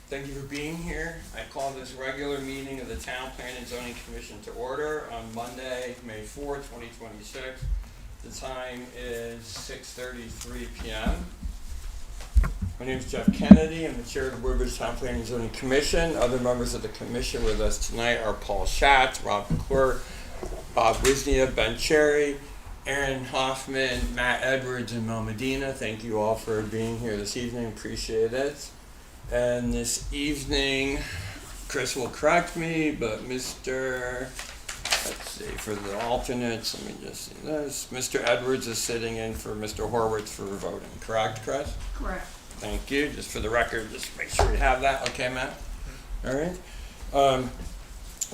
Thank you for being here. I call this regular meeting of the Town Planning and Zoning Commission to order on Monday, May 4th, 2026. The time is 6:33 p.m. My name is Jeff Kennedy. I'm the chair of the Woodbridge Town Planning and Zoning Commission. Other members of the commission with us tonight are Paul Schatz, Rob McClure, Bob Wisnia, Ben Cherry, Aaron Hoffman, Matt Edwards, and Mel Medina. Thank you all for being here this evening. Appreciate it. And this evening, Chris will correct me, but let's see, for the alternates, let me just see this. Mr. Edwards is sitting in for Mr. Horwitz for voting, correct, Chris? Correct. Thank you. Just for the record, just make sure you have that. Okay, Matt? All right.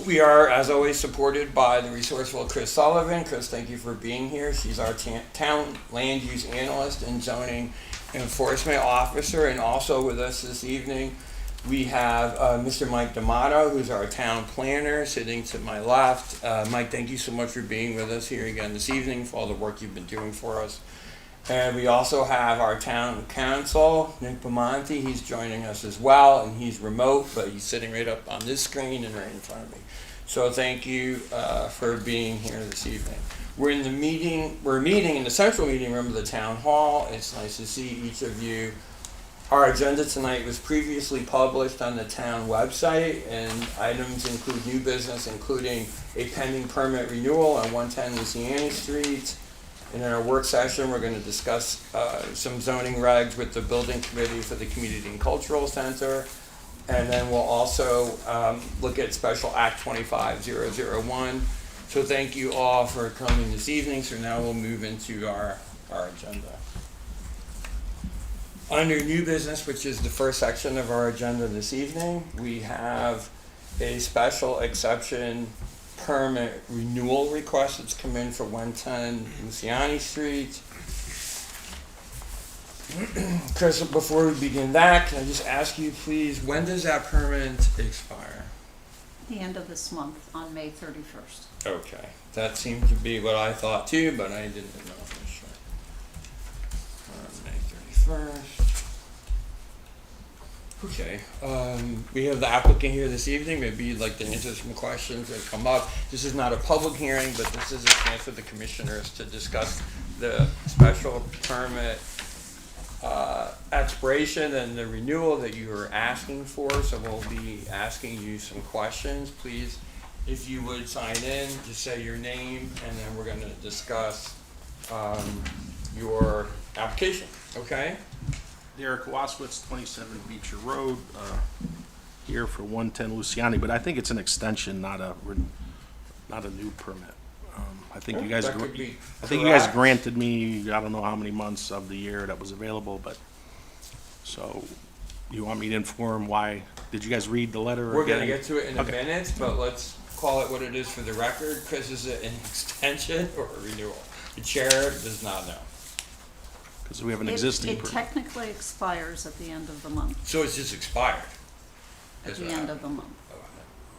We are, as always, supported by the resourceful Chris Sullivan. Chris, thank you for being here. She's our town land use analyst and zoning enforcement officer. And also with us this evening, we have Mr. Mike D'Amato, who's our town planner, sitting to my left. Mike, thank you so much for being with us here again this evening, for all the work you've been doing for us. And we also have our town council, Nick Pamonte. He's joining us as well, and he's remote, but he's sitting right up on this screen and right in front of me. So thank you for being here this evening. We're meeting in the central meeting room of the town hall. It's nice to see each of you. Our agenda tonight was previously published on the town website, and items include new business, including a pending permit renewal on 110 Luciani Street. And in our work session, we're going to discuss some zoning regs with the building committee for the Community and Cultural Center. And then we'll also look at Special Act 25001. So thank you all for coming this evening. So now we'll move into our agenda. Under new business, which is the first section of our agenda this evening, we have a special exception permit renewal request that's come in for 110 Luciani Street. Chris, before we begin that, can I just ask you, please, when does that permit expire? The end of this month, on May 31st. Okay, that seemed to be what I thought too, but I didn't know for sure. May 31st. Okay, we have the applicant here this evening. Maybe you'd like to answer some questions that come up. This is not a public hearing, but this is a chance for the commissioners to discuss the special permit expiration and the renewal that you are asking for. So we'll be asking you some questions. Please, if you would sign in, just say your name, and then we're going to discuss your application. Okay? Derek Waswitz, 27 Beecher Road, here for 110 Luciani, but I think it's an extension, not a new permit. I think you guys, That could be I think you guys correct. granted me, I don't know how many months of the year that was available, but, so, you want me to inform why, did you guys read the letter? We're going to get to it in a Okay. minute, but let's call it what it is for the record. Chris, is it an extension or a renewal? The chair does not know. Because we have an existing It permit. technically expires at the end of the month, So it's just expired. at Is the what end of the month. happened.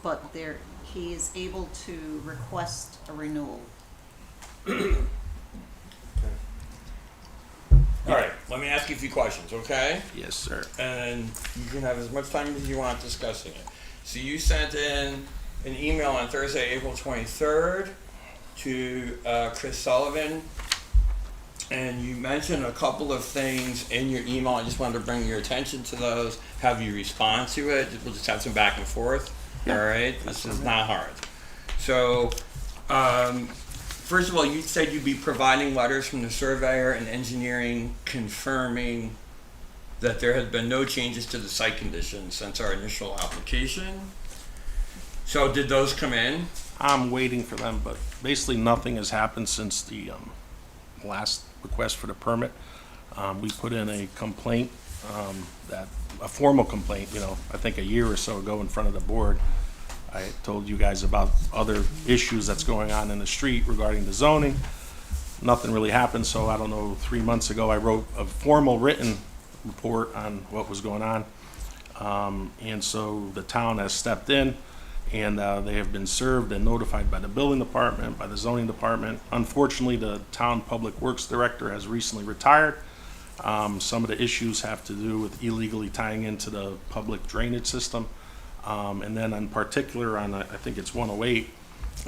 But he is able to request a renewal. All right, let me ask you a few questions, okay? Yes, sir. And you can have as much time as you want discussing it. So you sent in an email on Thursday, April 23rd to Chris Sullivan, and you mentioned a couple of things in your email. I just wanted to bring your attention to those, have you respond to it. We'll just have some back and forth, all right? This is not hard. So, first of all, you said you'd be providing letters from the surveyor and engineering confirming that there had been no changes to the site conditions since our initial application. So did those come in? I'm waiting for them, but basically nothing has happened since the last request for the permit. We put in a complaint, a formal complaint, I think a year or so ago in front of the board. I told you guys about other issues that's going on in the street regarding the zoning. Nothing really happened, so I don't know, 3 months ago, I wrote a formal written report on what was going on. And so the town has stepped in, and they have been served and notified by the building department, by the zoning department. Unfortunately, the town public works director has recently retired, Some of the issues have to do with illegally tying into the public drainage system. And then in particular on, I think it's 108,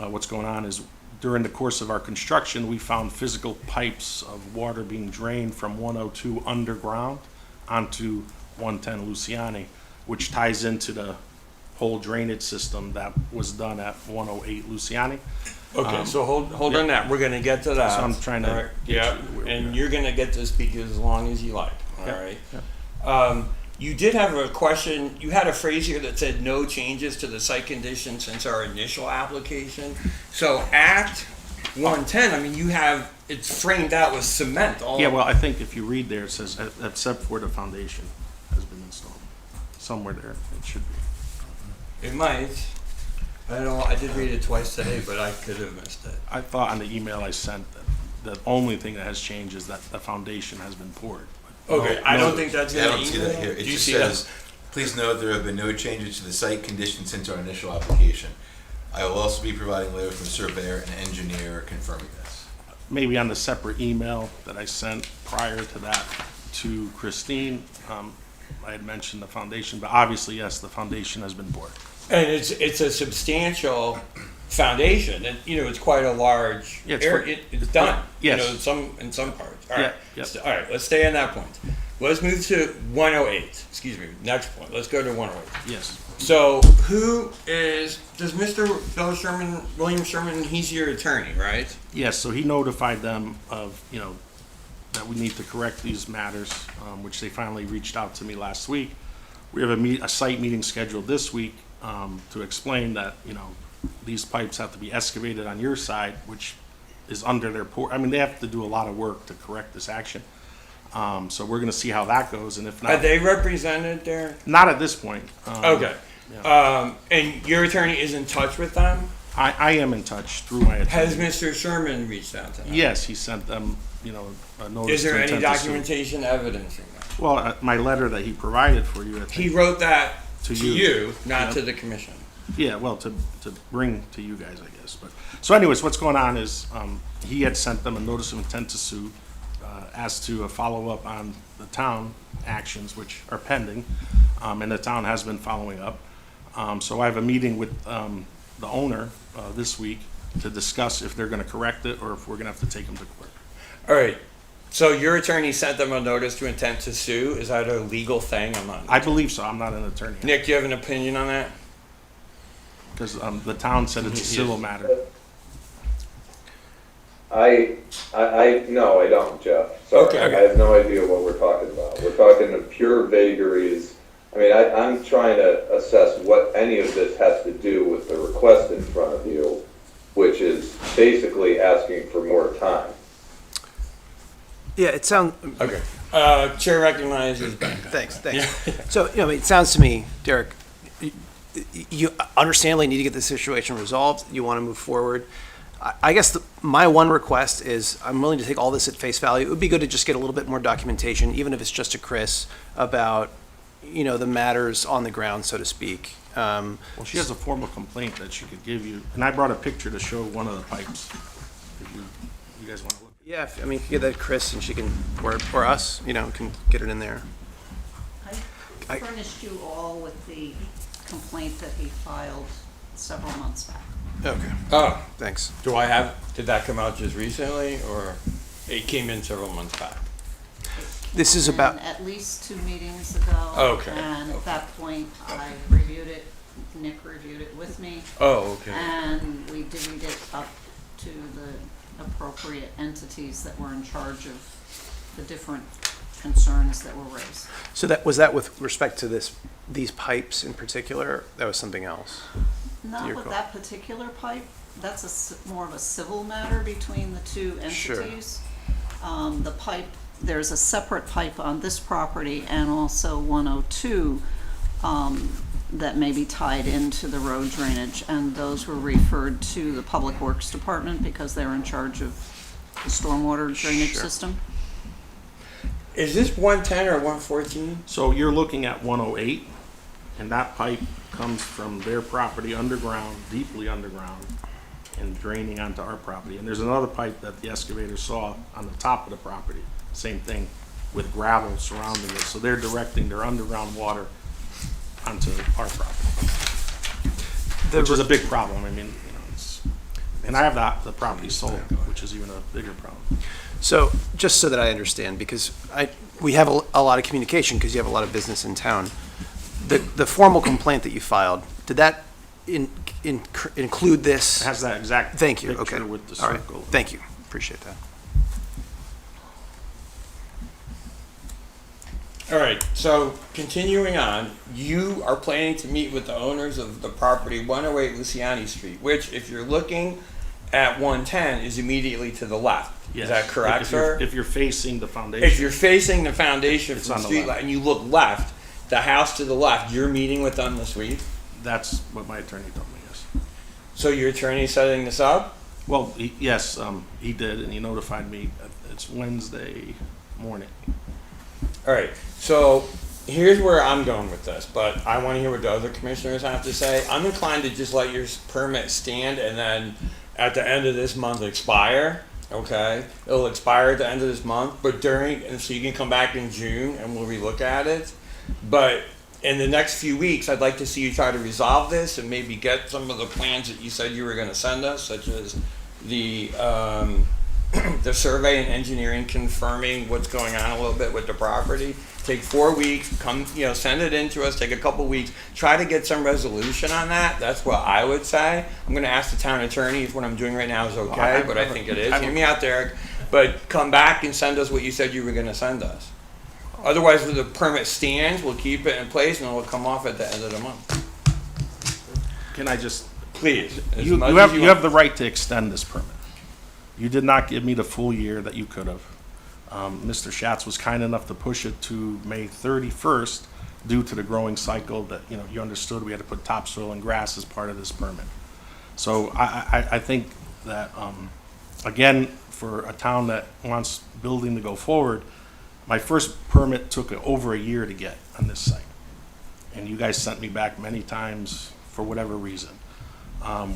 what's going on is during the course of our construction, we found physical pipes of water being drained from 102 underground onto 110 Luciani, which ties into the whole drainage system that was done at 108 Luciani. Okay, so hold on that. We're gonna get to that. So I'm trying to All right, get yeah, you where we and are. you're gonna get to speak as long as you like. All Yeah, right. You did have a question. You had a phrase here that said no changes to the site condition since our initial application. So Act 110. I mean, you have it's framed out with cement. All Yeah, well, I think if you read there, it says, except for the foundation has been installed. Somewhere there, it should be. it might. I don't know. I did read it twice today, but I could have missed it. I thought on the email I sent that the only thing that has changed is that the foundation has been poured. Okay, I don't think that's in I the don't see that email. here. It Do you just see says, that? please note there have been no changes to the site conditions since our initial application. I will also be providing letters from the surveyor and engineer confirming this. Maybe on the separate email that I sent prior to that to Christine, I had mentioned the foundation, but obviously, yes, the foundation has been poured. And it's a substantial foundation, and you know it's quite a large Yeah, it's area. It's done. Yes. You know, in some parts. All Yeah, right. yeah. All right. Let's stay on that point. Let's move to 108. Excuse me. Next point. Let's go to 108. Yes. So does Mr. Bill Sherman, William Sherman? He's your attorney, right? Yes, so he notified them of, that we need to correct these matters, which they finally reached out to me last week. We have a site meeting scheduled this week to explain that, these pipes have to be excavated on your side, which is under their I mean, they have to do a lot of work to correct this action. So we're gonna see how that goes, and if Are not, they represented there? not at this point. Okay. And your attorney is in touch with them? I am in touch through my Has attorney. Mr. Sherman reached out to them? Yes, he sent them, a notice. Is there of any intent to sue. documentation evidencing that? Well, my letter that he provided for you, I think. He wrote that To to you. you, not Yep. to the commission. Yeah, well, to bring to you guys, I guess. But so, anyways, what's going on is he had sent them a notice of intent to sue as to a follow up on the town actions which are pending, and the town has been following up. So I have a meeting with the owner this week to discuss if they're going to correct it or if we're going to have to take them to court. All right. So your attorney sent them a notice to intent to sue. Is that a legal thing? I'm not. I believe so. I'm not an attorney Nick, do you have an opinion on that? because the town said it's a civil matter. No, I don't, Jeff. Sorry, Okay. I have no idea what we're talking about. We're talking of pure vagaries. I mean, I'm trying to assess what any of this has to do with the request in front of you, which is basically asking for more time. Yeah, it sounds. Okay. Chair recognizes Ben. Thanks. So, it sounds to me, Derek, you understandably need to get this situation resolved. You want to move forward. I guess my one request is I'm willing to take all this at face value. It would be good to just get a little bit more documentation, even if it's just to Chris, about, the matters on the ground, so to speak. Well, she has a formal complaint that she could give you, and I brought a picture to show one of the pipes. If you guys want to look. Yeah, if you get that to Chris and she can, or us, can get it in there. I furnished you all with the complaint that he filed several months back. Okay, Oh, thanks. did that come out just recently or it came in several months back? This is about, And at least 2 meetings ago. Okay, And okay. at that point, I reviewed it, Nick reviewed it with me, Oh, okay. and we divvied it up to the appropriate entities that were in charge of the different concerns that were raised. so was that with respect to these pipes in particular? That was something else? Not Your with call. that particular pipe, that's more of a civil matter between the two Sure. entities. The pipe, there's a separate pipe on this property and also 102 that may be tied into the road drainage, and those were referred to the Public Works Department because they're in charge of the stormwater drainage Sure. system. Is this 110 or 114? So you're looking at 108, and that pipe comes from their property underground, deeply underground, and draining onto our property. And there's another pipe that the excavator saw on the top of the property, same thing, with gravel surrounding it. So they're directing their underground water onto our property, which is a big problem. I mean, you know, it's, and I have the property sold, which is even a bigger problem. So, just so that I understand, because we have a lot of communication, because you have a lot of business in town. The formal complaint that you filed, did that include this? It has that exact Thank you, picture okay. with the All right, circle. thank you, appreciate that. All right, so continuing on, you are planning to meet with the owners of the property 108 Luciani Street, which, if you're looking at 110, is immediately to the left. Yes. Is that correct, If you're- sir? If you're facing the foundation. If you're facing the foundation It's from on the the street left. and you look left, the house to the left, you're meeting with them this week? That's what my attorney told me, yes. So your attorney's setting this up? Well, yes, he did, and he notified me. It's Wednesday morning. All right, so here's where I'm going with this, but I want to hear what the other commissioners have to say. I'm inclined to just let your permit stand and then at the end of this month expire, okay? It'll expire at the end of this month, but and so you can come back in June and we'll relook at it. But in the next few weeks, I'd like to see you try to resolve this and maybe get some of the plans that you said you were going to send us, such as the the survey and engineering confirming what's going on a little bit with the property. Take 4 weeks, send it in to us, take a couple weeks, try to get some resolution on that. That's what I would say. I'm gonna ask the town attorney if what I'm doing right now is okay, but I think it is. Hear me out, Derek. But come back and send us what you said you were gonna send us. Otherwise, when the permit stands, we'll keep it in place and it'll come off at the end of the month. Can I just, Please. as you much as have want. you have the right to extend this permit. You did not give me the full year that you could have. Mr. Schatz was kind enough to push it to May 31st due to the growing cycle that, you understood we had to put topsoil and grass as part of this permit. So I think that, again, for a town that wants building to go forward, my first permit took over a year to get on this site. And you guys sent me back many times for whatever reason.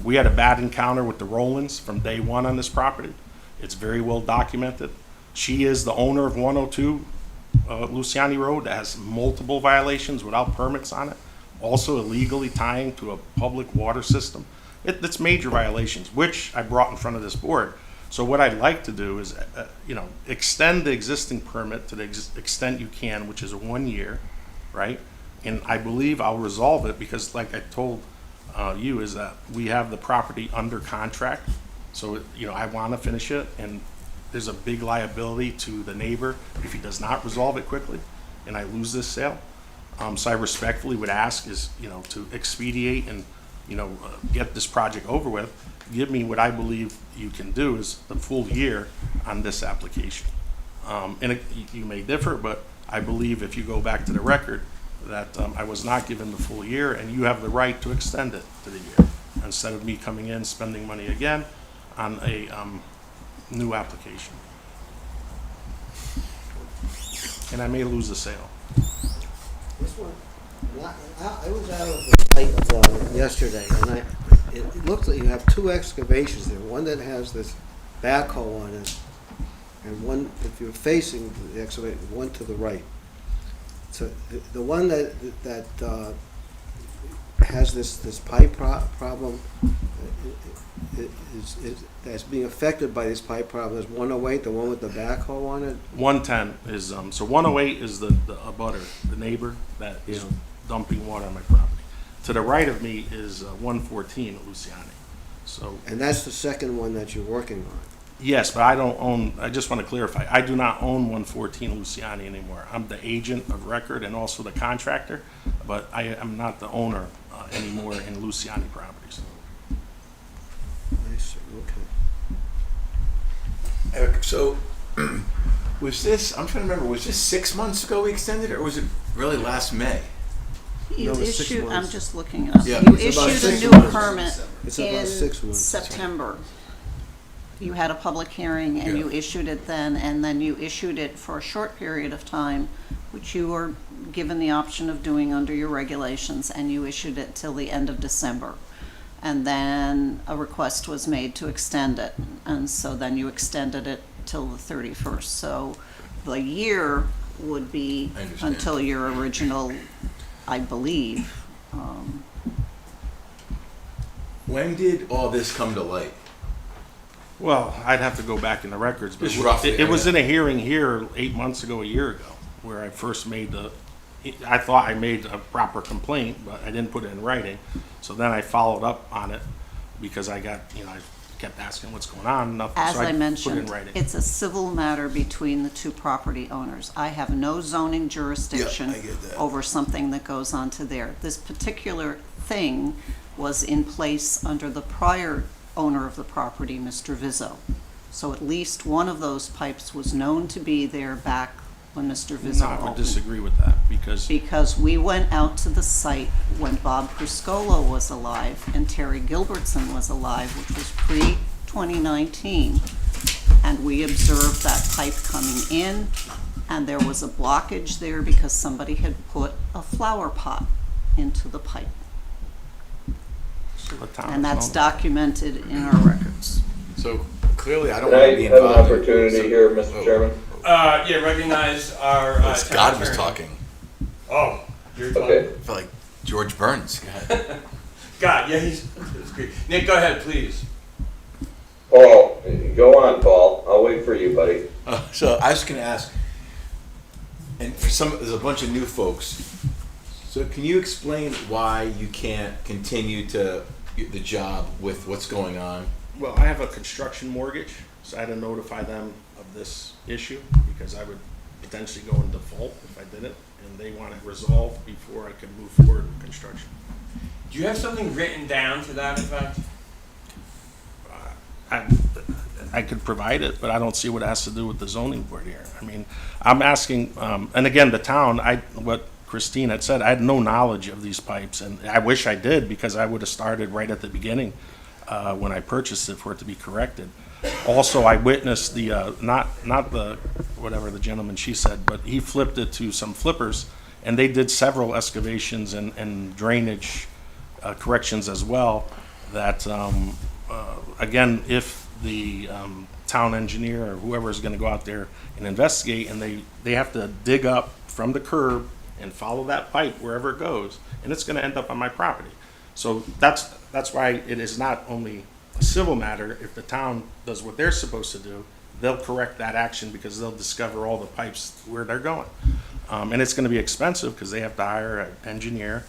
We had a bad encounter with the Rollins from day one on this property. It's very well documented. She is the owner of 102 Luciani Road that has multiple violations without permits on it, also illegally tying to a public water system. It's major violations, which I brought in front of this board. So what I'd like to do is, extend the existing permit to the extent you can, which is 1 year, right? And I believe I'll resolve it because, like I told you, is that we have the property under contract. So, I want to finish it, and there's a big liability to the neighbor if he does not resolve it quickly, and I lose this sale. So I respectfully would ask is, to expedite and, get this project over with. Give me what I believe you can do is the full year on this application. And you may differ, but I believe if you go back to the record, that I was not given the full year, and you have the right to extend it to the year, instead of me coming in, spending money again on a new application. And I may lose the sale. This one, I was out of the site yesterday, and it looks like you have two excavations there. One that has this backhoe on it, and one, if you're facing the excavator, one to the right. So the one that has this pipe problem, that's being affected by this pipe problem is 108, the one with the backhoe on it? 110 is, so 108 is the abutter, the neighbor that is Yeah. dumping water on my property. To the right of me is 114 Luciani. So, And that's the second one that you're working on. yes, but I don't own, I just want to clarify, I do not own 114 Luciani anymore. I'm the agent of record and also the contractor, but I am not the owner anymore in Luciani Properties. I see, okay. So, was this, I'm trying to remember, was this 6 months ago we extended it, or was it really last May? You No, it's 6 issued, I'm months. just looking it up. Yeah. You It's about issued a 6 new months. permit It's about 6 in months. September. You had a public hearing and you Yeah. issued it then, and then you issued it for a short period of time, which you were given the option of doing under your regulations, and you issued it till the end of December. And then a request was made to extend it, and so then you extended it till the 31st. So the year would be I understand. until your original, I believe. When did all this come to light? Well, I'd have to go back in the records, but Just roughly, it was yeah. in a hearing here 8 months ago, a year ago, where I first made I thought I made a proper complaint, but I didn't put it in writing. So then I followed up on it because I got, I kept asking what's going on, nothing. As so I put it in mentioned, writing. it's a civil matter between the two property owners. I have no zoning jurisdiction Yeah, I get that. over something that goes onto there. This particular thing was in place under the prior owner of the property, Mr. Vizzo. So at least one of those pipes was known to be there back when Mr. Vizzo No, I would opened. disagree with that Because we went out to the site when Bob Criscolo was alive and Terry Gilbertson was alive, which was pre-2019. And we observed that pipe coming in, and there was a blockage there because somebody had put a flower pot into the pipe. so the town And that's is owned. documented in our records. So clearly, I don't Can want to I be have an involved. opportunity here, Mr. Chairman? Yeah, recognize our, It's town God was attorney. talking. Oh, you're talking. Okay. I felt like George Burns. Go ahead. God, yeah, that's great. Nick, go ahead, please. Paul, go on, Paul. I'll wait for you, buddy. So I was going to ask, and for there's a bunch of new folks. So can you explain why you can't continue the job with what's going on? Well, I have a construction mortgage, so I had to notify them of this issue because I would potentially go in default if I didn't, and they want it resolved before I could move forward with construction. Do you have something written down to that effect? I could provide it, but I don't see what it has to do with the zoning board here. I mean, I'm asking, and again, the town, what Christine had said, I had no knowledge of these pipes, and I wish I did because I would have started right at the beginning when I purchased it for it to be corrected. Also, I witnessed the, not the, whatever the gentleman she said, but he flipped it to some flippers, and they did several excavations and drainage corrections as well, that, again, if the town engineer or whoever is going to go out there and investigate, and they have to dig up from the curb and follow that pipe wherever it goes, and it's going to end up on my property. So that's why it is not only a civil matter. If the town does what they're supposed to do, they'll correct that action because they'll discover all the pipes where they're going. And it's going to be expensive because they have to hire an engineer.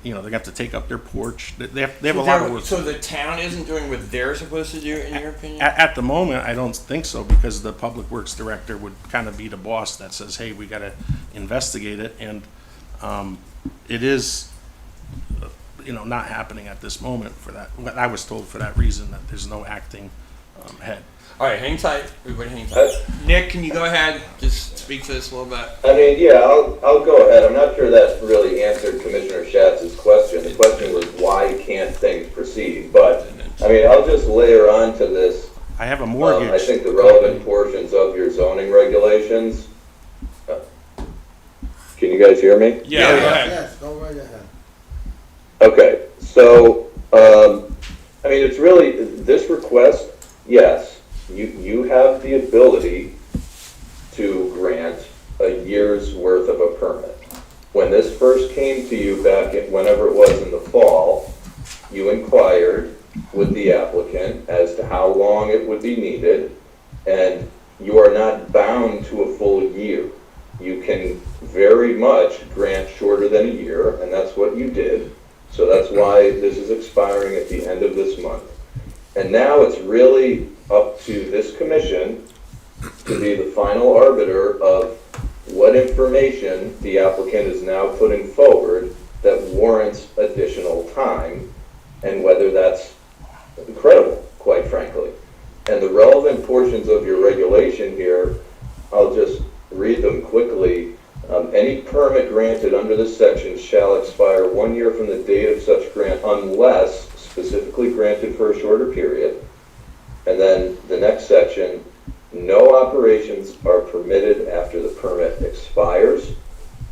They have to take up their porch. They have a lot of work. So the town isn't doing what they're supposed to do, in your opinion? At the moment, I don't think so, because the public works director would kind of be the boss that says, hey, we gotta investigate it, and, it is, not happening at this moment for that. What I was told for that reason, that there's no acting, head. All right, hang tight. Everybody hang tight. Nick, can you go ahead, just speak to this a little bit? I mean, yeah, I'll go ahead. I'm not sure that really answered Commissioner Schatz's question. The question was, why can't things proceed? But, I mean, I'll just layer on to this. I have a mortgage. I think the relevant portions of your zoning regulations. Can you guys hear me? Yeah, go ahead. Yes, go right ahead. Okay, so, I mean, it's really, this request, yes, you have the ability to grant a year's worth of a permit. When this first came to you back whenever it was in the fall, you inquired with the applicant as to how long it would be needed, and you are not bound to a full year. You can very much grant shorter than a year, and that's what you did. So that's why this is expiring at the end of this month. And now it's really up to this commission to be the final arbiter of what information the applicant is now putting forward that warrants additional time, and whether that's credible, quite frankly. And the relevant portions of your regulation here, I'll just read them quickly. Any permit granted under this section shall expire 1 year from the date of such grant unless specifically granted for a shorter period. And then the next section, no operations are permitted after the permit expires.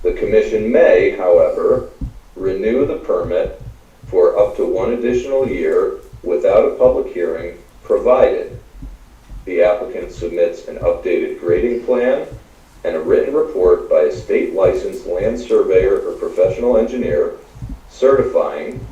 The commission may, however, renew the permit for up to 1 additional year without a public hearing, provided the applicant submits an updated grading plan and a written report by a state licensed land surveyor or professional engineer certifying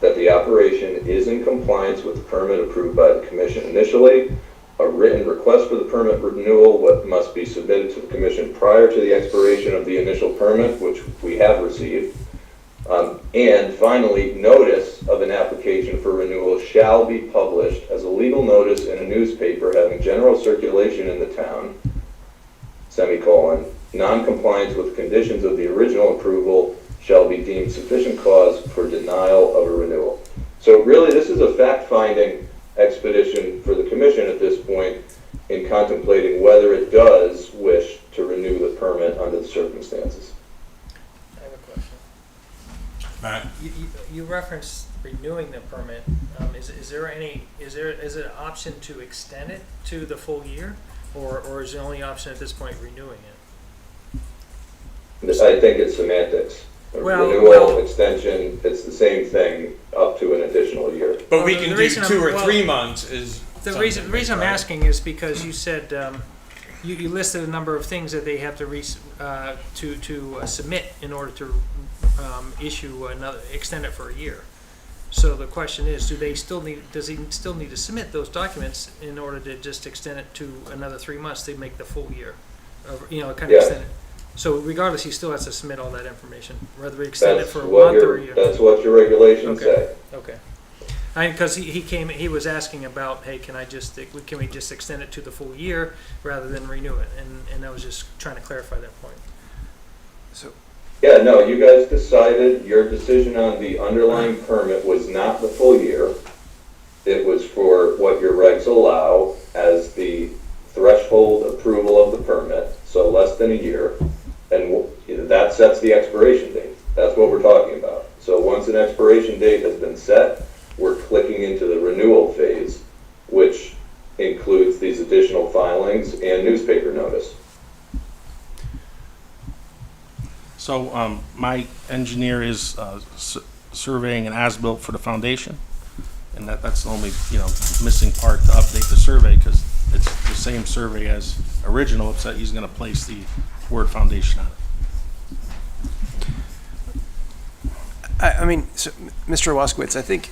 that the operation is in compliance with the permit approved by the commission initially. A written request for the permit renewal must be submitted to the commission prior to the expiration of the initial permit, which we have received. And finally, notice of an application for renewal shall be published as a legal notice in a newspaper having general circulation in the town, semicolon, non-compliance with conditions of the original approval shall be deemed sufficient cause for denial of a renewal. So really, this is a fact-finding expedition for the commission at this point in contemplating whether it does wish to renew the permit under the circumstances. I have a question. Matt? You referenced renewing the permit. Is there an option to extend it to the full year, or is the only option at this point renewing it? I think it's semantics. Well, Renewal, extension, it's the same thing up to an additional year. But we Well, can the do reason 2 or I'm- 3 months is. The something, reason I'm right? asking is because you said you listed a number of things that they have to submit in order to issue another, extend it for a year. So the question is, does he still need to submit those documents in order to just extend it to another 3 months to make the full year? Kind of Yeah. extend it. So regardless, he still has to submit all that information, whether we extend it That's for a what month or a your, year. that's what your regulations Okay. say. Okay. Because he was asking about, hey, can we just extend it to the full year rather than renew it? And I was just trying to clarify that point. Yeah, no, you guys decided your decision on the underlying permit was not the full year. It was for what your regs allow as the threshold approval of the permit, so less than a year. And that sets the expiration date. That's what we're talking about. So once an expiration date has been set, we're clicking into the renewal phase, which includes these additional filings and newspaper notice. So my engineer is surveying an as-built for the foundation, and that's the only missing part to update the survey, because it's the same survey as original, except he's going to place the word foundation on it. I mean, so, Mr. Waskowitz, I think,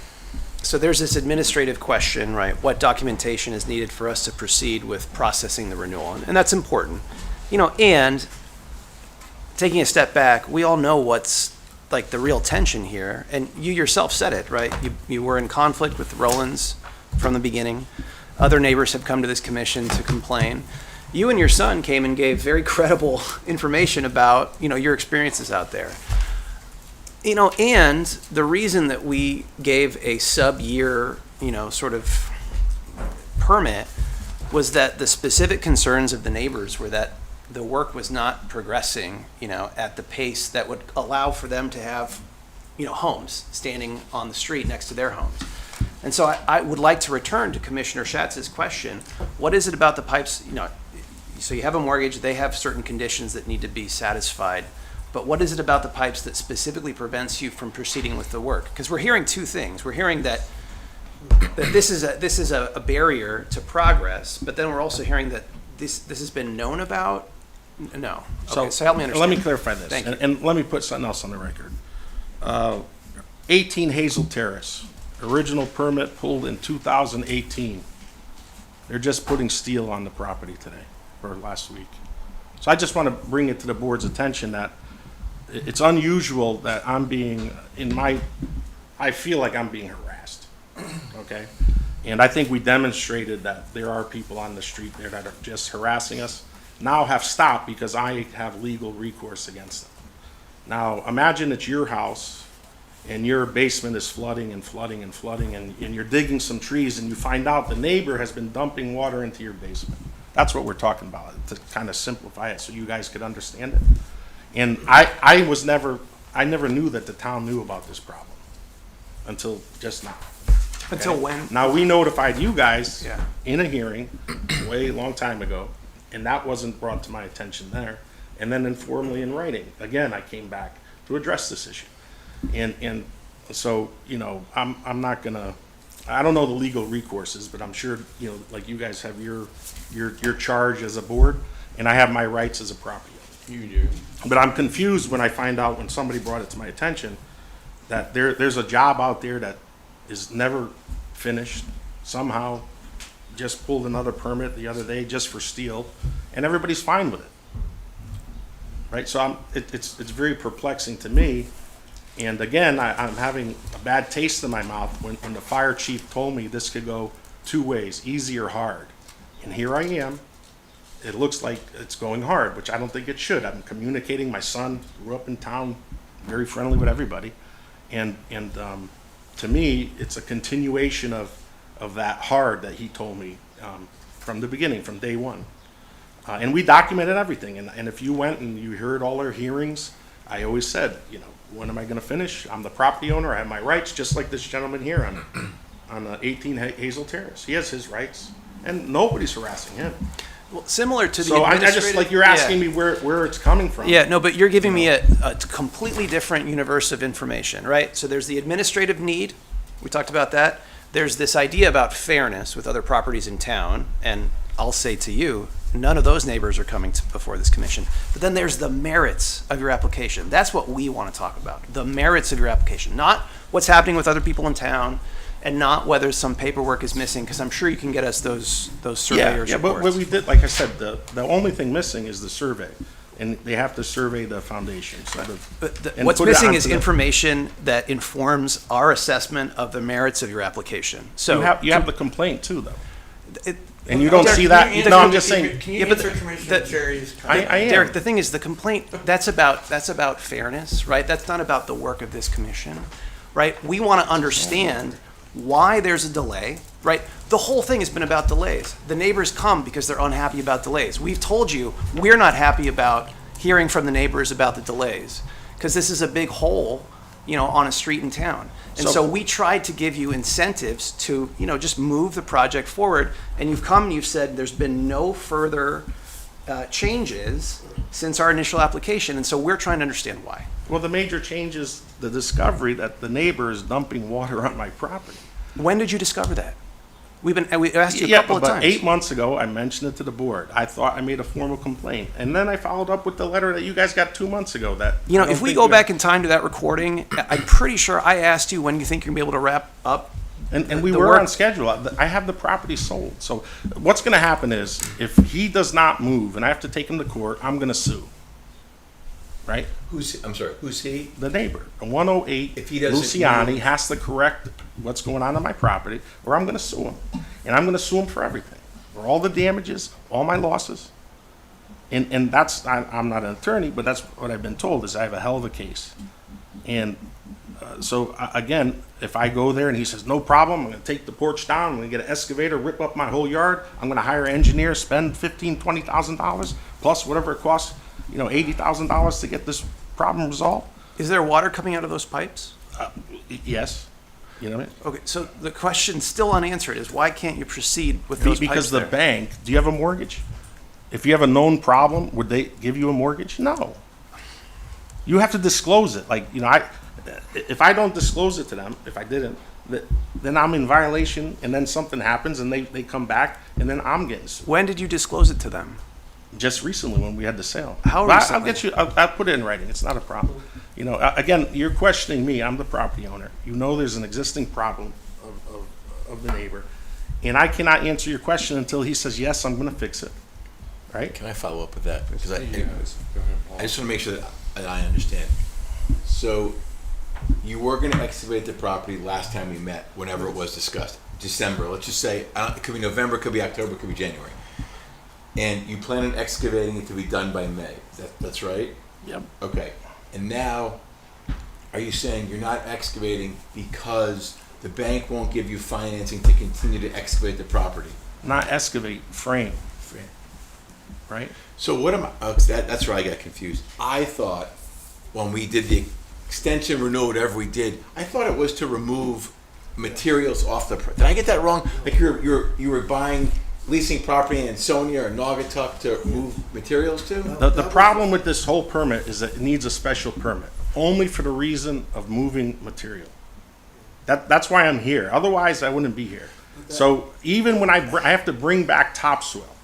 so there's this administrative question, right? What documentation is needed for us to proceed with processing the renewal? And that's important. And taking a step back, we all know what's like the real tension here. And you yourself said it, right? You were in conflict with the Rollins from the beginning. Other neighbors have come to this commission to complain. You and your son came and gave very credible information about, your experiences out there. And the reason that we gave a sub-year, sort of permit was that the specific concerns of the neighbors were that the work was not progressing, at the pace that would allow for them to have, homes standing on the street next to their homes. And so I would like to return to Commissioner Schatz's question. What is it about the pipes, so you have a mortgage, they have certain conditions that need to be satisfied. But what is it about the pipes that specifically prevents you from proceeding with the work? Because we're hearing two things. We're hearing that this is a barrier to progress, but then we're also hearing that this has been known about. No. Okay, so help me understand. Let me clarify this, Thank you. and let me put something else on the record. 18 Hazel Terrace, original permit pulled in 2018. They're just putting steel on the property today, or last week. So I just want to bring it to the board's attention that it's unusual that I feel like I'm being harassed, okay? And I think we demonstrated that there are people on the street there that are just harassing us, now have stopped because I have legal recourse against them. Now, imagine it's your house and your basement is flooding and flooding and flooding, and you're digging some trees and you find out the neighbor has been dumping water into your basement. That's what we're talking about, to kind of simplify it so you guys could understand it. And I never knew that the town knew about this problem until just now. Until Okay? when? Now, we notified you guys Yeah. in a hearing way long time ago, and that wasn't brought to my attention there. And then informally in writing, again, I came back to address this issue. And so, I'm not gonna, I don't know the legal recourses, but I'm sure, like you guys have your charge as a board, and I have my rights as a property owner. You do. But I'm confused when I find out, when somebody brought it to my attention, that there's a job out there that is never finished. Somehow just pulled another permit the other day just for steel, and everybody's fine with it. Right, so it's very perplexing to me. And again, I'm having a bad taste in my mouth when the fire chief told me this could go two ways, easy or hard. And here I am. It looks like it's going hard, which I don't think it should. I'm communicating. My son grew up in town, very friendly with everybody. And to me, it's a continuation of that hard that he told me from the beginning, from day one. And we documented everything. And if you went and you heard all our hearings, I always said, you know, when am I going to finish? I'm the property owner. I have my rights, just like this gentleman here on 18 Hazel Terrace. He has his rights, and nobody's harassing him. Well, similar to the So I administrative. just, like, you're asking me where it's coming from. Yeah, no, but you're giving me a completely different universe of information, right? So there's the administrative need. We talked about that. There's this idea about fairness with other properties in town, and I'll say to you, none of those neighbors are coming before this commission. But then there's the merits of your application. That's what we want to talk about, the merits of your application, not what's happening with other people in town, and not whether some paperwork is missing, because I'm sure you can get us those surveyors Yeah, but reports. what we did, like I said, the only thing missing is the survey, and they have to survey the foundation. So and What's put it missing onto is the- information that informs our assessment of the merits of your application. So You have the complaint too, though. it- And you don't see that. No, I'm just saying. Can you Yeah, but answer the- Commissioner the- Cherry's I am. Derek, the thing is, the complaint, that's about fairness, right? That's not about the work of this commission, right? We want to understand why there's a delay, right? The whole thing has been about delays. The neighbors come because they're unhappy about delays. We've told you, we're not happy about hearing from the neighbors about the delays, because this is a big hole, you know, on a street in town. And so we tried to give you incentives to, you know, just move the project forward, and you've come and you've said there's been no further changes since our initial application, and so we're trying to understand why. Well, the major change is the discovery that the neighbor is dumping water on my property. When did you discover that? We asked you a Yeah, couple of but times. 8 months ago, I mentioned it to the board. I thought I made a formal complaint, and then I followed up with the letter that you guys got 2 months ago. That You know, I don't if we think go you- back in time to that recording, I'm pretty sure I asked you when you think you're gonna be able to wrap up. And we the were work- on schedule. I have the property sold. So what's going to happen is, if he does not move and I have to take him to court, I'm going to sue. Right? I'm sorry, who's he? The neighbor, 108 If he doesn't Luciani, move- has to correct what's going on my property, or I'm going to sue him. And I'm going to sue him for everything, for all the damages, all my losses. And that's, I'm not an attorney, but that's what I've been told, is I have a hell of a case. And again, if I go there and he says, no problem, I'm going to take the porch down, I'm going to get an excavator, rip up my whole yard, I'm going to hire an engineer, spend $15,000, $20,000, plus whatever it costs, you know, $80,000 to get this problem resolved. Is there water coming out of those pipes? Yes. You know what I mean? Okay, so the question still unanswered is why can't you proceed with those pipes Because the there? bank, do you have a mortgage? If you have a known problem, would they give you a mortgage? No. You have to disclose it. Like, you know, if I don't disclose it to them, if I didn't, then I'm in violation, and then something happens and they come back, and then I'm getting sued. When did you disclose it to them? Just recently when we had the sale. How But recently? I'll get you, I'll put it in writing. It's not a problem. You know, again, you're questioning me. I'm the property owner. You know there's an existing problem of the neighbor. And I cannot answer your question until he says, yes, I'm going to fix it. Right? Can I follow up with that? Because I just want to make sure that I understand. So you were going to excavate the property last time we met, whenever it was discussed. December, let's just say, it could be November, it could be October, it could be January. And you plan on excavating it to be done by May. That's right? Yep. Okay. And now, are you saying you're not excavating because the bank won't give you financing to continue to excavate the property? Not excavate, frame. Right? So what am I? That's where I got confused. I thought when we did the extension, renewal, whatever we did, I thought it was to remove materials off the. Did I get that wrong? Like you were buying, leasing property in Sonia or Naugatuck to move materials to? The problem with this whole permit is that it needs a special permit, only for the reason of moving material. That's why I'm here. Otherwise, I wouldn't be here. So even when I have to bring back topsoil,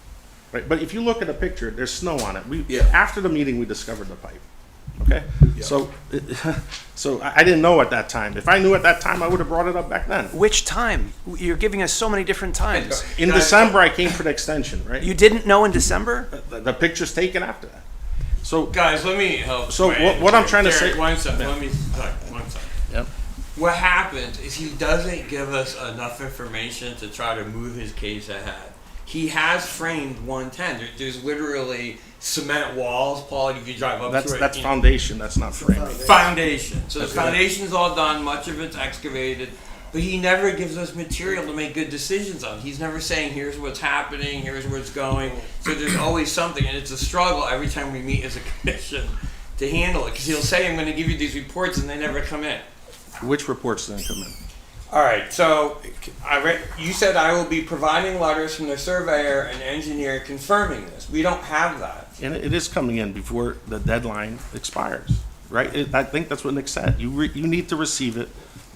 right? But if you look at the picture, there's snow on it. Yeah. After the meeting, we discovered the pipe, okay? So, so I didn't know at that time. If I knew at that time, I would have brought it up back then. Which time? You're giving us so many different times. In December, I came for the extension, right? You didn't know in December? The picture's taken after that. So, Guys, let me help. So Wait, what I'm trying to Derek, say- One second, Yeah. let me, one second. yep. What happens is he doesn't give us enough information to try to move his case ahead. He has framed 110. There's literally cement walls, Paul, you can drive up That's to it. that's you know. foundation. That's not framing. Foundation. So the foundation's all done, much of it's excavated, but he never gives us material to make good decisions on. He's never saying, here's what's happening, here's where it's going. So there's always something, and it's a struggle every time we meet as a commission to handle it. Because he'll say, I'm going to give you these reports, and they never come in. Which reports didn't come in? All right, so you said I will be providing letters from the surveyor and engineer confirming this. We don't have that. And it is coming in before the deadline expires, right? I think that's what Nick said. You need to receive it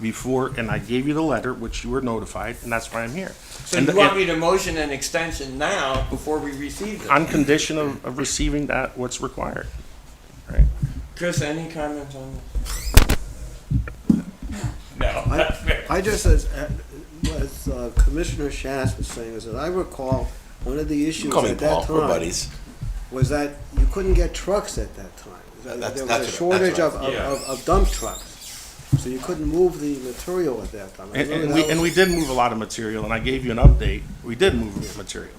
before, and I gave you the letter, which you were notified, and that's why I'm here. So And you want me to motion an extension now before we receive it? on condition of receiving that, what's required, right? Chris, any comments on this? No. that's fair. I just, as Commissioner Shast was saying, is that I recall one of the issues Call me at that Paul, we're time buddies. was that you couldn't get trucks at that time. That's- There that's was a what- that's shortage what- of dump trucks, so you couldn't move the material at that time. I remember And that we was- did move a lot of material, and I gave you an update. We did move material.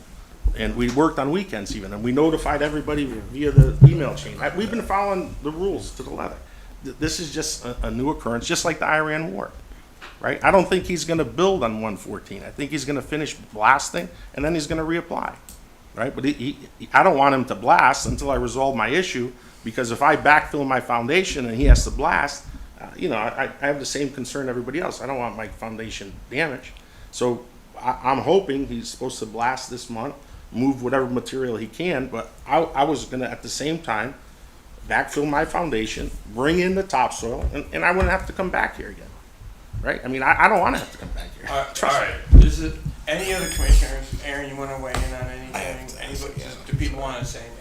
And we worked on weekends even, and we notified everybody via the email chain. We've been following the rules to the letter. This is just a new occurrence, just like the Iran war, right? I don't think he's gonna build on 114. I think he's gonna finish blasting, and then he's gonna reapply, right? But I don't want him to blast until I resolve my issue, because if I backfill my foundation and he has to blast, I have the same concern everybody else. I don't want my foundation damaged. So I'm hoping he's supposed to blast this month, move whatever material he can, but I was gonna, at the same time, backfill my foundation, bring in the topsoil, and I wouldn't have to come back here again, right? I mean, I don't wanna have to come back here. All Trust me. right. This is any other commissioners? Aaron, you want to weigh in on anything? Anybody? Do people want to say anything?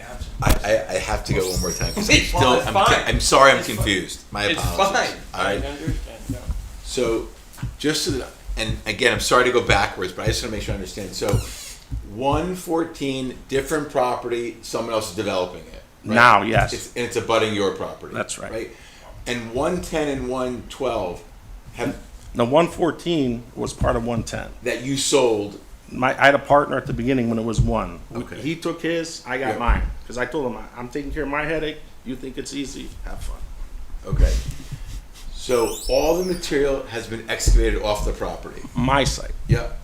I have to go one more time because It's fine. I'm sorry I'm It's fine. confused. My It's apologies. fine. All right. I understand. No. So, just so that, and again, I'm sorry to go backwards, but I just want to make sure I understand. So, 114, different property, someone else is developing it. Right? Now, yes. And it's abutting your property. That's right. Right. And 110 and 112 have The 114 was part of 110. that you sold. I had a partner at the beginning when it was one. Okay. He took his, I got Yeah. mine. Because I told him, I'm taking care of my headache. You think it's easy? Have fun. Okay. So all the material has been excavated off the property. My site. Yep.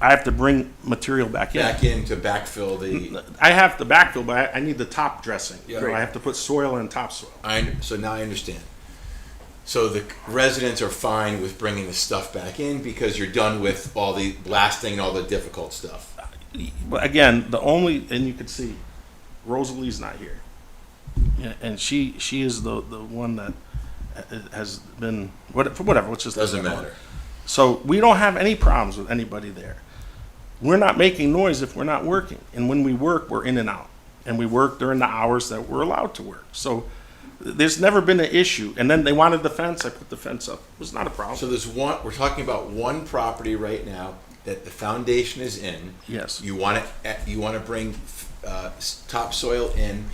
I have to bring material back in. Back in to backfill the. I have the backfill, but I need the top dressing. Yeah. So I have to put soil and topsoil. So now I understand. So the residents are fine with bringing the stuff back in because you're done with all the blasting and all the difficult stuff. But again, and you can see, Rosalie's not here. Yeah, and she is the one that has been, whatever, let's just. Doesn't matter. So we don't have any problems with anybody there. We're not making noise if we're not working. And when we work, we're in and out. And we work during the hours that we're allowed to work. So there's never been an issue. And then they wanted the fence, I put the fence up. It was not a problem. So we're talking about one property right now that the foundation is in. Yes. You want to bring topsoil in,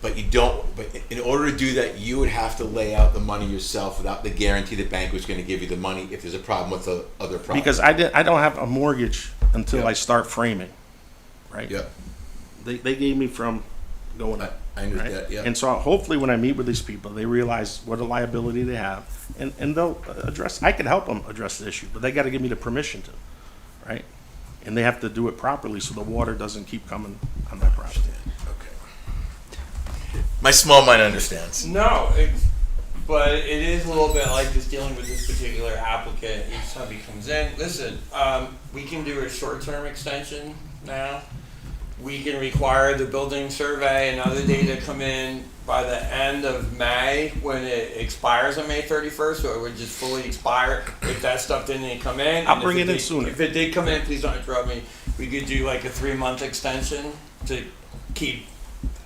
but you don't. But in order to do that, you would have to lay out the money yourself without the guarantee the bank was going to give you the money if there's a problem with the other property. Because I don't have a mortgage until Yeah. I start framing, right? Yeah. They gave me from going up. I understand. right? Yeah. And so hopefully when I meet with these people, they realize what a liability they have, and they'll address. I can help them address the issue, but they got to give me the permission to, right? And they have to do it properly so the water doesn't keep coming on my property. Okay. My small mind understands. No, but it is a little bit like just dealing with this particular applicant each time he comes in. Listen, we can do a short-term extension now. We can require the building survey and other data come in by the end of May when it expires on May 31st, so it would just fully expire if that stuff didn't come in. I'll And if bring it in did- sooner. If it did come in, please don't interrupt me. We could do like a 3-month extension to keep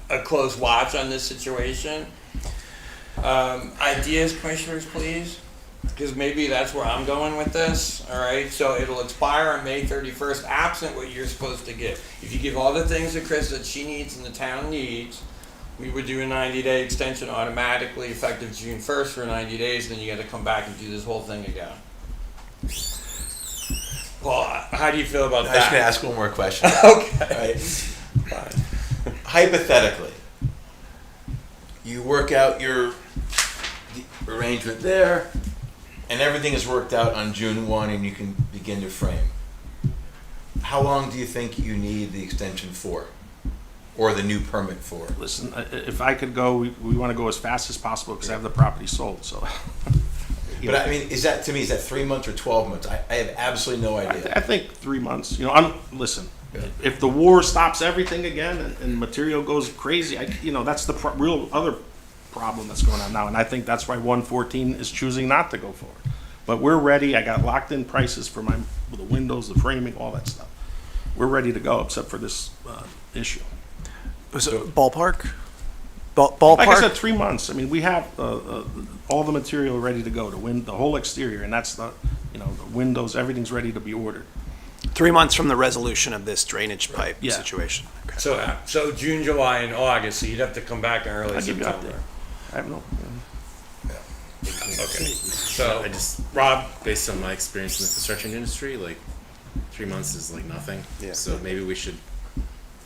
a close watch on this situation. Ideas, commissioners, please? Because maybe that's where I'm going with this, all right? So it'll expire on May 31st, absent what you're supposed to give. If you give all the things that Chris that she needs and the town needs, we would do a 90-day extension automatically effective June 1st for 90 days, then you gotta come back and do this whole thing again. Well, how do you feel about I'm just gonna that? ask one more question. Okay. Right? Fine. Hypothetically, you work out your the arrangement there, and everything is worked out on June 1 and you can begin to frame. How long do you think you need the extension for? Or the new permit for? Listen, if I could go, we want to go as fast as possible because I have the property sold, so. But I mean, is that, to me, is that 3 months or 12 months? I have absolutely no idea. I think 3 months, you know, listen, if the war stops everything again and material goes crazy, that's the real other problem that's going on now. And I think that's why 114 is choosing not to go forward. But we're ready. I got locked in prices for the windows, the framing, all that stuff. We're ready to go except for this issue. Was it ballpark? Ballpark? Like I said, 3 months. I mean, we have all the material ready to go to win the whole exterior, and that's the windows, everything's ready to be ordered. 3 months from the resolution of this drainage pipe Yeah. situation. Okay. So June, July, and August, so you'd have to come back in early I'll give you September. update. I have no. Okay, so, I just, Rob, based on my experience in the construction industry, like 3 months is like nothing. Yeah. So maybe we should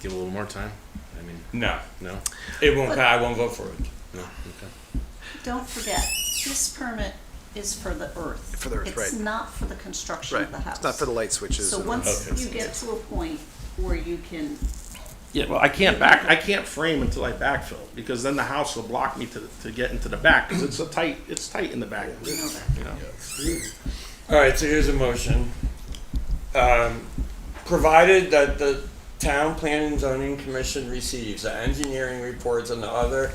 give a little more time. I mean, no, no, it won't, I won't vote for it. no, okay. Don't forget, this permit is for the earth. For the earth, It's right. not for the construction Right. of the house. It's not for the light switches. So and- once Okay. you get to a point where you can, Yeah, well, I can't frame until I backfill because then the house will block me to get into the back because it's tight in the back. you know that. You know? All right, so here's a motion. Provided that the Town Planning and Zoning Commission receives the engineering reports and the other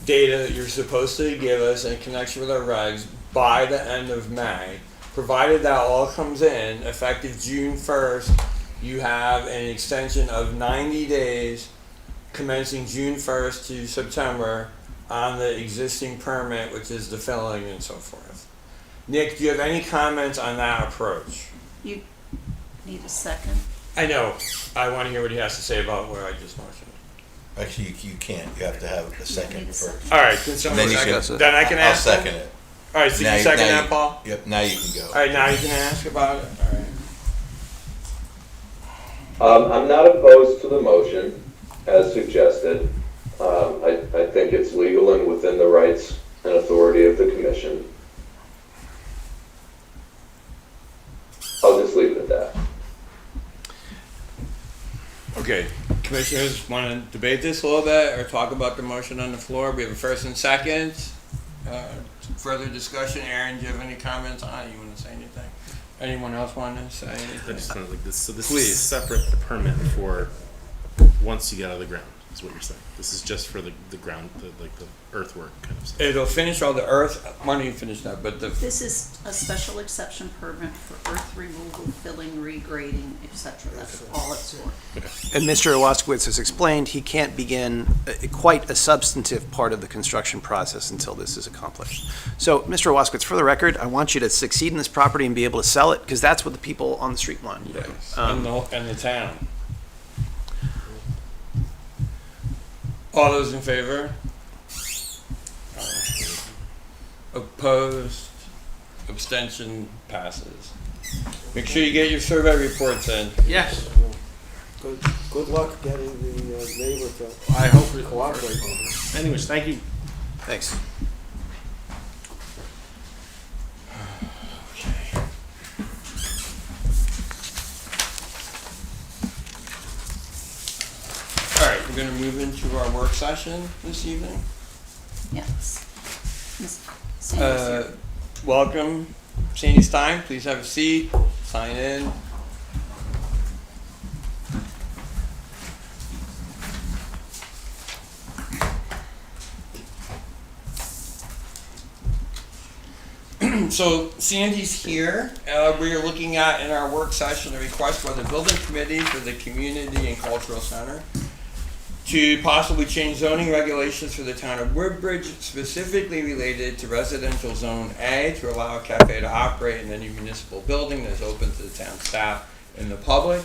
data that you're supposed to give us in connection with our regs by the end of May, provided that all comes in effective June 1st, you have an extension of 90 days commencing June 1st to September on the existing permit, which is the filling and so forth. Nick, do you have any comments on that approach? You need a second? I know. I want to hear what he has to say about what I just motioned. Actually, you can't. You have to have a need second a first. second. All right, can someone Then you second? can- Then I can I'll ask. him? second it. All right, so Now you you- second now that, you- Paul? Yep, now you can go. All right, now you can ask about it. All right. I'm not opposed to the motion as suggested. I think it's legal and within the rights and authority of the commission. I'll just leave it at that. Okay, commissioners want to debate this a little bit or talk about the motion on the floor? We have a first and second. Further discussion. Aaron, do you have any comments on it? You want to say anything? Anyone else want to say I anything? just want to like this. So this Please. is separate permit for once you get out of the ground. Is what you're saying. This is just for the ground, the earthwork kind of stuff. It'll finish all the earth. Why don't you finish that? But the This is a special exception permit for earth removal, filling, regrading, etc. That's all it's for. And Mr. Waskowitz has explained he can't begin quite a substantive part of the construction process until this is accomplished. So, Mr. Waskowitz, for the record, I want you to succeed in this property and be able to sell it because that's what the people on the street want. yes, Um, and the town. All those in favor? Opposed? Abstention passes. Make sure you get your survey reports in. Yes. Good luck getting the neighbor to I hope it. cooperate with you. Anyways, thank you. Thanks. All right, we're gonna move into our work session this evening. Yes. Ms. Sanders here. Welcome, Sandy Stein, please have a seat, sign in. So Sandy's here. We are looking at in our work session a request by the building committee for the community and cultural center. to possibly change zoning regulations for the town of Woodbridge, specifically related to residential zone A, to allow a cafe to operate in any municipal building that is open to the town staff and the public.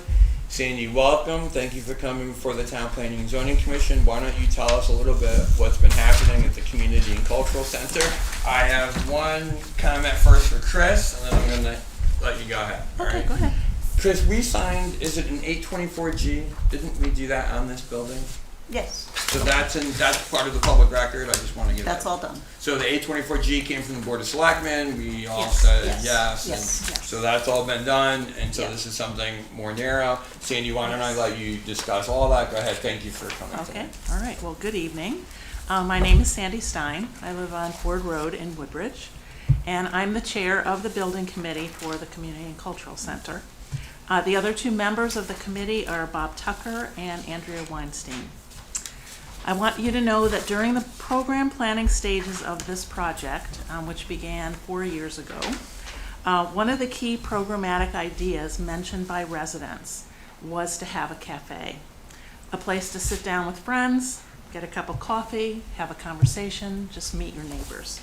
Sandy, welcome. Thank you for coming before the Town Planning and Zoning Commission. Why don't you tell us a little bit what's been happening at the Community and Cultural Center? I have one comment first for Chris, and then I'm gonna let you go ahead. All Okay, right? go ahead. Chris, we signed, is it an 824G? Didn't we do that on this building? Yes, So that's part of the public record. I just want to get that's that. all done. So the 824G came from the Board of Selectmen. We all Yes, said yes, yes. yes, and yes. So that's all been done. And so Yeah. this is something more narrow. Sandy, why don't I let you discuss all that? Go ahead. Thank you for coming. Okay, tonight. all right, well, good evening. My name is Sandy Stein. I live on Ford Road in Woodbridge, and I'm the chair of the building committee for the Community and Cultural Center. The other two members of the committee are Bob Tucker and Andrea Weinstein. I want you to know that during the program planning stages of this project, which began 4 years ago, one of the key programmatic ideas mentioned by residents was to have a cafe, a place to sit down with friends, get a cup of coffee, have a conversation, just meet your neighbors.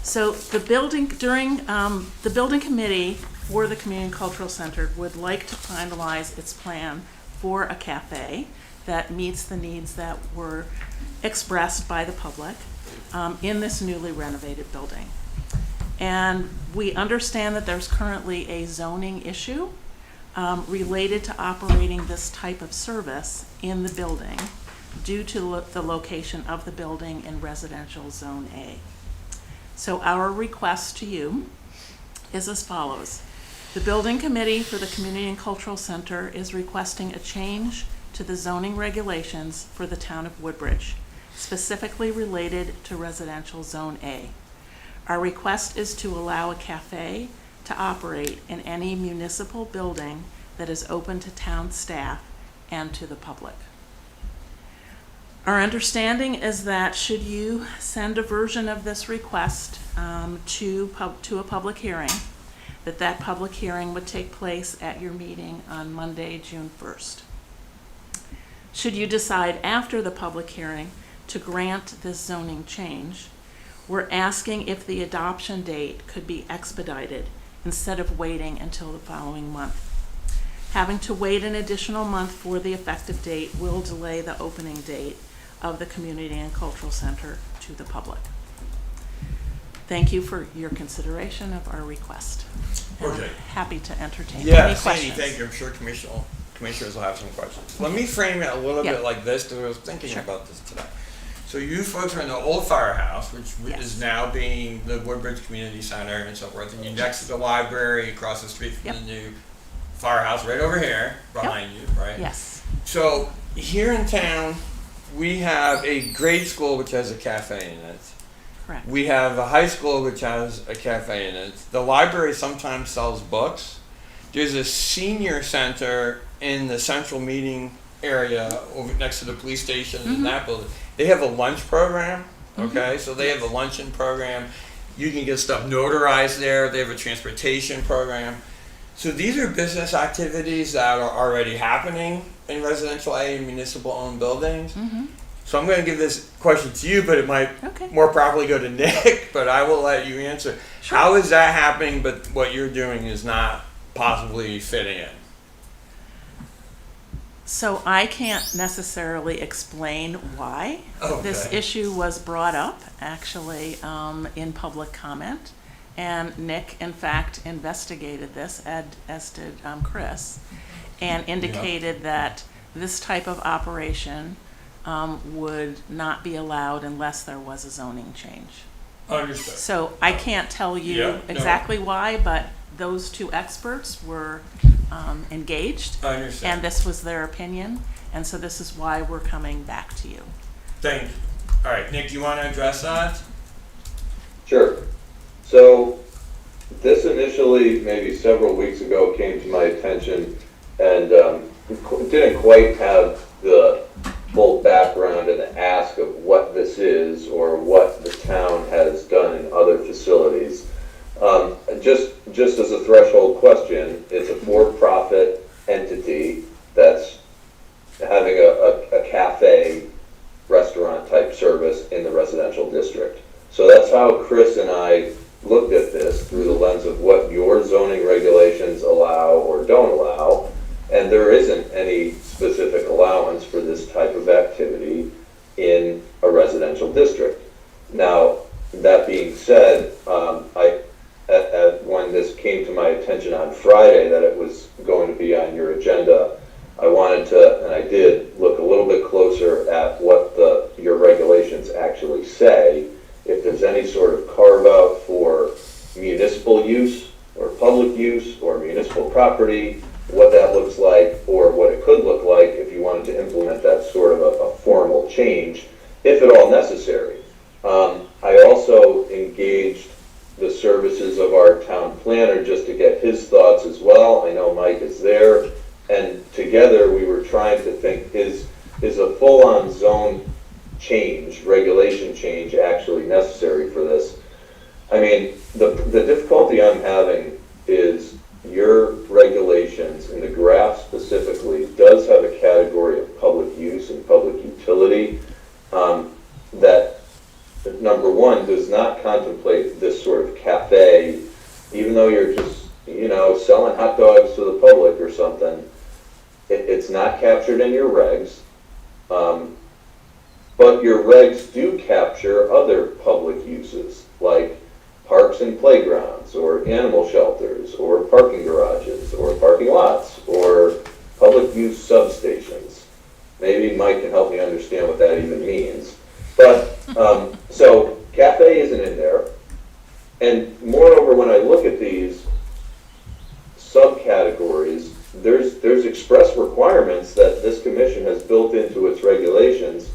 So the building committee for the Community and Cultural Center would like to finalize its plan for a cafe that meets the needs that were expressed by the public in this newly renovated building. And we understand that there's currently a zoning issue related to operating this type of service in the building due to the location of the building in residential zone A. So our request to you is as follows. The building committee for the Community and Cultural Center is requesting a change to the zoning regulations for the town of Woodbridge, specifically related to residential zone A. Our request is to allow a cafe to operate in any municipal building that is open to town staff and to the public. Our understanding is that should you send a version of this request to a public hearing, that public hearing would take place at your meeting on Monday, June 1st. Should you decide after the public hearing to grant this zoning change, we're asking if the adoption date could be expedited instead of waiting until the following month. Having to wait an additional month for the effective date will delay the opening date of the Community and Cultural Center to the public. Thank you for your consideration of our request. And I'm Okay. happy to entertain Yeah, any Sandy, questions. thank you. I'm sure commissioners will have some questions. Let me frame it a little Yeah. bit like this, because I was thinking Sure. about this today. So you folks are in the old firehouse, which Yes. is now being the Woodbridge Community Center and so forth, and you're next to the library, across the street from Yep. the new firehouse, right over here, behind you, right? Yes, So here in town, we have a grade school which has a cafe in it. correct. We have a high school which has a cafe in it. The library sometimes sells books. There's a senior center in the central meeting area over next to the police station in that building. They have a lunch program, okay? So they have a luncheon program. You can get stuff notarized there. They have a transportation program. So these are business activities that are already happening in residential A and municipal owned buildings. So I'm going to give this question to you, but it might Okay. more properly go to Nick, but I will let you answer. Sure. How is that happening, but what you're doing is not possibly fitting in? So I can't necessarily explain why this Okay. issue was brought up, actually, in public comment. And Nick, in fact, investigated this, as did Chris, and indicated that this type of operation would not be allowed unless there was a zoning change. Understood. So I can't tell Yeah, you no. exactly why, but those two experts were engaged. I understand. And this was their opinion, and so this is why we're coming back to you. Thank you. All right, Nick, do you want to address that? Sure. So this initially, maybe several weeks ago, came to my attention and didn't quite have the full background and the ask of what this is or what the town has done in other facilities. Just as a threshold question, it's a for-profit entity that's having a in the residential district. So that's how Chris and I looked at this, through the lens of what your zoning regulations allow or don't allow. And there isn't any specific allowance for this type of activity in a residential district. Now, that being said, when this came to my attention on Friday that it was going to be on your agenda, I wanted to, and I did, look a little bit closer at what your regulations actually say. If there's any sort of carve out for municipal use or public use or municipal property, what that looks like, or what it could look like if you wanted to implement that sort of a formal change, if at all necessary. I also engaged the services of our town planner just to get his thoughts as well. I know Mike is there, and together we were trying to think, is a full-on zone change, regulation change, actually necessary for this? I mean, the difficulty I'm having is your regulations, and the graph specifically, does have a category of public use and public utility that, number one, does not contemplate this sort of cafe, even though you're just, selling hot dogs to the public or something. It's not captured in your regs. But your regs do capture other public uses, like parks and playgrounds, or animal shelters, or parking garages, or parking lots, or public use substations. Maybe Mike can help me understand what that even means. But, so cafe isn't in there. And moreover, when I look at these subcategories, there's express requirements that this commission has built into its regulations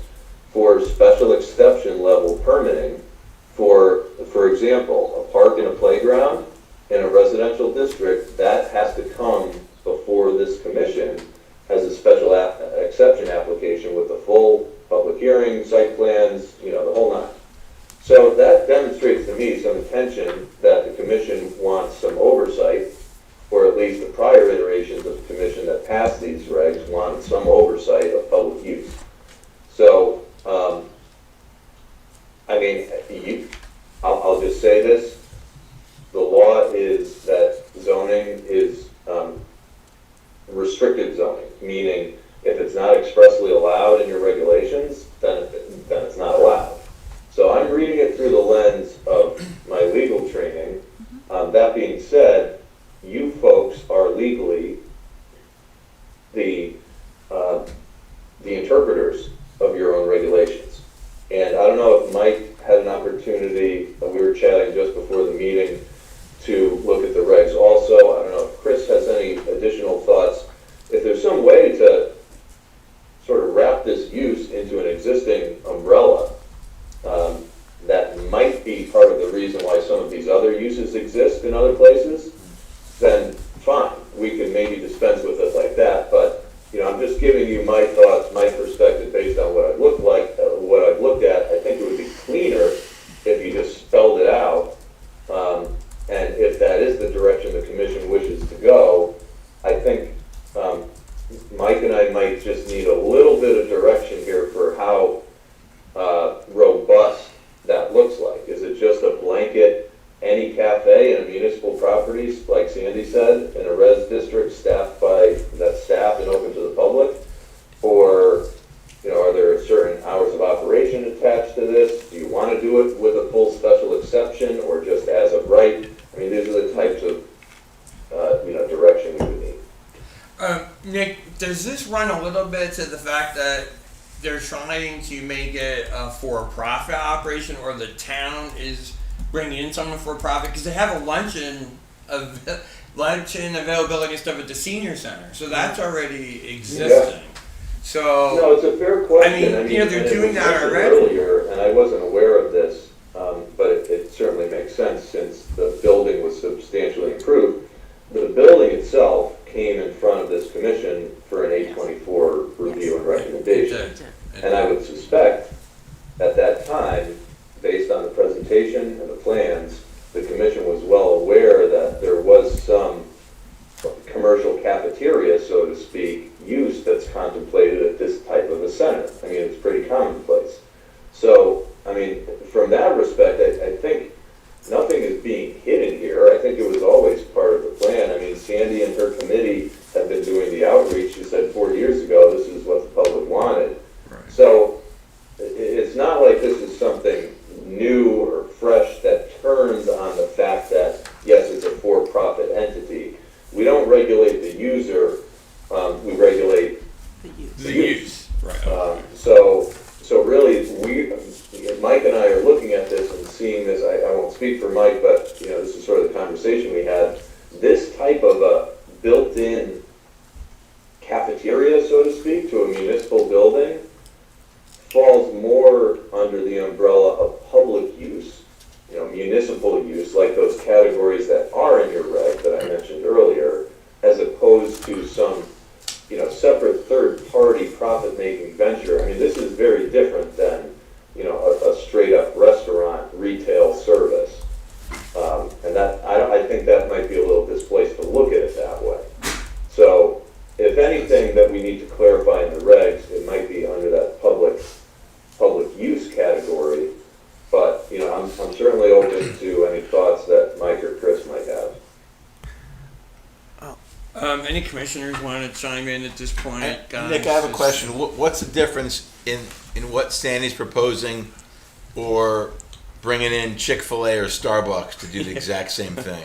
for special exception level permitting for example, a park and a playground in a residential district, that has to come before this commission as a special exception application with a full public hearing, site plans, the whole nine. So that demonstrates to me some intention that the commission wants some oversight, or at least the prior iterations of the commission that passed these regs wanted some oversight of public use. So, I'll just say this. The law is that zoning is restricted zoning, meaning if it's not expressly allowed in your regulations, then it's not allowed. So I'm reading it through the lens of my legal training. That being said, you folks are legally the interpreters of your own regulations. And I don't know if Mike had an opportunity, we were chatting just before the meeting, to look at the regs also. I don't know if Chris has any additional thoughts. If there's some way to sort of wrap this use into an existing umbrella, that might be part of the reason why some of these other uses exist in other places, then fine. We could maybe dispense with it like that, but I'm just giving you my thoughts, my perspective based on what I've looked at. I think it would be cleaner if you just spelled it out. And if that is the direction the commission wishes to go, I think Mike and I might just need a little bit of direction here for how robust that looks like. Is it just a blanket, any cafe in a municipal property, like Sandy said, in a res district staffed and open to the public? Or, are there certain hours of operation attached to this? Do you want to do it with a full special exception or just as of right? I mean, these are the types of, direction we would need. Nick, does this run a little bit to the fact that they're trying to make it a for-profit operation, or the town is bringing in someone for profit? Because they have a luncheon availability and stuff at the senior center, so that's already existing. Yeah. So No, it's a fair question. I mean, they're doing that mentioned already. earlier, and I wasn't aware of this, but it certainly makes sense since the building was substantially improved. The building itself came in front of this commission for an 824 review and recommendation. And I would suspect at that time, based on the presentation and the plans, the commission was well aware that there was some commercial cafeteria, so to speak, use that's contemplated at this type of a center. I mean, it's pretty commonplace. So, is something new or fresh that turns on the fact that, yes, it's a for-profit entity. We don't regulate the user, we regulate The use. the use. Right. So really, Mike and I are looking at this and seeing this, I won't speak for Mike, but, you know, this is sort of the conversation we had. This type of a built-in cafeteria, so to speak, to a municipal building falls more under the umbrella of public use, you know, municipal use, like those categories that are in your reg that I mentioned earlier, as opposed to some, you know, separate third-party profit-making venture. I mean, this is very different than, you know, a straight-up restaurant retail service. And that, I think that might be a little displaced to look at it that way. So, if anything that we need to clarify in the regs, it might be under that public use category. But, you know, I'm certainly open to any thoughts that Mike or Chris might have. Any commissioners want to chime in at this point? Nick, I have a question. What's the difference in what Sandy's proposing or bringing in Chick-fil-A or Starbucks to do the exact same thing?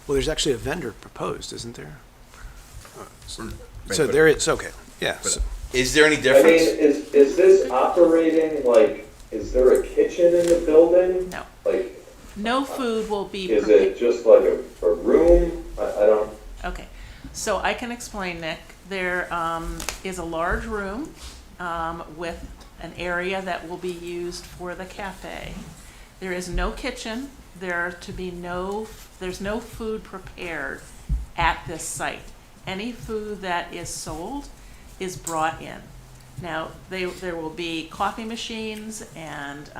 Well, there's actually a vendor proposed, isn't there? So but- there is, okay, yeah. so- Is there any I mean, difference? is this operating like, is there a kitchen in the building? No. Like, No food will be. is it just like a room? I don't, Okay, so I can explain, Nick. There is a large room with an area that will be used for the cafe. There is no kitchen. There's no food prepared at this site. Any food that is sold is brought in. Now, there will be coffee machines and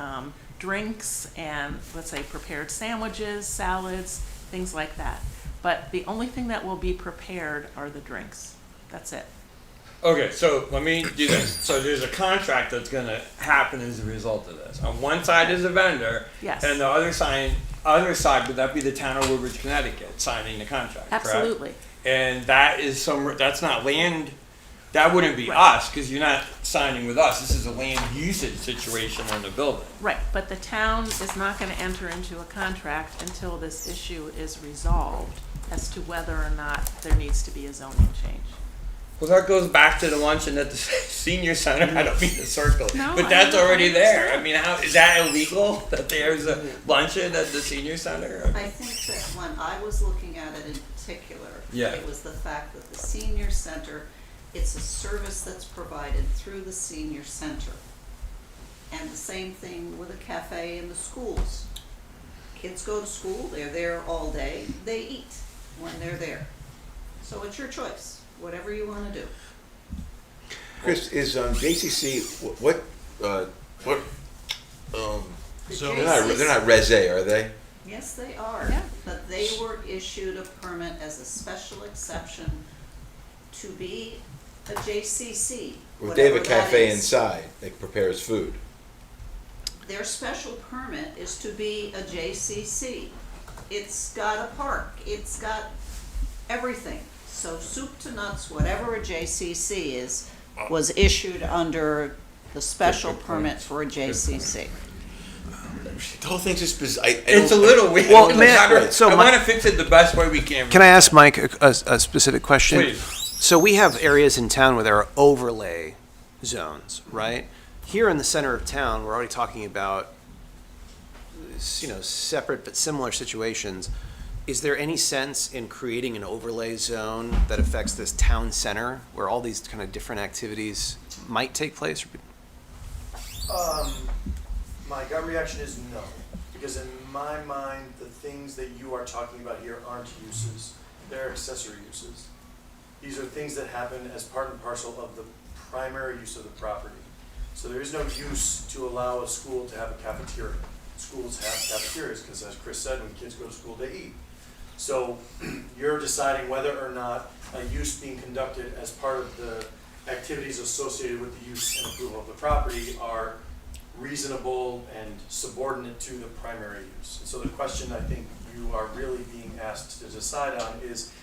drinks and, let's say, prepared sandwiches, salads, things like that. But the only thing that will be prepared are the drinks. That's it. Okay, so let me do this. So there's a contract that's going to happen as a result of this. On one side is a vendor, Yes. and the other side, would that be the town of Woodbridge, Connecticut, signing the contract? correct? Absolutely. And that is that's not land. That wouldn't be us because you're not signing with us. This is a land usage situation on the building. Right, but the town is not going to enter into a contract until this issue is resolved as to whether or not there needs to be a zoning change. Well, that goes back to the luncheon at the senior center. I don't mean to circle, No, but that's I already there. I understand. mean, how is that illegal that there's a luncheon at the senior center? I think that when I was looking at it in particular, Yeah. it was the fact that the senior center, it's a service that's provided through the senior center. And the same thing with a cafe in the schools. Kids go to school, they're there all day, they eat when they're there. So it's your choice, whatever you wanna do. Chris, is JCC, what, The they're not Reze, are they? Yes, they are. Yeah. But they were issued a permit as a special exception to be a JCC. Or they have a whatever that cafe is. inside that prepares food? Their special permit is to be a JCC. It's got a park, it's got everything. So soup to nuts, whatever a JCC is, was issued under the special permit for a JCC. The whole thing's just bizarre. It's a little weird. Well, I Matt, wanna- so I my- want to fix it the best way we can. Can I ask Mike a specific question? Please. So we have areas in town where there are overlay zones, right? Here in the center of town, we're already talking about, separate but similar situations. Is there any sense in creating an overlay zone that affects this town center where all these kind of different activities might take place? My gut reaction is no, because in my mind, the things that you are talking about here aren't uses, they're accessory uses. These are things that happen as part and parcel of the primary use of the property. So there is no use to allow a school to have a cafeteria. Schools have cafeterias, because as Chris said, when kids go to school, they eat. So you're deciding whether or not a use being conducted as part of the activities associated with the use and approval of the property are reasonable and subordinate to the primary use. And so the question I think you are really being asked to decide on is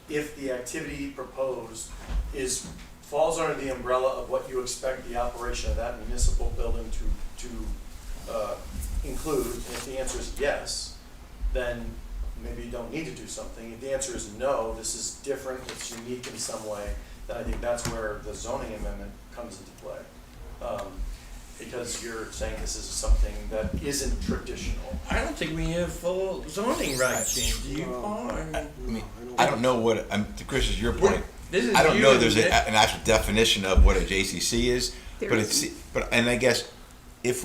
if the activity proposed is falls under the umbrella of what you expect the operation of that municipal building to include, and if the answer is yes, then maybe you don't need to do something. If the answer is no, this is different, it's unique in some way, then I think that's where the zoning amendment comes into play. Because you're saying this is something that isn't traditional. I don't think we have full zoning regs changed. Do you, Paul? I mean, I don't know what, to Chris's your point, This is I don't you know and there's Nick. an actual definition of what a JCC is, There but isn't. and I guess if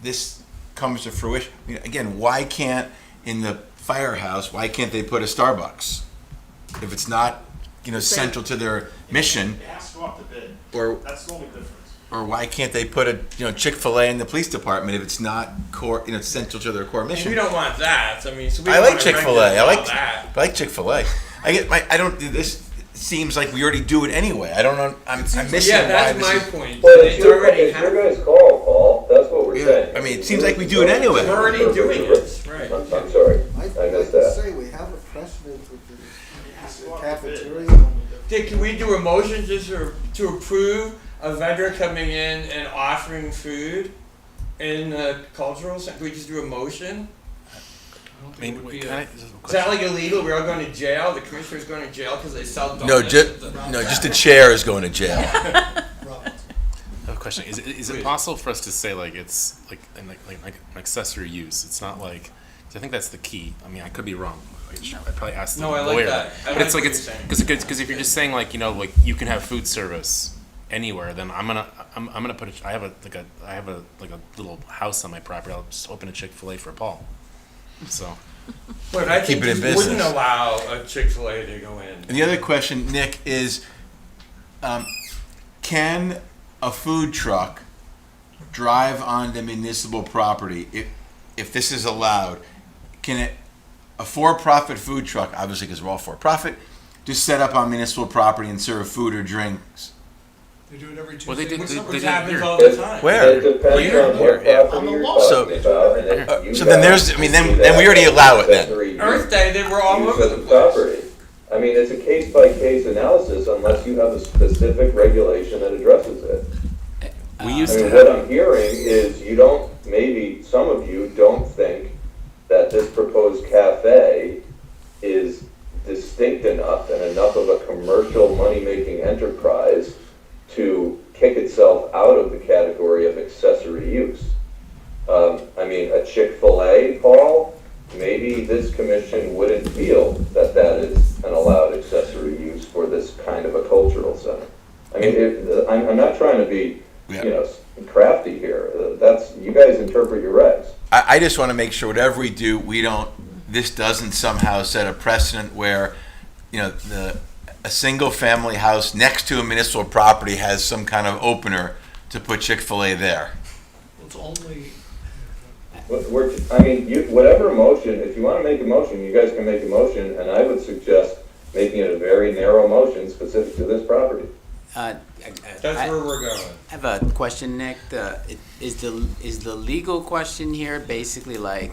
this comes to fruition, I mean, again, why can't, in the firehouse, why can't they put a Starbucks? If it's not, central to their mission, It has to go off the bid. or, That's the only difference. or why can't they put a, Chick-fil-A in the police department if it's not core, central to their core And mission? we don't want that. I mean, so we I don't like wanna Chick-fil-A. regulate I all like that. I like Chick-fil-A. I don't. This seems like we already do it anyway. I don't know. I'm missing Yeah, that's why my this is. point. Well, It's already it's your happened. guys' call, Paul, that's what we're saying. I mean, it seems like we do it anyway. We're already doing it, right? I'm sorry, I'd I like missed to that. say we have a precedent with the go off the bid. cafeteria. Dick, can we do a motion just to approve a vendor coming in and offering food in the cultural center? Can we just do a motion? I mean, can I- Is that like illegal? We're all going to jail? The commissioner's going to jail because they sell donuts? No, at just the chair is going to jail. I have a question. Is it possible for us to say like it's like an accessory use? It's not like, 'cause I think that's the key. I mean, I could be wrong. I probably asked the No, I lawyer. like that. I But like it's like what it's you're saying. because if you're just saying like like you can have food service anywhere, then I'm gonna put I have a little house on my property. I'll just open a Chick-fil-A for Paul. So But I Keep think it in this wouldn't business. allow a Chick-fil-A to go in. And the other question, Nick, is can a food truck drive onto municipal property if this is allowed? Can a for-profit food truck, obviously because we're all for-profit, just set up on municipal property and serve food or drinks? They do it every well, they did. Which They happens did all the time. Where? It depends on what property you're So- talking about, and if you So then guys there's, I mean, see then that we already as allow it then. accessory Earth Day, they were all use over of the the place. property. I mean, it's a case-by-case analysis unless you have a specific regulation that addresses it. We used I to mean, have. what I'm hearing is you don't, maybe some of you don't think that this proposed cafe is distinct enough and enough of a commercial money-making enterprise to kick itself out of the category of accessory use. I mean, a Chick-fil-A, Paul, maybe this commission wouldn't feel that that is an allowed accessory use for this kind of a cultural center. I mean, I'm not trying to be, crafty here. That's, you guys interpret your regs. I just want to make sure whatever we do, this doesn't somehow set a precedent where, a single family house next to a municipal property has some kind of opener to put Chick-fil-A there. It's only. Whatever motion, if you want to make a motion, you guys can make a motion, and I would suggest making it a very narrow motion specific to this property. That's I where we're going. have a question, Nick. Is the legal question here basically like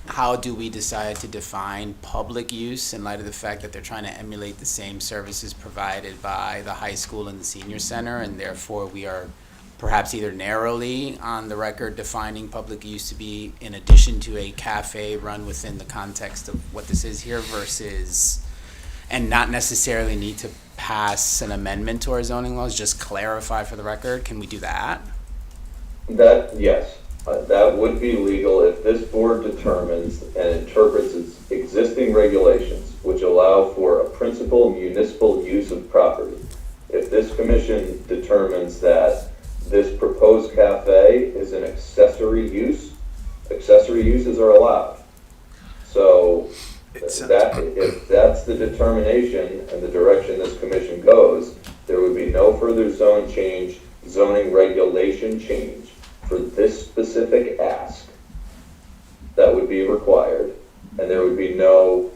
how do we decide to define public use in light of the fact that they're trying to emulate the same services provided by the high school and the senior center, and therefore we are perhaps either narrowly on the record defining public use to be in addition to a cafe run within the context of what this is here versus, and not necessarily need to pass an amendment to our zoning laws, just clarify for the record? Can we do that? Yes, that would be legal if this board determines and interprets its existing regulations, which allow for a principal municipal use of property. If this commission determines that this proposed cafe is an accessory use, accessory uses are allowed. So if that's the determination and the direction this commission goes, there would be no further zoning regulation change for this specific ask that would be required, and there would be no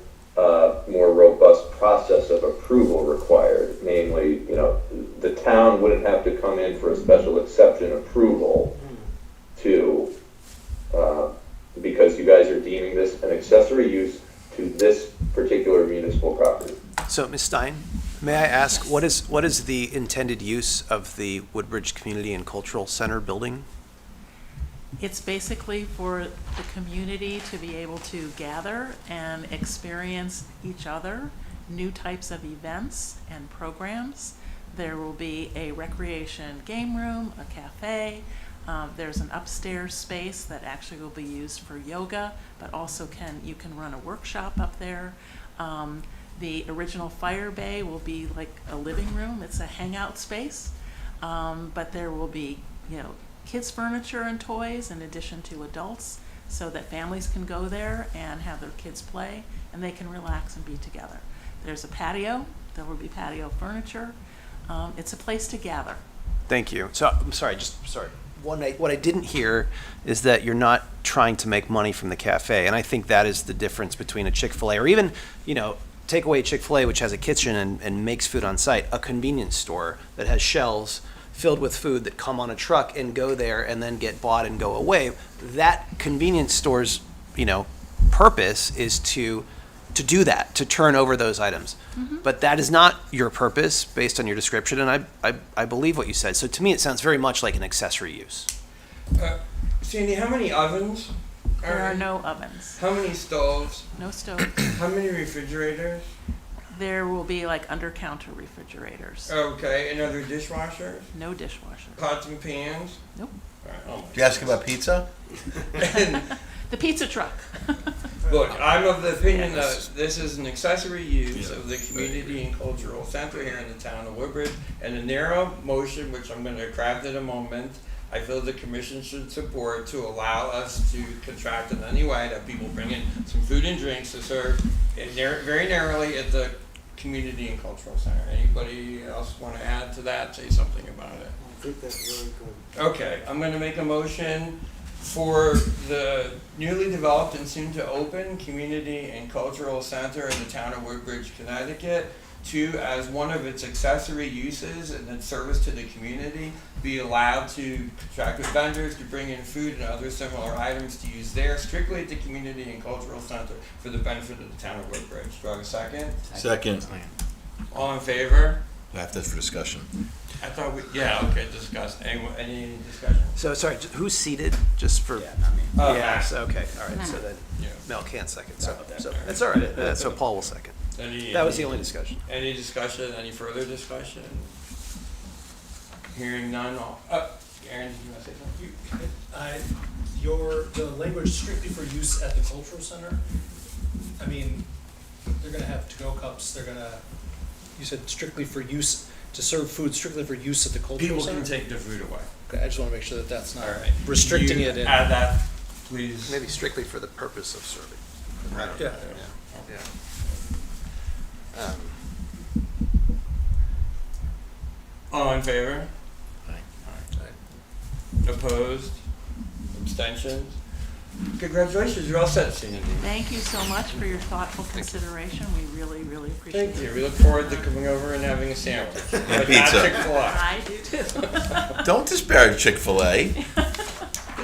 more robust process of approval required. Namely, the town wouldn't have to come in for a special exception approval because you guys are deeming this an accessory use to this particular municipal property. So, Ms. Stein, May I ask, what is the intended use of the Woodbridge Community and Cultural Center building? It's basically for the community to be able to gather and experience each other, new types of events and programs. There will be a recreation game room, a cafe. There's an upstairs space that actually will be used for yoga, but also you can run a workshop up there. The original fire bay will be like a living room. It's a hangout space, but there will be, kids' furniture and toys in addition to adults, so that families can go there and have their kids play, and they can relax and be together. There's a patio. There will be patio furniture. It's a place to gather. Thank you. So, I'm sorry, what I didn't hear is that you're not trying to make money from the cafe, and I think that is the difference between a Chick-fil-A or even, take away Chick-fil-A, which has a kitchen and makes food on site, a convenience store that has shelves filled with food that come on a truck and go there and then get bought and go away. That convenience store's, purpose is to do that, to turn over those items. Mm-hmm. But that is not your purpose based on your description, and I believe what you said. So to me, it sounds very much like an accessory use. Sandy, how many ovens? There are no ovens, How many stoves? no stoves. How many refrigerators? There will be like under-counter refrigerators, Okay, and other dishwashers? no dishwasher. Pots and pans? Nope. All right, oh my Did you ask about pizza? The pizza truck. Look, I'm of the opinion Yes. that this is an accessory use of the community and cultural center here in the town of Woodbridge, and a narrow motion, which I'm gonna craft in a moment, I feel the commission should support to allow us to contract in any way that people bring in some food and drinks to serve very narrowly at the community and cultural center. Anybody else wanna add to that, say something about it? I think that's really good. Okay, I'm gonna make a motion for the newly developed and soon to open Community and Cultural Center in the town of Woodbridge, Connecticut, to, as one of its accessory uses and its service to the community, be allowed to contract with vendors to bring in food and other similar items to use there strictly at the Community and Cultural Center for the benefit of the town of Woodbridge. Do I have a second? Second. All in favor? I have this for discussion. I thought discuss. Any discussion? So, sorry, who's seated, just for? Yes, okay, all right, so then Yeah. Mel can't second, so that's all right. So Paul will second. That was the only discussion. Any discussion, any further discussion? Hearing none, Aaron, did you want to say something? The language strictly for use at the cultural center, I mean, they're gonna have to-go cups, you said strictly for use, to serve food strictly for use at the cultural People center? can take the food away. Okay, I just wanna make sure that that's not All right. restricting You it in. add that, please. Maybe strictly for the purpose of serving. I don't know. Yeah. Yeah. All in favor? Aye. Opposed? Abstentions? Congratulations, you're all set, Sandy. Thank you so much for your thoughtful consideration. We really, really appreciate it. Thank you. We look forward to coming over and having a sandwich. But not pizza. Chick-fil-A. I do too. Don't disparage Chick-fil-A.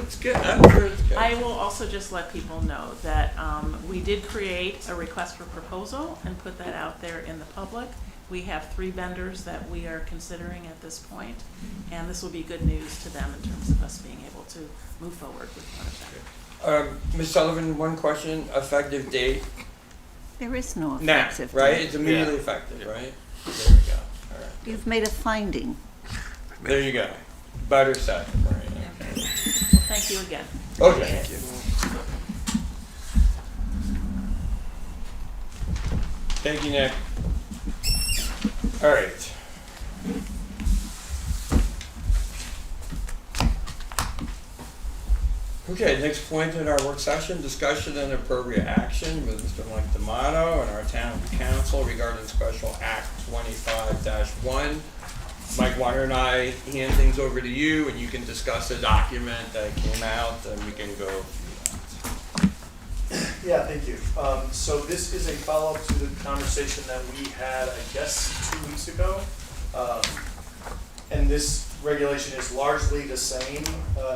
It's good. I'm sure it's good. I will also just let people know that we did create a request for proposal and put that out there in the public. We have 3 vendors that we are considering at this point, and this will be good news to them in terms of us being able to move forward with one of them. Ms. Sullivan, one question, effective date? There is no Now, effective right? date. It's immediately effective, right? There we go. All right. You've made a finding. There you go. Better said. Right. Okay. Well, thank you again. Okay. Thank you, Nick. All right. Okay, next point in our work session, discussion and appropriate action with Mr. Mike D'Amato and our town council regarding Special Act 25-1. Mike, why don't I hand things over to you and you can discuss the document that came out and we can go through that. Yeah, thank you. So this is a follow-up to the conversation that we had, I guess, 2 weeks ago. And this regulation is largely the same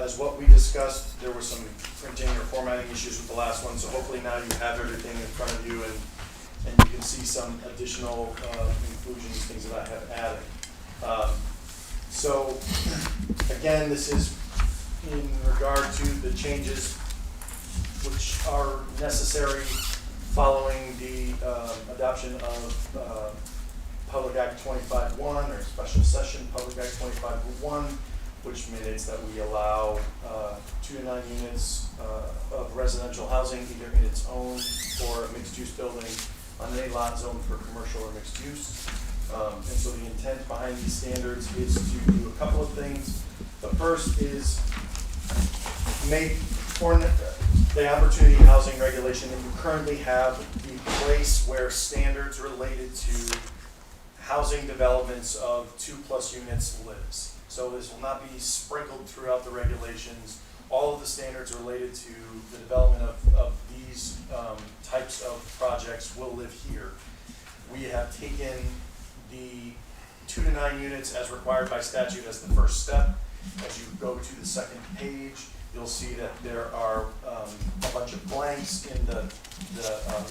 as what we discussed. There were some printing or formatting issues with the last one, so hopefully now you have everything in front of you and you can see some additional exclusions, things that I have added. So, again, this is in regard to the changes which are necessary following the adoption of Public Act 25-1, or Special Session Public Act 25-1, which mandates that we allow 2 to 9 units of residential housing, either in its own or a mixed-use building on any lot zoned for commercial or mixed use. And so the intent behind these standards is to do a couple of things. The first is make for the opportunity housing regulation that you currently have be a place where standards related to housing developments of 2+ units lives. So this will not be sprinkled throughout the regulations. All of the standards related to the development of these types of projects will live here. We have taken the 2 to 9 units as required by statute as the first step. As you go to the second page, you'll see that there are a bunch of blanks in the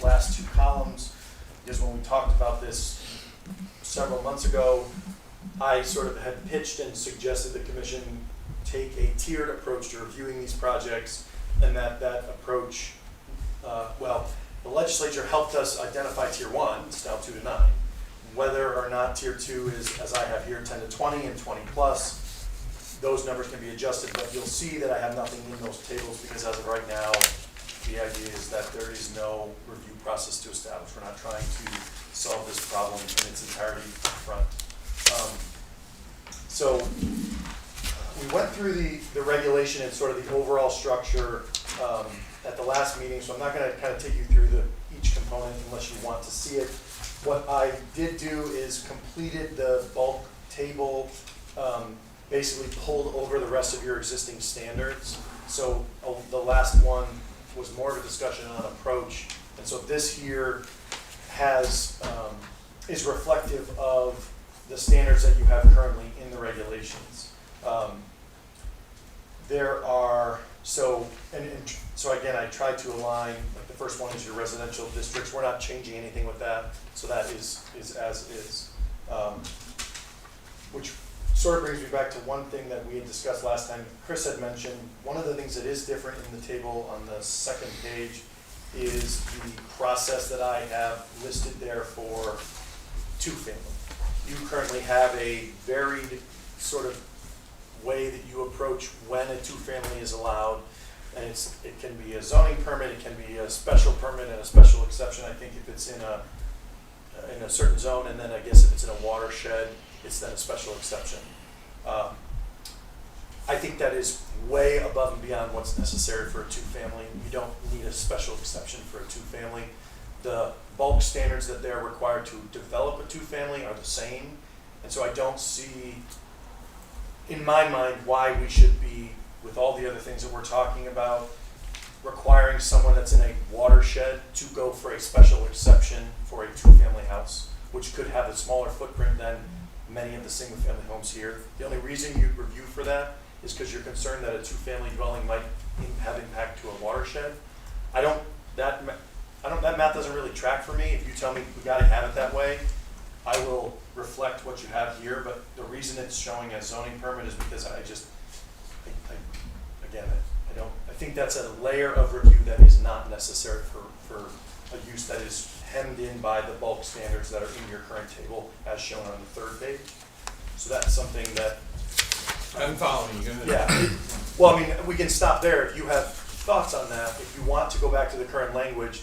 last 2 columns, because when we talked about this several months ago, I sort of had pitched and suggested the commission take a tiered approach to reviewing these projects, and that approach, the legislature helped us identify tier 1, it's now 2 to 9. Whether or not tier 2 is, as I have here, 10 to 20 and 20+, those numbers can be adjusted, but you'll see that I have nothing in those tables because as of right now, the idea is that there is no review process to establish. We're not trying to solve this problem in its entirety up front. So we went through the regulation and sort of the overall structure at the last meeting, so I'm not going to kind of take you through each component unless you want to see it. What I did do is completed the bulk table, basically pulled over the rest of your existing standards. So the last one was more of a discussion on approach, and so this here has is reflective of the standards that you have currently in the regulations. There are, so again, I tried to align, like the first one is your residential districts. We're not changing anything with that, so that is as is. Which sort of brings me back to one thing that we had discussed last time. Chris had mentioned, one of the things that is different in the table on the second page is the process that I have listed there for 2-family. You currently have a varied sort of way that you approach when a 2-family is allowed. And it can be a zoning permit, it can be a special permit and a special exception. I think if it's in a certain zone, and then I guess if it's in a watershed, it's then a special exception. I think that is way above and beyond what's necessary for a 2-family. You don't need a special exception for a 2-family. The bulk standards that they're required to develop a 2-family are the same. And so I don't see, in my mind, why we should be, with all the other things that we're talking about, requiring someone that's in a watershed to go for a special exception for a 2-family house, which could have a smaller footprint than many of the single-family homes here. The only reason you review for that is because you're concerned that a 2-family dwelling might have impact to a watershed. That math doesn't really track for me. If you tell me we gotta have it that way, I will reflect what you have here, but the reason it's showing as zoning permit is because I think that's a layer of review that is not necessary for a use that is hemmed in by the bulk standards that are in your current table as shown on the third page. So that's something that. I'm following you. Go ahead. Yeah. Well, I mean, we can stop there. If you have thoughts on that, if you want to go back to the current language,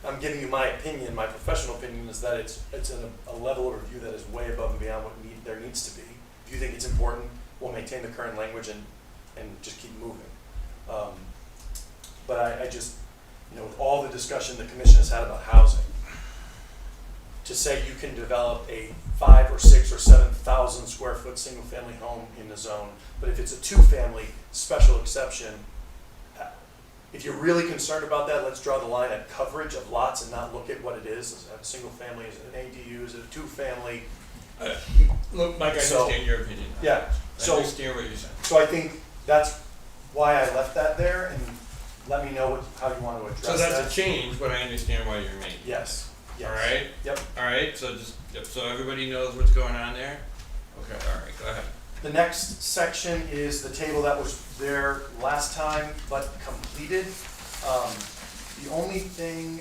I'm giving you my opinion. My professional opinion is that it's a level of review that is way above and beyond what there needs to be. If you think it's important, we'll maintain the current language and just keep moving. But I just, with all the discussion the commission has had about housing, to say you can develop a 5 or 6 or 7,000 square foot single family home in the zone, but if it's a 2-family special exception, if you're really concerned about that, let's draw the line at coverage of lots and not look at what it is. Is it a single family? Is it an ADU? Is it a 2-family? Look, Mike, I understand your opinion. Yeah. I understand what you're saying. So I think that's why I left that there, and let me know how you want to address that. So that's a change, but I understand why you're making it. Yes. Yes. All right? Yep. All right, so so everybody knows what's going on there? Okay, all right, go ahead. The next section is the table that was there last time, but completed. The only thing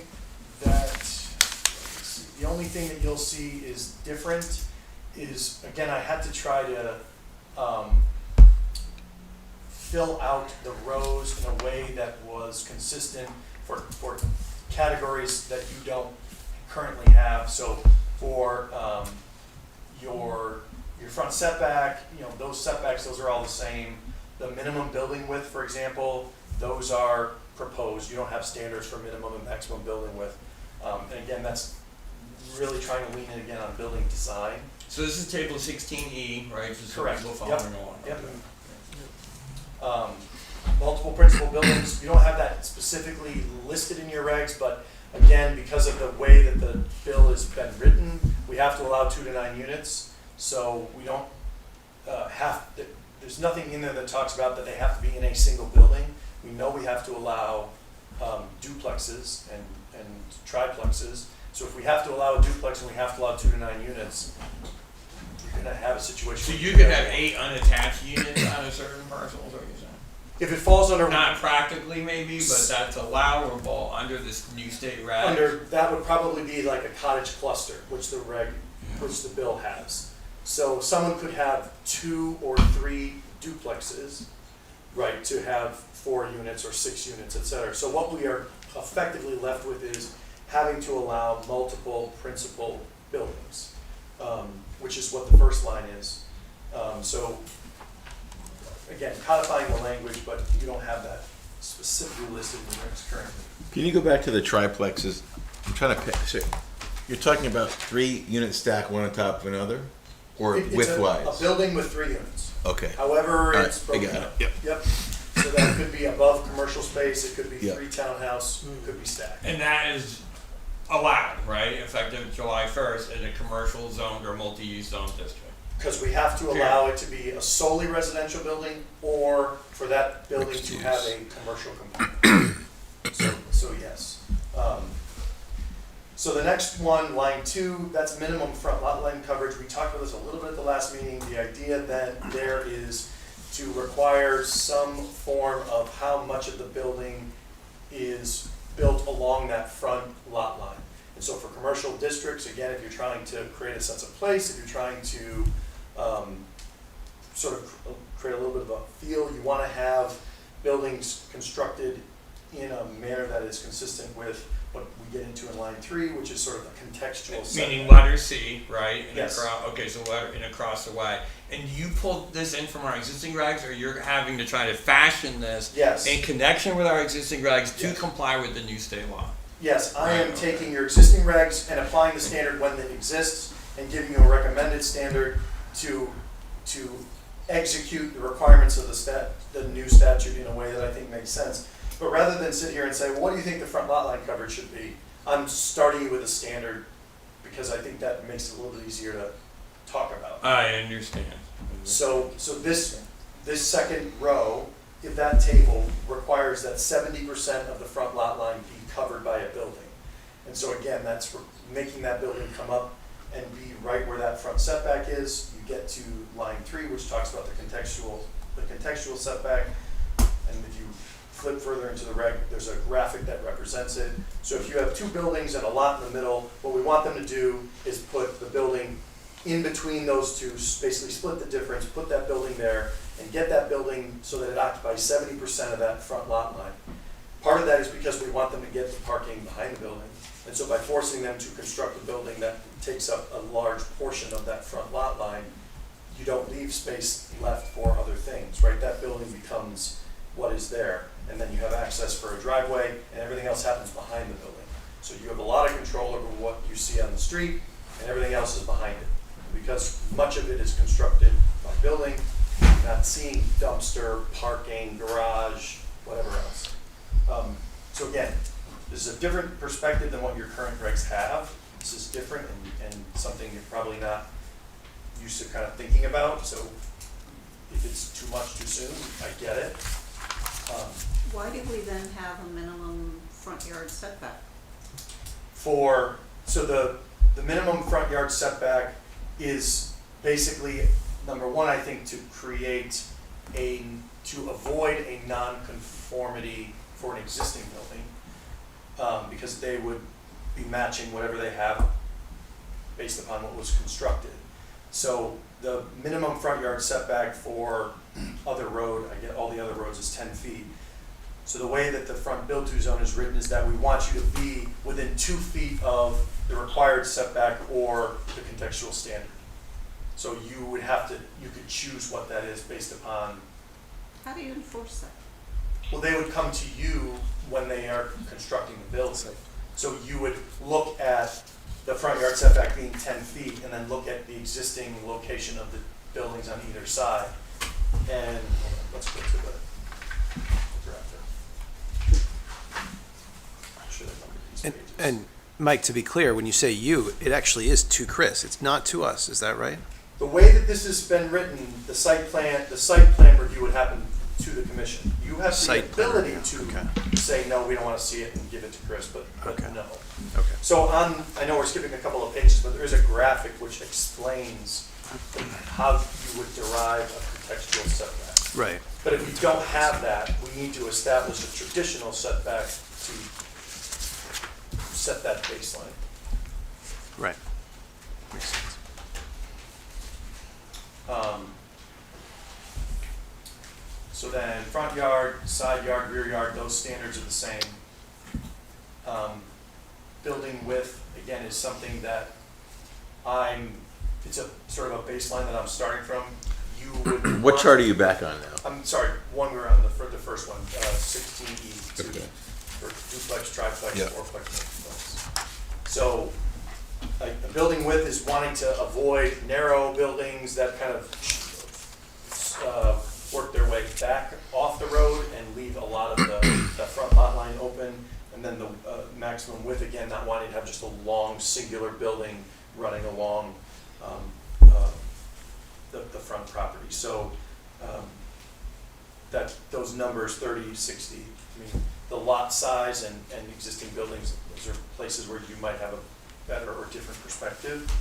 that you'll see is different is, again, I had to try to fill out the rows in a way that was consistent for categories that you don't currently have. So for your front setback, those setbacks, those are all the same. The minimum building width, for example, those are proposed. You don't have standards for minimum and maximum building width. And again, that's really trying to lean in again on building design. So this is table 16E, right? Just so Correct. people Yep. following along. Yep. Multiple principal buildings, you don't have that specifically listed in your regs, but again, because of the way that the bill has been written, we have to allow 2 to 9 units. So we don't there's nothing in there that talks about that they have to be in a single building. We know we have to allow duplexes and triplexes. So if we have to allow a duplex and we have to allow 2 to 9 units, you're gonna have a situation. So you could have 8 unattached units on a certain parcel, is what you're saying? If it falls under Not practically maybe, but that's allowable under this new state reg. that would probably be like a cottage cluster, which the bill has. So someone could have 2 or 3 duplexes, right, to have 4 units or 6 units, et cetera. So what we are effectively left with is having to allow multiple principal buildings, which is what the first line is. So again, codifying the language, but you don't have that specifically listed in the regs currently. Can you go back to the triplexes? I'm trying to pick, so you're talking about 3 units stacked one on top of another? Or It's widthwise? a building with 3 units. Okay. However, All it's right, I broken got up. it. Yep. Yep. So that could be above commercial space, it could be Yep. 3 townhouse, it could be stacked. And that is allowed, right? Effective July 1st in a commercial zoned or multi-use zone district. Because we have to allow it to be a solely residential building or for that building Mixed to use. have a commercial component. So yes. So the next one, line 2, that's minimum front lot line coverage. We talked about this a little bit at the last meeting. The idea that there is to require some form of how much of the building is built along that front lot line. And so for commercial districts, again, if you're trying to create a sense of place, if you're trying to sort of create a little bit of a feel, you want to have buildings constructed in a manner that is consistent with what we get into in line 3, which is sort of a contextual setback. Meaning letter C, right? And Yes. okay, so letter in across the way. And you pulled this in from our existing regs, or you're having to try to fashion this Yes. in connection with our existing regs to Yes. comply with the new state law? Yes, I am Right. taking your existing regs and applying the standard when it exists and giving you a recommended standard to execute the requirements of the new statute in a way that I think makes sense. But rather than sit here and say, well, what do you think the front lot line coverage should be? I'm starting you with a standard because I think that makes it a little bit easier to talk about. I understand. So this second row, if that table requires that 70% of the front lot line be covered by a building. And so again, that's making that building come up and be right where that front setback is. You get to line 3, which talks about the contextual setback. And if you flip further into the reg, there's a graphic that represents it. So if you have 2 buildings and a lot in the middle, what we want them to do is put the building in between those 2, basically split the difference, put that building there, and get that building so that it occupies 70% of that front lot line. Part of that is because we want them to get the parking behind the building. And so by forcing them to construct a building that takes up a large portion of that front lot line, you don't leave space left for other things, right? That building becomes what is there. And then you have access for a driveway, and everything else happens behind the building. So you have a lot of control over what you see on the street, and everything else is behind it. Because much of it is constructed by building, you're not seeing dumpster, parking, garage, whatever else. So again, this is a different perspective than what your current regs have. This is different and something you're probably not used to kind of thinking about. So if it's too much too soon, I get it. Why do we then have a minimum front yard setback? For So the minimum front yard setback is basically, number one, I think, to avoid a non-conformity for an existing building, because they would be matching whatever they have based upon what was constructed. So the minimum front yard setback for other road, I get all the other roads, is 10 feet. So the way that the front build-to zone is written is that we want you to be within 2 feet of the required setback or the contextual standard. So you would have to, you could choose what that is based upon, How do you enforce that? well, they would come to you when they are constructing the building. So you would look at the front yard setback being 10 feet and then look at the existing location of the buildings on either side. And let's go to the draft. I should have numbered these pages. And Mike, to be clear, when you say you, it actually is to Chris. It's not to us. Is that right? The way that this has been written, the site plan review would happen to the commission. You have the Site plan ability review, to okay. say, no, we don't want to see it and give it to Chris, but Okay. no. Okay. So I know we're skipping a couple of pages, but there is a graphic which explains how you would derive a contextual setback. Right. But if we don't have that, we need to establish a traditional setback to set that baseline. Right. Makes sense. So then front yard, side yard, rear yard, those standards are the same. Building width, again, is something that it's a sort of a baseline that I'm starting from. You would. What chart are you back on now? I'm sorry, one we're on, the first one, 16E, Okay. for duplex, triplex, Yeah. fourplex, multiplex. So, like, the building width is wanting to avoid narrow buildings that kind of work their way back off the road and leave a lot of the front lot line open. And then the maximum width, again, not wanting to have just a long singular building running along the front property. So those numbers, 30, 60, I mean, the lot size and existing buildings, those are places where you might have a better or different perspective.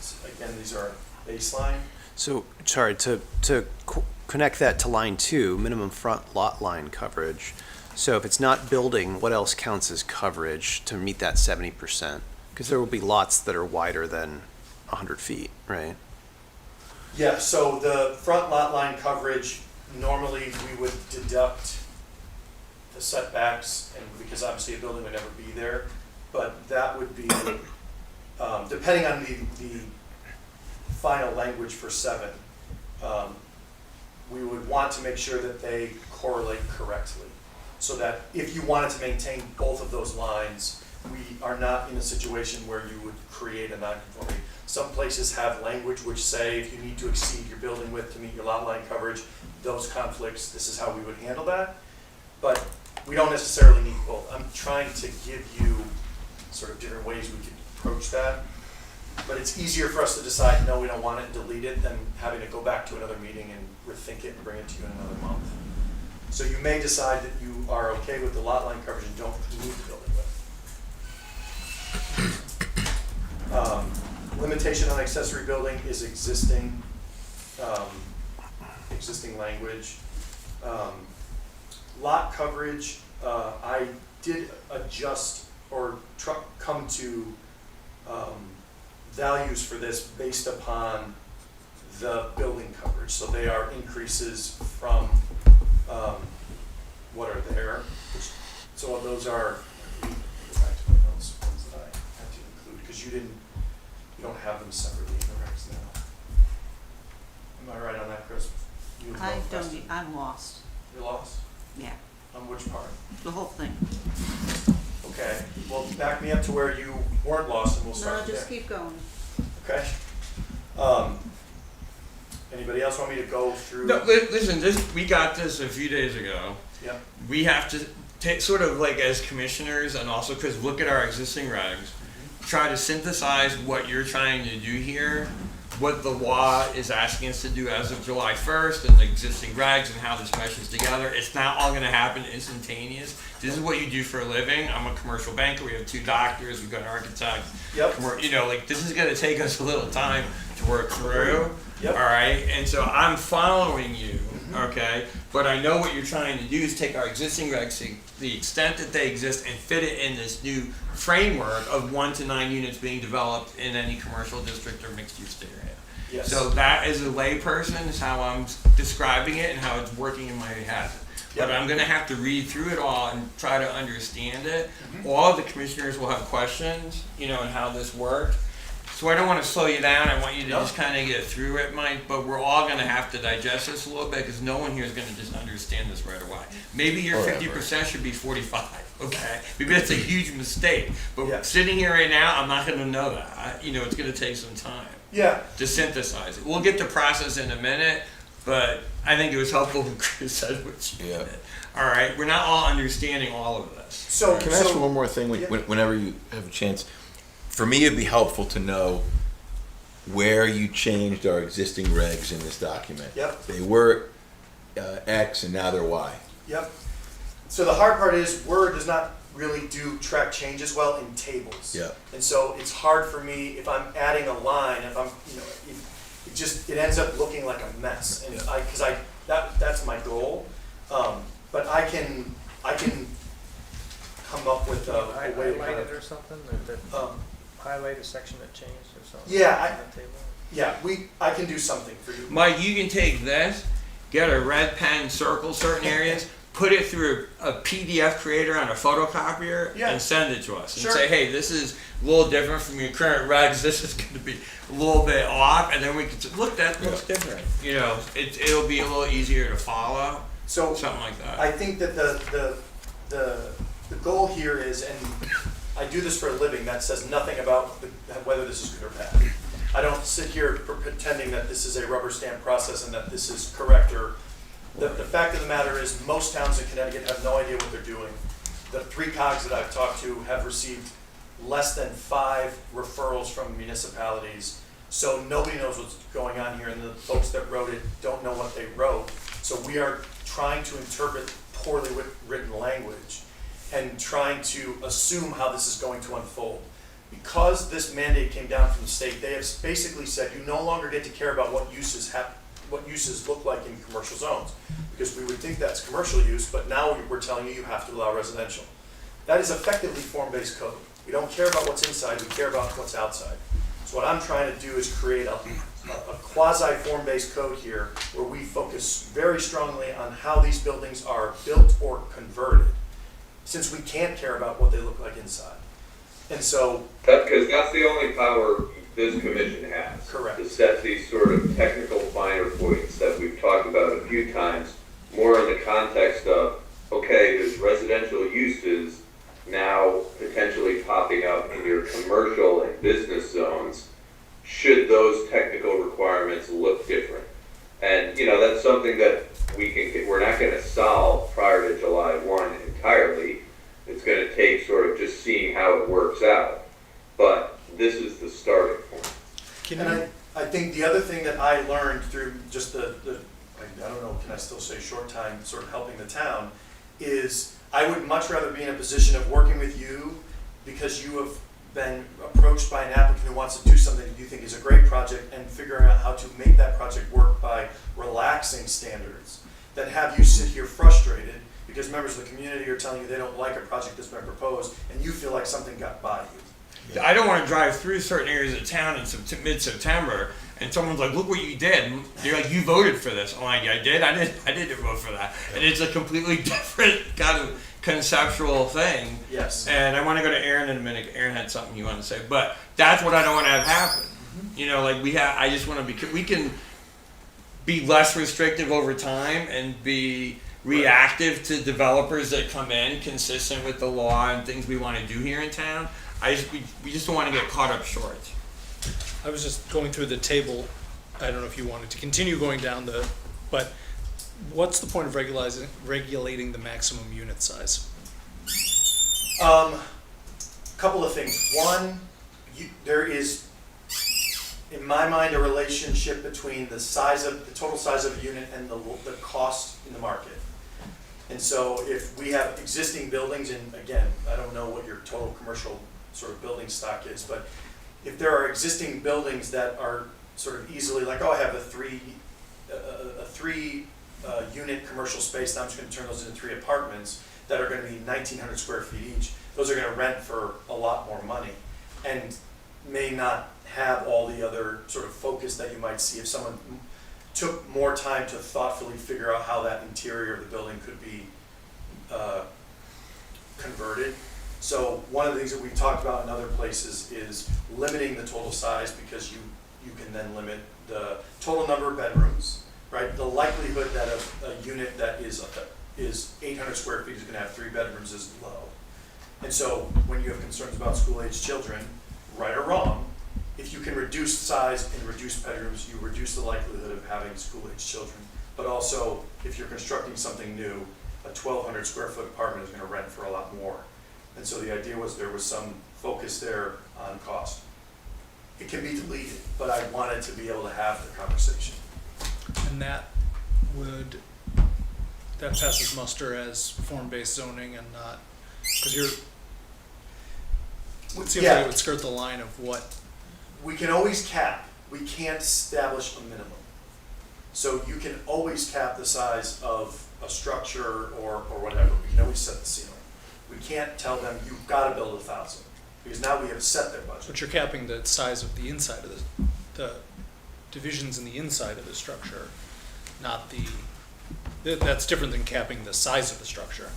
So again, these are baseline. So, sorry, to connect that to line 2, minimum front lot line coverage. So if it's not building, what else counts as coverage to meet that 70%? Because there will be lots that are wider than 100 feet, right? Yeah, so the front lot line coverage, normally we would deduct the setbacks, and because obviously a building would never be there, but that would be, depending on the final language for 7, we would want to make sure that they correlate correctly. So that if you wanted to maintain both of those lines, we are not in a situation where you would create a nonconformity. Some places have language which say if you need to exceed your building width to meet your lot line coverage, those conflicts, this is how we would handle that. But we don't necessarily need both. I'm trying to give you sort of different ways we could approach that. But it's easier for us to decide, no, we don't want it, and delete it, than having to go back to another meeting and rethink it and bring it to you in another month. So you may decide that you are okay with the lot line coverage and don't need the building width. Limitation on accessory building is existing language. Lot coverage, I did adjust or come to values for this based upon the building coverage. So they are increases from what are there. So those are, let me go back to my notes, ones that I had to include, because you don't have them separately in the regs now. Am I right on that, Chris? You I both don't, vested? I'm lost. You're lost? Yeah, On which part? the whole thing. Okay, well, back me up to where you weren't lost and we'll start No, from there. just keep going. Okay. Anybody else want me to go through? No, listen, we got this a few days ago. Yep. We have to take, sort of like as commissioners and also Chris, look at our existing regs, try to synthesize what you're trying to do here what the law is asking us to do as of July 1st and the existing regs and how this meshes together. It's not all going to happen instantaneous. This is what you do for a living. I'm a commercial banker. We have 2 doctors. We've got an architect. Yep. You know, like this is going to take us a little time to work through. Yep. All right. And so I'm following you. Okay. But I know what you're trying to do is take our existing regs, to the extent that they exist, and fit it in this new framework of 1 to 9 units being developed in any commercial district or mixed use area. Yes. So that, as a layperson, is how I'm describing it and how it's working in my head. But Yep. I'm gonna have to read through it all and try to understand it. All of the commissioners will have questions, you know, on how this worked. So I don't wanna slow you down, I want you to No. just kinda get through it, Mike, but we're all gonna have to digest this a little bit, cause no one here is gonna just understand this right away. Maybe your Or 50% should be 45, okay? Maybe that's a huge mistake, but Yeah. sitting here right now, I'm not gonna know that. You know, it's gonna take some time Yeah, to synthesize it. We'll get to process in a minute, but I think it was helpful when Chris said what she Yeah. did. All right, we're not all understanding all of this. so, Can I ask so, you one more thing Yeah. whenever you have a chance? For me, it'd be helpful to know where you changed our existing regs in this document. Yep. They were X and now they're Y. yep. So the hard part is Word does not really do track changes well in tables. Yep. And so it's hard for me, if I'm adding a line, if I'm, you know, it ends up looking like a mess. And that's my goal. But I can come up with a way to kind Highlight of, it or something, that um, highlight a section that changed or something? Yeah, on the table? yeah, I can do something for you. Mike, you can take this, get a red pen, circle certain areas, put it through a PDF creator on a photocopier, Yeah. and send it to us. And Sure. say, hey, this is a little different from your current regs. This is going to be a little bit off, and then we can say, look, that looks different. You know, it'll be a little easier to follow, So something like that. I think that the goal here is, and I do this for a living, that says nothing about whether this is good or bad. I don't sit here pretending that this is a rubber stamp process and that this is correct or, the fact of the matter is most towns in Connecticut have no idea what they're doing. The 3 COGs that I've talked to have received less than 5 referrals from municipalities. So nobody knows what's going on here, and the folks that wrote it don't know what they wrote. So we are trying to interpret poorly written language and trying to assume how this is going to unfold. Because this mandate came down from the state, they have basically said you no longer get to care about what uses look like in commercial zones. Because we would think that's commercial use, but now we're telling you have to allow residential. That is effectively form-based code. We don't care about what's inside, we care about what's outside. So what I'm trying to do is create a quasi-form-based code here where we focus very strongly on how these buildings are built or converted, since we can't care about what they look like inside. And so, Because that's the only power this commission has. Correct. To set these sort of technical finer points that we've talked about a few times, more in the context of, okay, there's residential uses now potentially popping up in your commercial and business zones. Should those technical requirements look different? And, you know, that's something that we're not gonna solve prior to July 1 entirely. It's gonna take sort of just seeing how it works out. But this is the starting point. and I think the other thing that I learned through just I don't know, can I still say short time sort of helping the town, is I would much rather be in a position of working with you because you have been approached by an applicant who wants to do something that you think is a great project and figuring out how to make that project work by relaxing standards than have you sit here frustrated because members of the community are telling you they don't like a project that's been proposed and you feel like something got by you. I don't want to drive through certain areas of town in mid-September and someone's like, look what you did. And you're like, you voted for this. I'm like, I did? I didn't vote for that. And it's a completely different kind of conceptual thing. Yes. And I want to go to Aaron in a minute. Aaron had something you want to say. But that's what I don't want to have happen. You know, like I just want to we can be less restrictive over time and be reactive to developers that come in consistent with the law and things we want to do here in town. We just don't want to get caught up short. I was just going through the table. I don't know if you wanted to continue going down but what's the point of regulating the maximum unit size? Couple of things. One, there is in my mind, a relationship between the total size of a unit and the cost in the market. And so if we have existing buildings, and again, I don't know what your total commercial sort of building stock is, but if there are existing buildings that are sort of easily like, oh, I have a three unit commercial space, now I'm just gonna turn those into 3 apartments that are gonna be 1,900 square feet each, those are gonna rent for a lot more money and may not have all the other sort of focus that you might see if someone took more time to thoughtfully figure out how that interior of the building could be converted. So one of the things that we've talked about in other places is limiting the total size, because you can then limit the total number of bedrooms, right? The likelihood that a unit that is 800 square feet is gonna have 3 bedrooms is low. And so when you have concerns about school-age children, right or wrong, if you can reduce size and reduce bedrooms, you reduce the likelihood of having school-age children. But also, if you're constructing something new, a 1,200 square foot apartment is gonna rent for a lot more. And so the idea was there was some focus there on cost. It can be deleted, but I wanted to be able to have the conversation. And that passes muster as form-based zoning and not, because it seems like it would skirt the line of what. We can always cap, we can't establish a minimum. So you can always cap the size of a structure or whatever, we can always set the ceiling. We can't tell them, you've gotta build 1,000, because now we have set their budget. But you're capping the size of the inside of the divisions in the inside of the structure, not that's different than capping the size of the structure.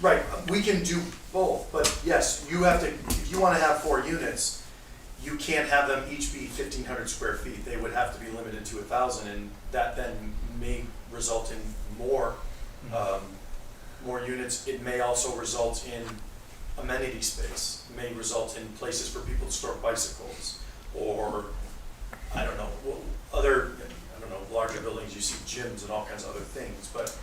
Right, we can do both, but yes, you have to, if you wanna have 4 units, you can't have them each be 1,500 square feet. They would have to be limited to 1,000, and that then may result in more units. It may also result in amenity space, it may result in places for people to store bicycles, or, I don't know, larger buildings, you see gyms and all kinds of other things, but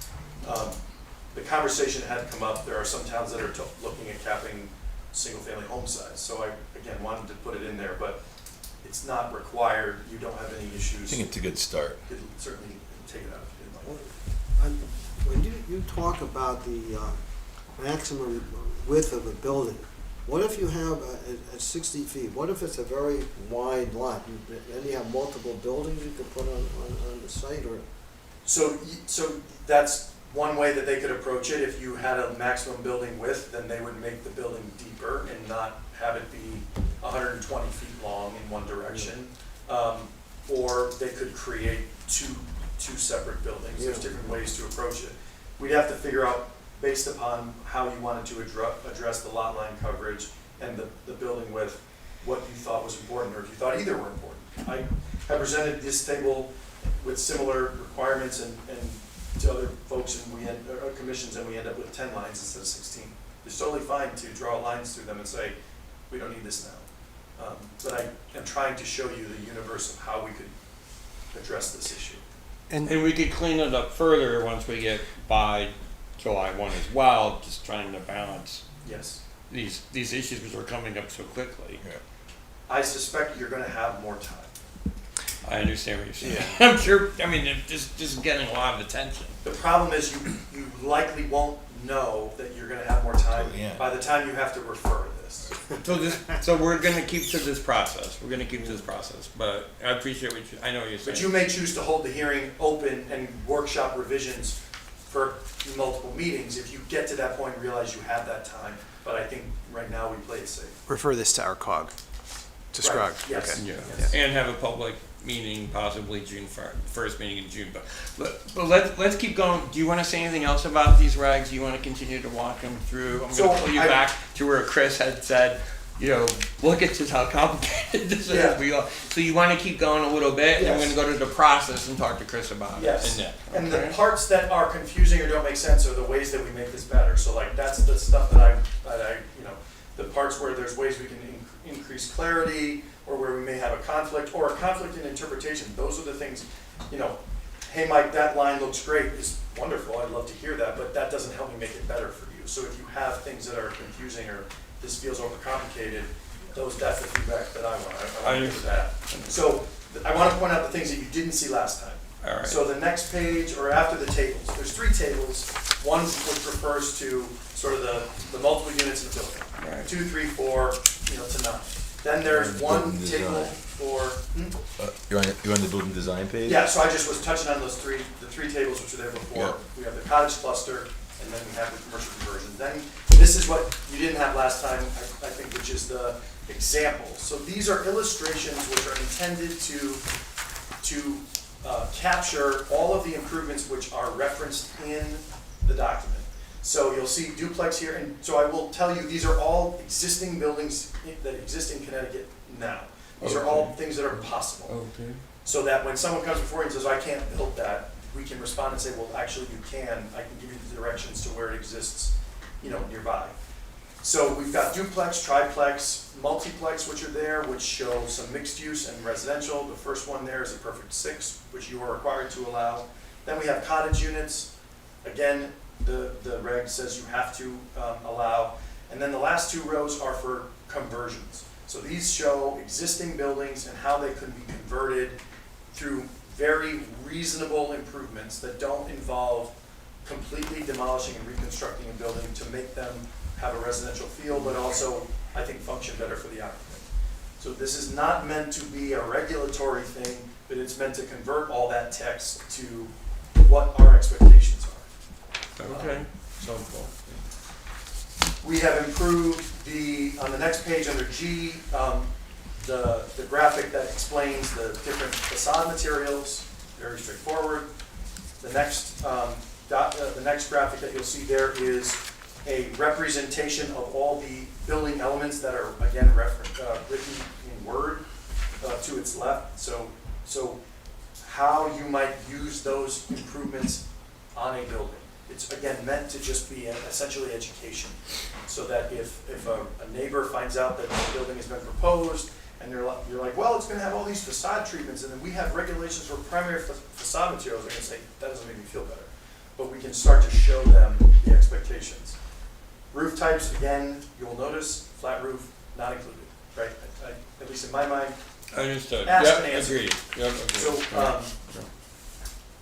the conversation had come up. There are some towns that are looking at capping single-family home size, so I, again, wanted to put it in there, but it's not required, you don't have any issues. I think it's a good start. You could certainly take it out if you didn't like it. When you talk about the maximum width of a building, what if you have at 60 feet, what if it's a very wide lot, and you have multiple buildings you could put on the site, or? So that's one way that they could approach it. If you had a maximum building width, then they would make the building deeper and not have it be 120 feet long in one direction. Or they could create two separate buildings. There's different ways to approach it. We'd have to figure out, based upon how you wanted to address the lot line coverage and the building width, what you thought was important, or if you thought either were important. I have presented this table with similar requirements and to other folks, and commissions, and we end up with 10 lines instead of 16. It's totally fine to draw lines through them and say, we don't need this now. But I am trying to show you the universe of how we could address this issue. And we could clean it up further once we get by July 1 as well, just trying to balance Yes. these issues which are coming up so quickly. I suspect you're gonna have more time. I understand what you're saying. I'm sure, I mean, it's just getting a lot of attention. The problem is you likely won't know that you're gonna have more time by the time you have to refer to this. So we're gonna keep to this process. But I appreciate I know what you're saying. But you may choose to hold the hearing open and workshop revisions for multiple meetings if you get to that point and realize you have that time. But I think right now we play it safe. Refer this to our COG, to Right. SCROG. Yes. Okay. Yeah. And have a public meeting, possibly first meeting in June. But let's keep going. Do you want to say anything else about these regs? Do you want to continue to walk them through? I'm going to pull you back to where Chris had said, look at just how complicated this is. So you want to keep going a little bit, and I'm going to go to the process and talk to Chris about it. Yes. And the parts that are confusing or don't make sense are the ways that we make this better. So like that's the stuff that I the parts where there's ways we can increase clarity, or where we may have a conflict, or a conflict in interpretation. Those are the things, hey Mike, that line looks great, is wonderful, I'd love to hear that, but that doesn't help me make it better for you. So if you have things that are confusing, or this feels overcomplicated, that's the feedback that I want. I I want to give that. So I want to point out the things that you didn't see last time. All right. So the next page, or after the tables, there's 3 tables. One which refers to sort of the multiple units in the building. Right. 2, 3, 4, to 9. Then there's one Building table design. for, You're on the building design page? yeah, so I just was touching on the 3 tables which were there before. Yeah. We have the cottage cluster, and then we have the commercial conversion. Then, this is what you didn't have last time, I think, which is the examples. So these are illustrations which are intended to capture all of the improvements which are referenced in the document. So you'll see duplex here, and so I will tell you, these are all existing buildings that exist in Connecticut now. These are all things that are possible. Okay. So that when someone comes before you and says, I can't build that, we can respond and say, well, actually you can. I can give you the directions to where it exists, nearby. So we've got duplex, triplex, multiplex, which are there, which show some mixed use and residential. The first one there is a perfect 6, which you are required to allow. Then we have cottage units. Again, the reg says you have to allow. And then the last 2 rows are for conversions. So these show existing buildings and how they could be converted through very reasonable improvements that don't involve completely demolishing and reconstructing a building to make them have a residential feel, but also, I think, function better for the occupant. So this is not meant to be a regulatory thing, but it's meant to convert all that text to what our expectations are. Okay. So cool. We have improved on the next page under G, the graphic that explains the different facade materials, very straightforward. The next graphic that you'll see there is a representation of all the building elements that are, again, written in Word to its left. So how you might use those improvements on a building. It's, again, meant to just be essentially education, so that if a neighbor finds out that the building has been proposed, and you're like, well, it's going to have all these facade treatments, and then we have regulations for primary facade materials, they're going to say, that doesn't make me feel better. But we can start to show them the expectations. Roof types, again, you will notice, flat roof, not included, right? At least in my mind. Understood. Asked and Yep, answered. agreed. Yep, agreed. So,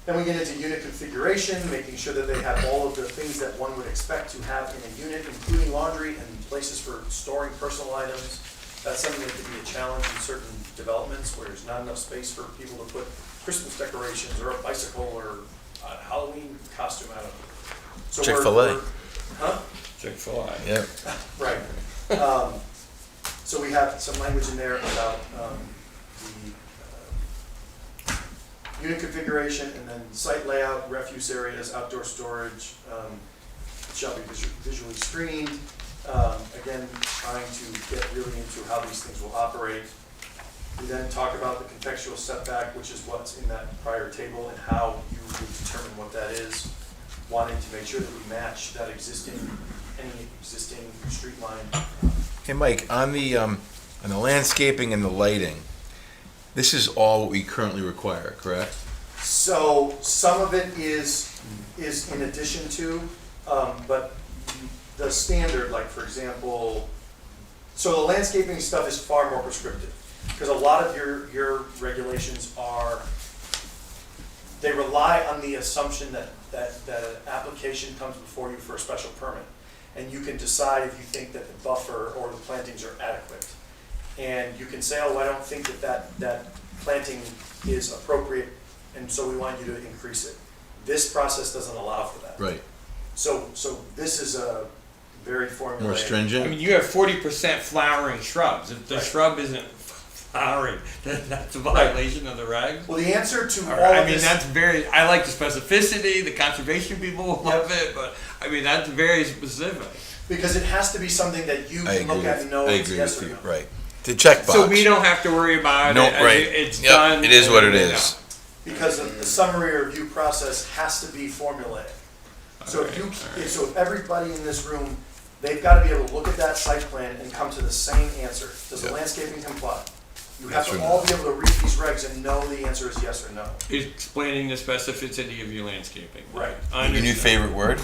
then we get into unit configuration, making sure that they have all of the things that one would expect to have in a unit, including laundry and places for storing personal items. That's something that could be a challenge in certain developments where there's not enough space for people to put Christmas decorations or a bicycle or a Halloween costume out of. So Chick-fil-A. Huh? Chick-fil-A. Yeah. Right. So we have some language in there about the unit configuration, and then site layout, refuse areas, outdoor storage, shall be visually screened. Again, trying to get really into how these things will operate. We then talk about the contextual setback, which is what's in that prior table, and how you would determine what that is, wanting to make sure that we match that any existing street line. Hey, Mike, on the landscaping and the lighting, this is all what we currently require, correct? So some of it is in addition to, but the standard, like for example, so the landscaping stuff is far more prescriptive, because a lot of your regulations they rely on the assumption that an application comes before you for a special permit, and you can decide if you think that the buffer or the plantings are adequate. And you can say, oh, I don't think that planting is appropriate, and so we want you to increase it. This process doesn't allow for that. Right. So this is a very formulaic. More I stringent? mean, you have 40% flowering shrubs. If the Right. shrub isn't flowering, then that's a violation of the regs. Well, the answer to all I of mean, this. that's I like the specificity, the conservation people will love it, but I mean, that's very specific. Because it has to be something that you I can look agree at with, and know I it's agree yes with or you, no. right. The checkbox. So we don't have to worry about No, it. right. It's Yep, done. it is what it and, is. Because the summary review process has to be formulaic. So if everybody in this room, they've got to be able to look at that site plan and come to the same answer. Does the Yep. landscaping comply? You have Yes or to no. all be able to read these regs and know the answer is yes or no. Explaining the specificity of your landscaping. Right. I Your new understand. favorite word?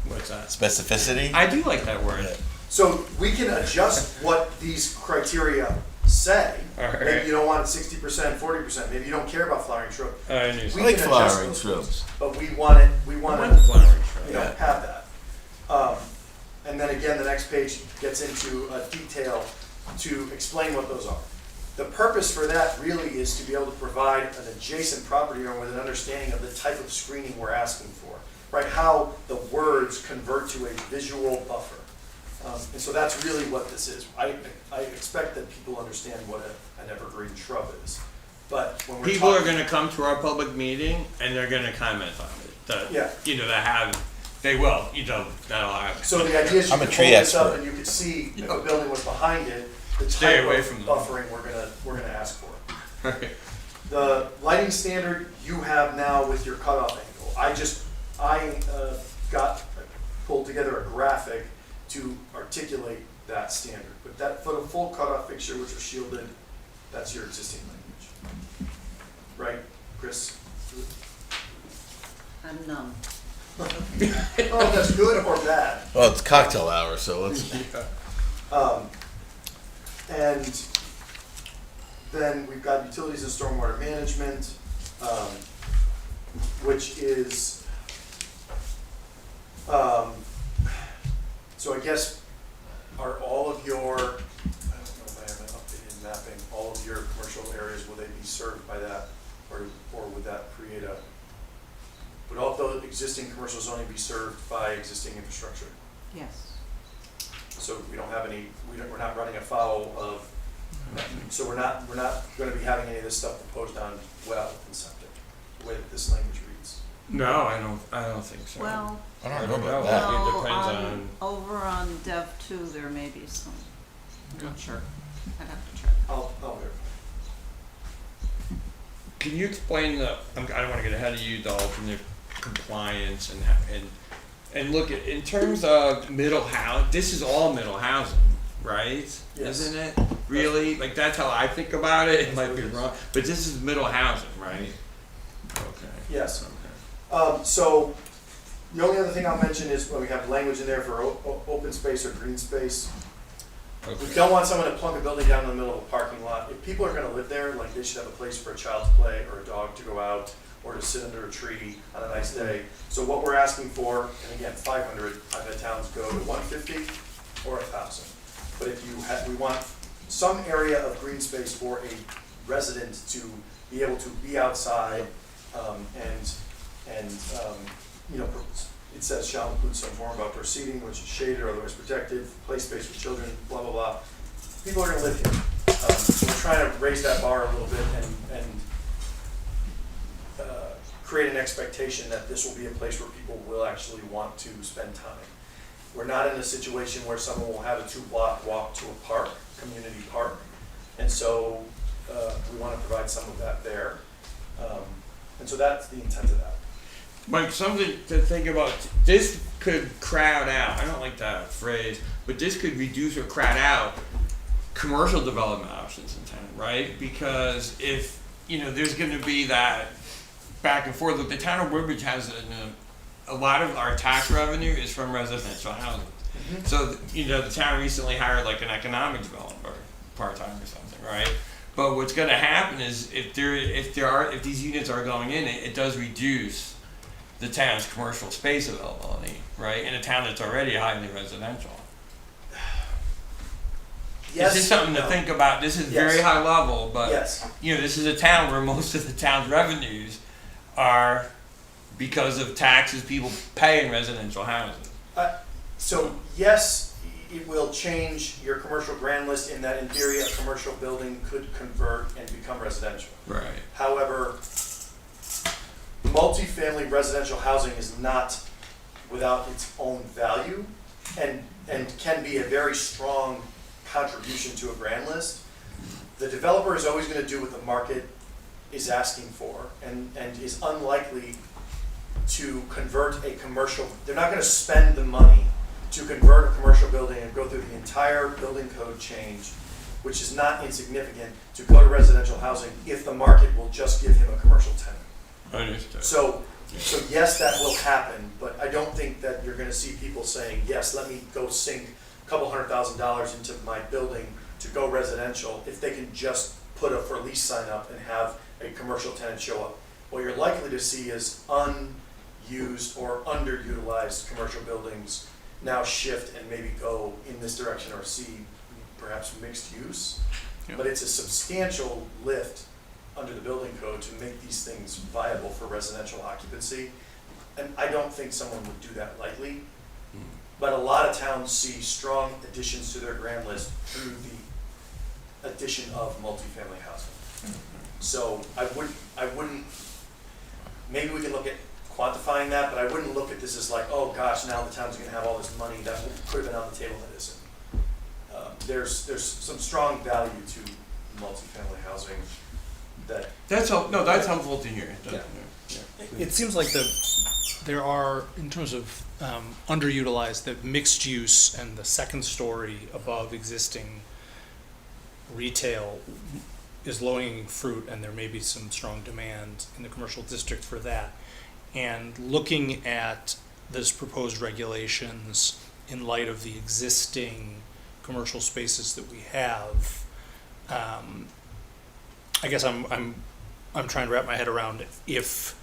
What's that? Specificity? I do like that word. So we can adjust what these criteria say. Alright. Maybe you don't want 60%, 40%, maybe you don't care about flowering shrub. I understand. We I like can adjust flowering those shrubs. things, but we want it, we want I to, want the flowering shrub. you know, have that. And then again, the next page gets into detail to explain what those are. The purpose for that really is to be able to provide an adjacent property owner with an understanding of the type of screening we're asking for, right? How the words convert to a visual buffer. And so that's really what this is. I expect that people understand what an evergreen shrub is. But when we're People are talking- gonna come to our public meeting and they're gonna comment on it. That, Yeah. You know, that have, they will, you know, that'll happen. So the idea is you I'm a could tree hold this up expert. and you could see if the building was behind it, the Stay type away of from them. buffering we're gonna ask for. Okay. The lighting standard you have now with your cutoff angle, I pulled together a graphic to articulate that standard. But that, for the full cutoff fixture, which are shielded, that's your existing language. Right, Chris? I'm numb. Oh, that's good or bad? Well, it's cocktail hour, so let's. And then we've got utilities and stormwater management, which is, so I guess, are all of your, I don't know if I have an updated mapping, all of your commercial areas, will they be served by that? Or would that create a, would all the existing commercial zoning be served by existing infrastructure? Yes. So we don't have any, we're not running afoul of, so we're not gonna be having any of this stuff proposed on well and septic, the way that this language reads. No, I don't think so. Well, I I don't don't know know. about that. It no, depends on. over on Dev 2, there may be some. I'm not sure. I'd have to check. I'll verify. Can you explain I don't wanna get ahead of you, Dolph, from the compliance and look at, in terms of middle house, this is all middle housing, right? Yes. Isn't it? Really? Like, that's how I think about it. It might be wrong, but this is middle housing, right? Okay. Yes. Okay. So the only other thing I'll mention is when we have language in there for open space or green space. We Okay. don't want someone to plunk a building down in the middle of a parking lot. If people are gonna live there, like they should have a place for a child to play or a dog to go out or to sit under a tree on a nice day. So what we're asking for, and again, 500, I've had towns go to 150 or 1,000. But if we want some area of green space for a resident to be able to be outside, you know, it says shall include some form of outdoor seating, which is shaded or otherwise protected, play space for children, blah, blah, blah. People are gonna live here. So we're trying to raise that bar a little bit and create an expectation that this will be a place where people will actually want to spend time. We're not in a situation where someone will have a 2-block walk to a park, community park. And so we want to provide some of that there. And so that's the intent of that. Mike, something to think about, this could crowd out, I don't like that phrase, but this could reduce or crowd out commercial development options in town, right? Because if, you know, there's gonna be that back and forth, look, the town of Woodbridge has a lot of our tax revenue is from residential housing. So, you know, the town recently hired like an economic developer, part-time or something, right? But what's gonna happen is if these units are going in, it does reduce the town's commercial space availability, right? In a town that's already highly residential. Yes. This is something to no. think about. This is very Yes. high level, but Yes. you know, this is a town where most of the town's revenues are because of taxes people pay in residential housing. So yes, it will change your commercial grand list in that in theory a commercial building could convert and become residential. Right. However, multifamily residential housing is not without its own value and can be a very strong contribution to a grand list. The developer is always gonna do what the market is asking for and is unlikely to convert a commercial, they're not gonna spend the money to convert a commercial building and go through the entire building code change, which is not insignificant, to go to residential housing if the market will just give him a commercial tenant. Understood. So yes, that will happen, but I don't think that you're gonna see people saying, yes, let me go sink couple $100,000 into my building to go residential if they can just put a for lease sign up and have a commercial tenant show up. What you're likely to see is unused or underutilized commercial buildings now shift and maybe go in this direction or see perhaps mixed use. Yeah. But it's a substantial lift under the building code to make these things viable for residential occupancy. And I don't think someone would do that lightly. But a lot of towns see strong additions to their grand list through the addition of multifamily housing. So I wouldn't, maybe we can look at quantifying that, but I wouldn't look at this as like, oh gosh, now the town's gonna have all this money that could have been on the table that isn't. There's some strong value to multifamily housing that. That's helpful to hear. Yeah. It seems like there are, in terms of underutilized, the mixed use and the second story above existing retail is low-hanging fruit, and there may be some strong demand in the commercial district for that. And looking at this proposed regulations in light of the existing commercial spaces that we have, I guess I'm trying to wrap my head around if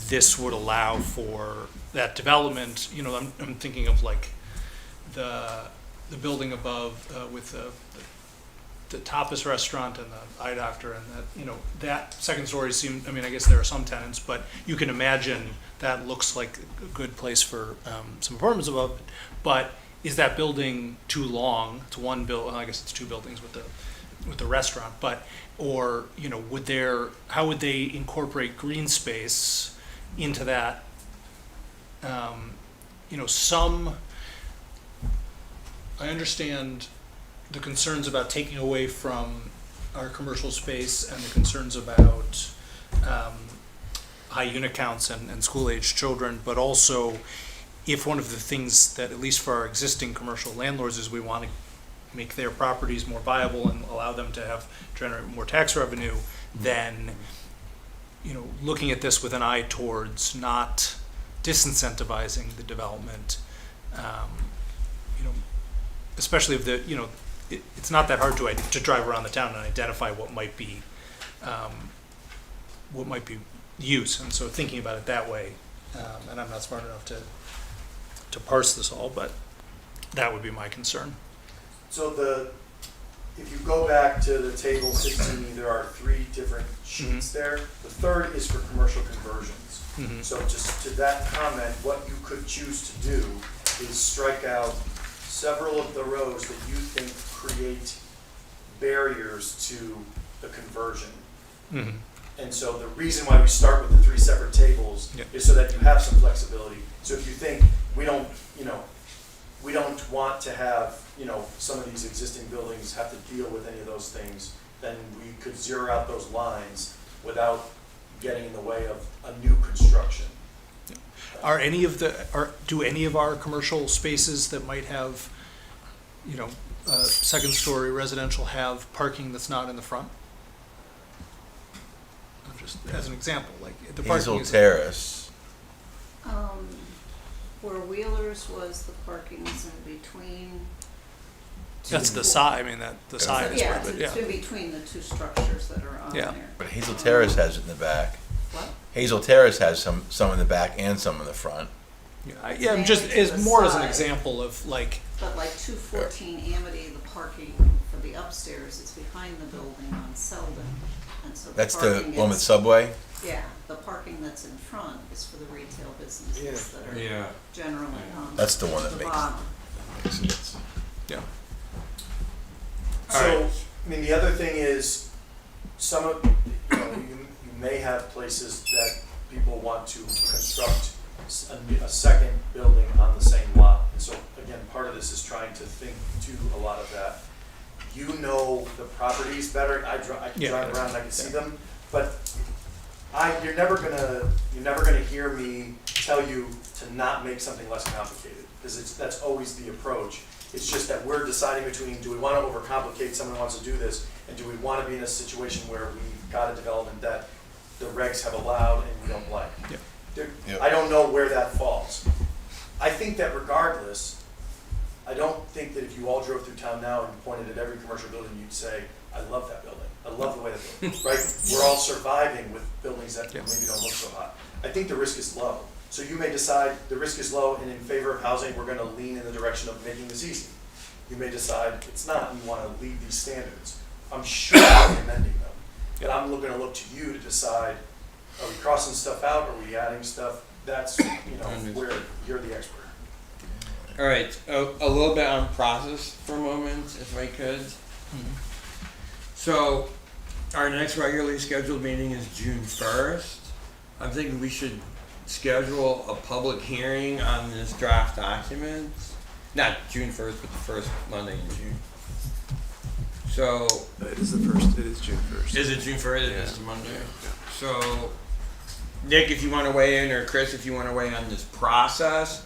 this would allow for that development. You know, I'm thinking of like the building above with the tapas restaurant and the eye doctor, and that, you know, that second story seemed, I mean, I guess there are some tenants, but you can imagine that looks like a good place for some apartments above it. But is that building too long? It's one building, I guess it's two buildings with the restaurant, but, or, you know, how would they incorporate green space into that? You know, I understand the concerns about taking away from our commercial space and the concerns about high unit counts and school-aged children, but also if one of the things that, at least for our existing commercial landlords, is we want to make their properties more viable and allow them to generate more tax revenue, then, you know, looking at this with an eye towards not disincentivizing the development, you know, especially if it's not that hard to drive around the town and identify what might be use, and so thinking about it that way, and I'm not smart enough to parse this all, but that would be my concern. So if you go back to the table 16, there are 3 different sheets there. The third is for commercial conversions. Mhm. So just to that comment, what you could choose to do is strike out several of the rows that you think create barriers to the conversion. Mhm. And so the reason why we start with the 3 separate tables Yep. is so that you have some flexibility. So if you think we don't want to have, some of these existing buildings have to deal with any of those things, then we could zero out those lines without getting in the way of a new construction. Do any of our commercial spaces that might have, second story residential have parking that's not in the front? Just as an example, like the parking Hazel is. Terrace. Where Wheelers was, the parking is in between. That's the side, the side is Yeah, part of it, it's yeah. in between the 2 structures that are on Yeah. there. But Hazel Terrace has it in the back. What? Hazel Terrace has some in the back and some in the front. Yeah, I'm just, mainly to as the more as an side. example of like, But like 214 Amity, the parking for the upstairs is behind the building on Selden. And so That's the parking one with is- Subway? Yeah, the parking that's in front is for the retail businesses that are Yeah. generally on That's the one that the makes- bottom. yeah. So, the other thing is, you may have places that people want to construct a second building on the same lot. And so, again, part of this is trying to think to a lot of that. You know the properties better. I can drive around and I can see them, but you're never gonna hear me tell you to not make something less complicated, because that's always the approach. It's just that we're deciding between, do we want to overcomplicate, someone wants to do this, and do we want to be in a situation where we've got a development that the regs have allowed and we don't like? Yeah. Yeah. I don't know where that falls. I think that regardless, I don't think that if you all drove through town now and pointed at every commercial building, you'd say, I love that building. I love the way that building, right? We're all surviving with buildings that maybe don't look so hot. I think the risk is low. So you may decide the risk is low and in favor of housing, we're gonna lean in the direction of making this easy. You may decide it's not, and you wanna leave these standards. I'm sure we're amending them. And I'm gonna look to you to decide, are we crossing stuff out, are we adding stuff? That's, where you're the expert. All right, a little bit on process for a moment, if I could. So, our next regularly scheduled meeting is June 1st. I'm thinking we should schedule a public hearing on this draft document. Not June 1st, but the first Monday in June. So, It is the first, it is June 1st. is it June 1st? It is Monday. So, Nick, if you want to weigh in, or Chris, if you want to weigh in on this process.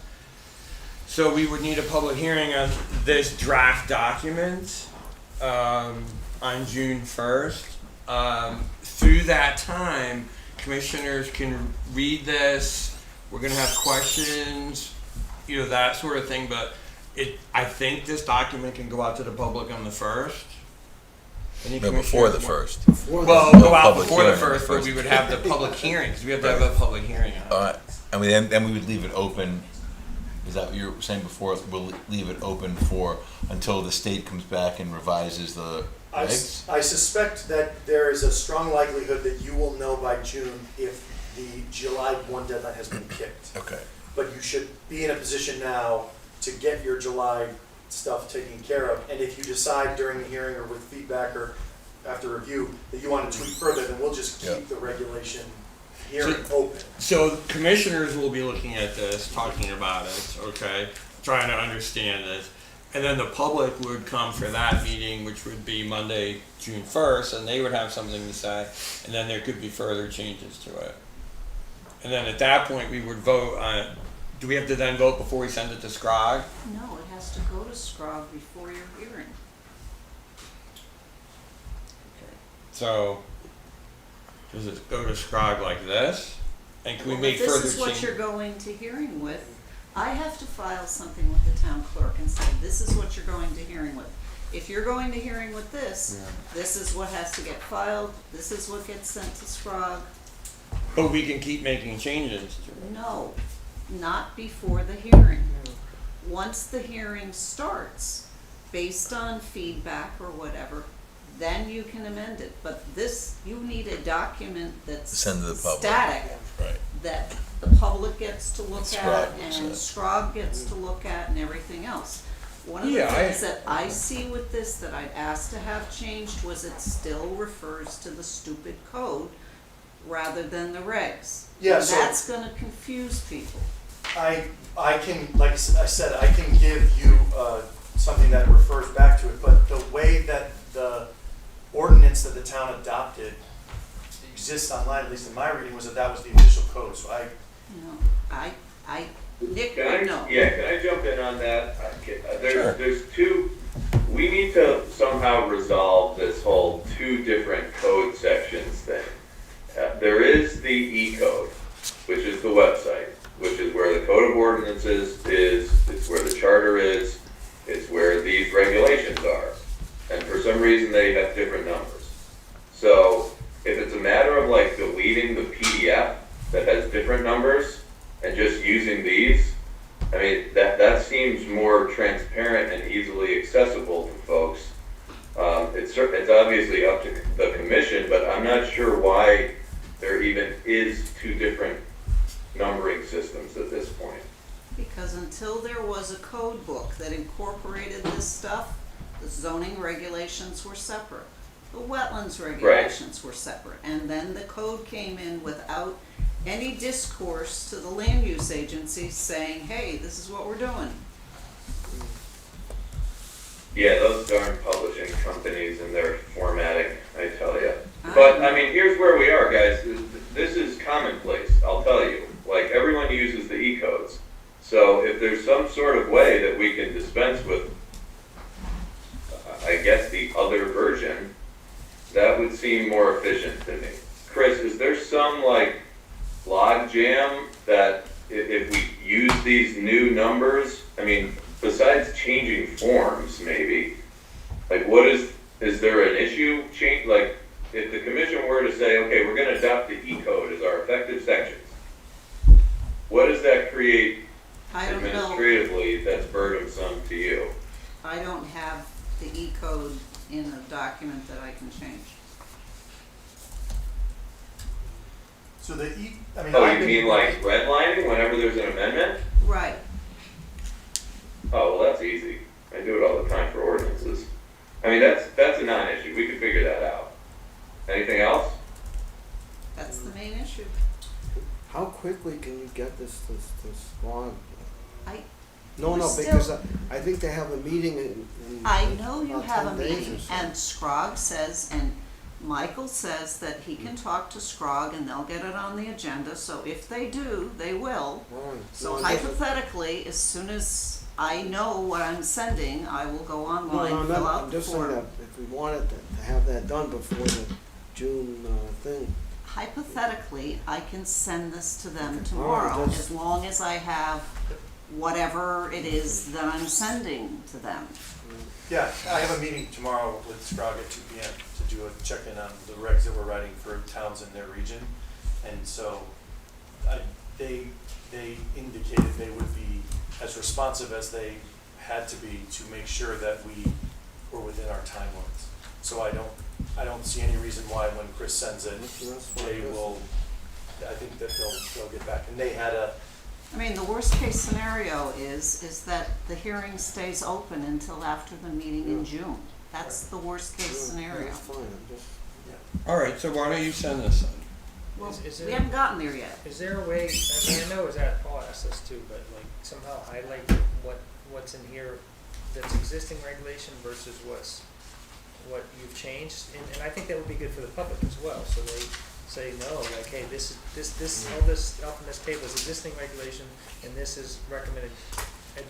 So we would need a public hearing on this draft document on June 1st. Through that time, commissioners can read this. We're going to have questions, that sort of thing. But I think this document can go out to the public on the 1st. No, before the 1st. Well, go out before the 1st, but we would have the public hearing, because we have to have a public hearing on it. All right, and then we would leave it open. Is that what you were saying before? We'll leave it open until the state comes back and revises the regs? I suspect that there is a strong likelihood that you will know by June if the July 1 deadline has been kicked. Okay. But you should be in a position now to get your July stuff taken care of. And if you decide during the hearing or with feedback or after review that you want to tweak further, then we'll just keep the regulation hearing open. So commissioners will be looking at this, talking about it, okay, trying to understand it. And then the public would come for that meeting, which would be Monday, June 1st, and they would have something to say, and then there could be further changes to it. And then at that point, we would vote on, do we have to then vote before we send it to SCROG? No, it has to go to SCROG before your hearing. So, does it go to SCROG like this? And can we make If further this is what changes? you're going to hearing with, I have to file something with the town clerk and say, this is what you're going to hearing with. If you're going to hearing with this, this is what has to get filed, this is what gets sent to SCROG. But we can keep making changes to it. No, not before the hearing. Once the hearing starts, based on feedback or whatever, then you can amend it. But this, you need a document that's Send to the public. static, Right. that the public gets to look SCROG at looks and at. SCROG gets to look at and everything else. One of the Yeah, things that I see with this that I'd asked to have changed was it still refers to the stupid code rather than the regs. Yeah, And so- that's gonna confuse people. I can, like I said, I can give you something that refers back to it, but the way that the ordinance that the town adopted exists online, at least in my reading, was that was the official code, so Nick Can would know. can I jump in on that? There's two, we need to somehow resolve this whole two different code sections thing. There is the E-code, which is the website, which is where the code of ordinances is, it's where the charter is, it's where these regulations are. And for some reason, they have different numbers. So if it's a matter of like deleting the PDF that has different numbers and just using these, I mean, that seems more transparent and easily accessible to folks. It's obviously up to the commission, but I'm not sure why there even is two different numbering systems at this point. Because until there was a code book that incorporated this stuff, the zoning regulations were separate. The wetlands regulations were separate. And then the code came in without any discourse to the land use agency saying, hey, this is what we're doing. Yeah, those darn publishing companies and their formatting, I tell you. But, I mean, here's where we are, guys. This is commonplace, I'll tell you. Like, everyone uses the E-codes. So if there's some sort of way that we can dispense with, I guess, the other version, that would seem more efficient to me. Chris, is there some, like, log jam that if we use these new numbers, I mean, besides changing forms, maybe, like what is there an issue change, like if the commission were to say, okay, we're gonna adopt the E code as our effective sections, what does that create I don't know, administratively that's burdensome to you? I don't have the E code in a document that I can change. So the I mean, Oh, I've you been- mean like redlining whenever there's an amendment? Right. Oh, well, that's easy. I do it all the time for ordinances. I mean, that's a non-issue. We can figure that out. Anything else? That's the main issue. How quickly can you get this gone? I- No, we're no, still- because I think they have a meeting in I know you about have a 10 days or meeting, so. and Scrog says, and Michael says that he can talk to Scrog and they'll get it on the agenda, so if they do, they will. Right. So No, I guess- hypothetically, as soon as I know what I'm sending, I will go No, online, no, fill out I'm the just saying that form. if we wanted to have that done before the June thing. Hypothetically, I can send this to them All right, tomorrow, that's- as long as I have whatever it is that I'm sending to them. Yeah, I have a meeting tomorrow with Scrog at 2 PM to do a check-in on the regs that we're writing for towns in their region. And so, they indicated they would be as responsive as they had to be to make sure that we were within our timelines. So I don't see any reason why when Chris sends it, they will, I think that they'll get back. And they had I mean, the worst case scenario is that the hearing stays open until after the meeting in June. That's the worst case scenario. That's fine, I'm just. All right, so why don't you send this in? Well, Is we there- haven't gotten there yet. Is there a way, I mean, I know is that Paul asked us too, but like somehow highlight what's in here that's existing regulation versus what you've changed? And I think that would be good for the public as well, so they say, no, like, hey, all this up on this table is existing regulation, and this is recommended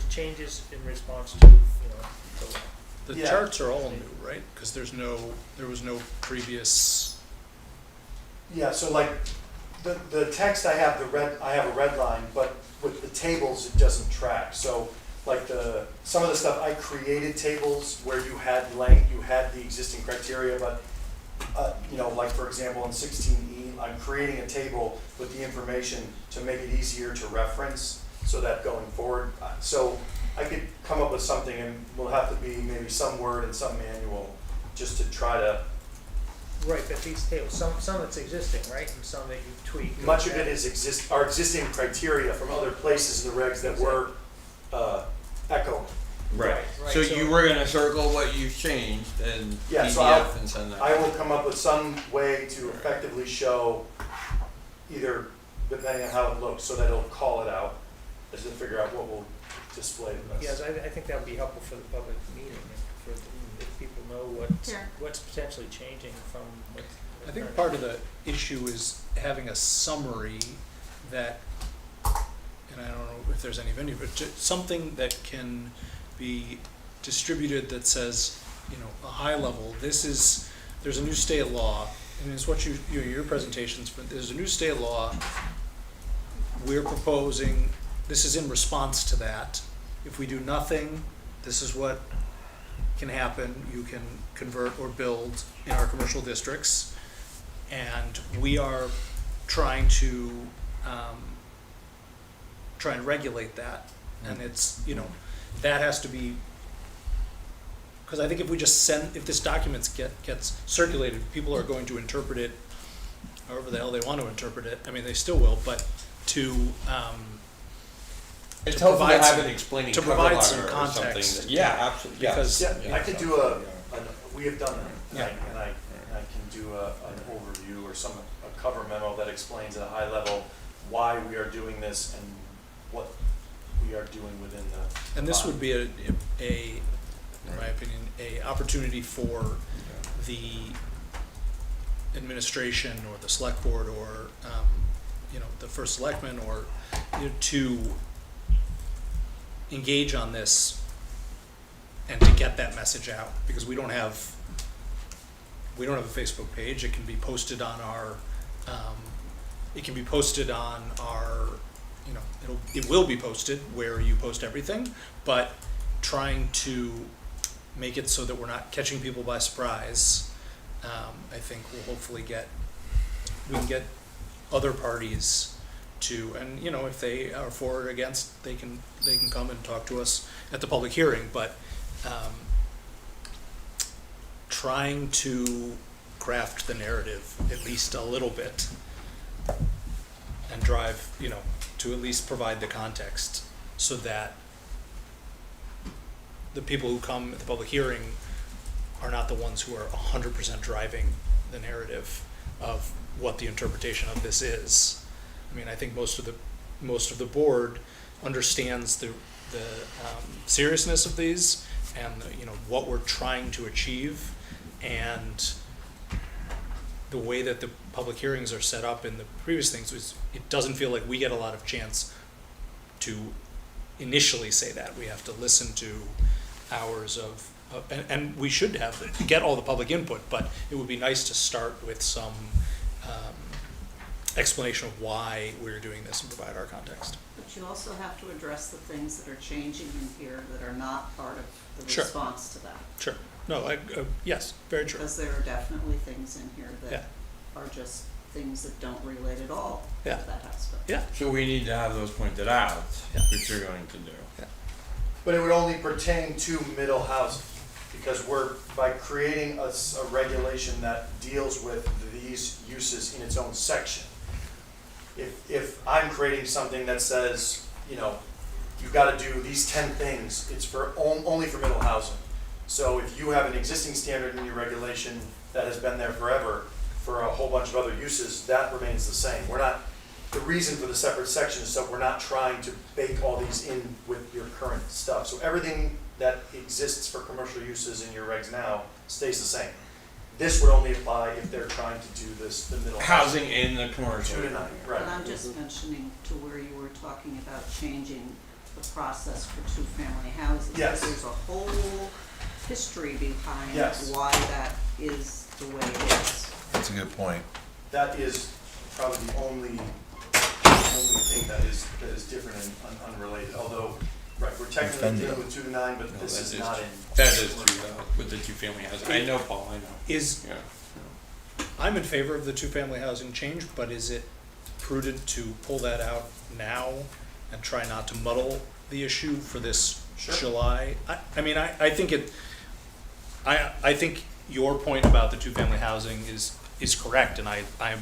changes in response to, the The Yeah. charts are all new, right? Because there was no previous. Yeah, so like, the text I have I have a red line, but with the tables, it doesn't track. So like some of the stuff, I created tables where you had the existing criteria, but, like for example, in 16E, I'm creating a table with the information to make it easier to reference so that going forward, so I could come up with something and will have to be maybe some word and some manual just to try to. right, but these tables, some that's existing, right, and some that you've tweaked. Much of it is our existing criteria from other places in the regs that were echoed. Right. Right, So so- you were gonna circle what you've changed and Yeah, so PDF and send that. I will come up with some way to effectively show either, depending on how it looks, so that it'll call it out, as to figure out what will display the best. Yes, I think that would be helpful for the public meeting, if people know Sure. what's potentially changing from what. I think part of the issue is having a summary that, and I don't know if there's any venue, but something that can be distributed that says, a high level, there's a new state law, and it's what your presentations, but there's a new state law. We're proposing, this is in response to that. If we do nothing, this is what can happen. You can convert or build in our commercial districts. And we are trying to try and regulate that. And it's, that has to be, because I think if we just if this document gets circulated, people are going to interpret it however the hell they want to interpret it. I mean, they still will, but to It's to helpful to provide have some- it explaining to cover provide letter some or something context. that- Yeah, absolutely, yes. Because- Yeah, I could do we have done that, Yeah. and I can do an overview or a cover memo that explains at a high level why we are doing this and what we are doing within the. And this would be in my opinion, a opportunity for the administration or the select board or, the first selectman or, to engage on this and to get that message out, because we don't have a Facebook page. It can be posted on our, it will be posted where you post everything, but trying to make it so that we're not catching people by surprise. I think we'll hopefully we can get other parties to, and you know, if they are for or against, they can come and talk to us at the public hearing, but trying to craft the narrative at least a little bit and drive, you know, to at least provide the context so that the people who come at the public hearing are not the ones who are 100% driving the narrative of what the interpretation of this is. I mean, I think most of the board understands the seriousness of these and you know what we're trying to achieve, and the way that the public hearings are set up in the previous things was it doesn't feel like we get a lot of chance to initially say that. We have to listen to hours of and we should get all the public input, but it would be nice to start with some explanation of why we're doing this and provide our context. But you also have to address the things that are changing in here that are not part of the Sure. response to that. Sure. No, yes, very true. Because there are definitely things in here Yeah. that are just things that don't relate at all Yeah. to that aspect. Yeah. So we need to have those pointed out, Yeah. which you're going to do. But it would only pertain to middle housing, because by creating a regulation that deals with these uses in its own section. If I'm creating something that says, you know, you've gotta do these 10 things, it's for, only for middle housing. So if you have an existing standard in your regulation that has been there forever for a whole bunch of other uses, that remains the same. The reason for the separate section is so we're not trying to bake all these in with your current stuff. So everything that exists for commercial uses in your regs now stays the same. This would only apply if they're trying to do this, the middle. Housing in the commercial. 2 to 9, right. But I'm just mentioning to where you were talking about changing the process for two-family houses. Yes. There's a whole history behind Yes. why that is the way it is. That's a good point. That is probably the only thing that is different and unrelated, although, right, we're technically dealing with 2 to 9, but this is not in. That is true though, with the two-family housing. I know, Paul, I know. Yeah. I'm in favor of the two-family housing change, but is it prudent to pull that out now and try not to muddle the issue for this Sure. July? I mean, I think I think your point about the two-family housing is correct, and I'm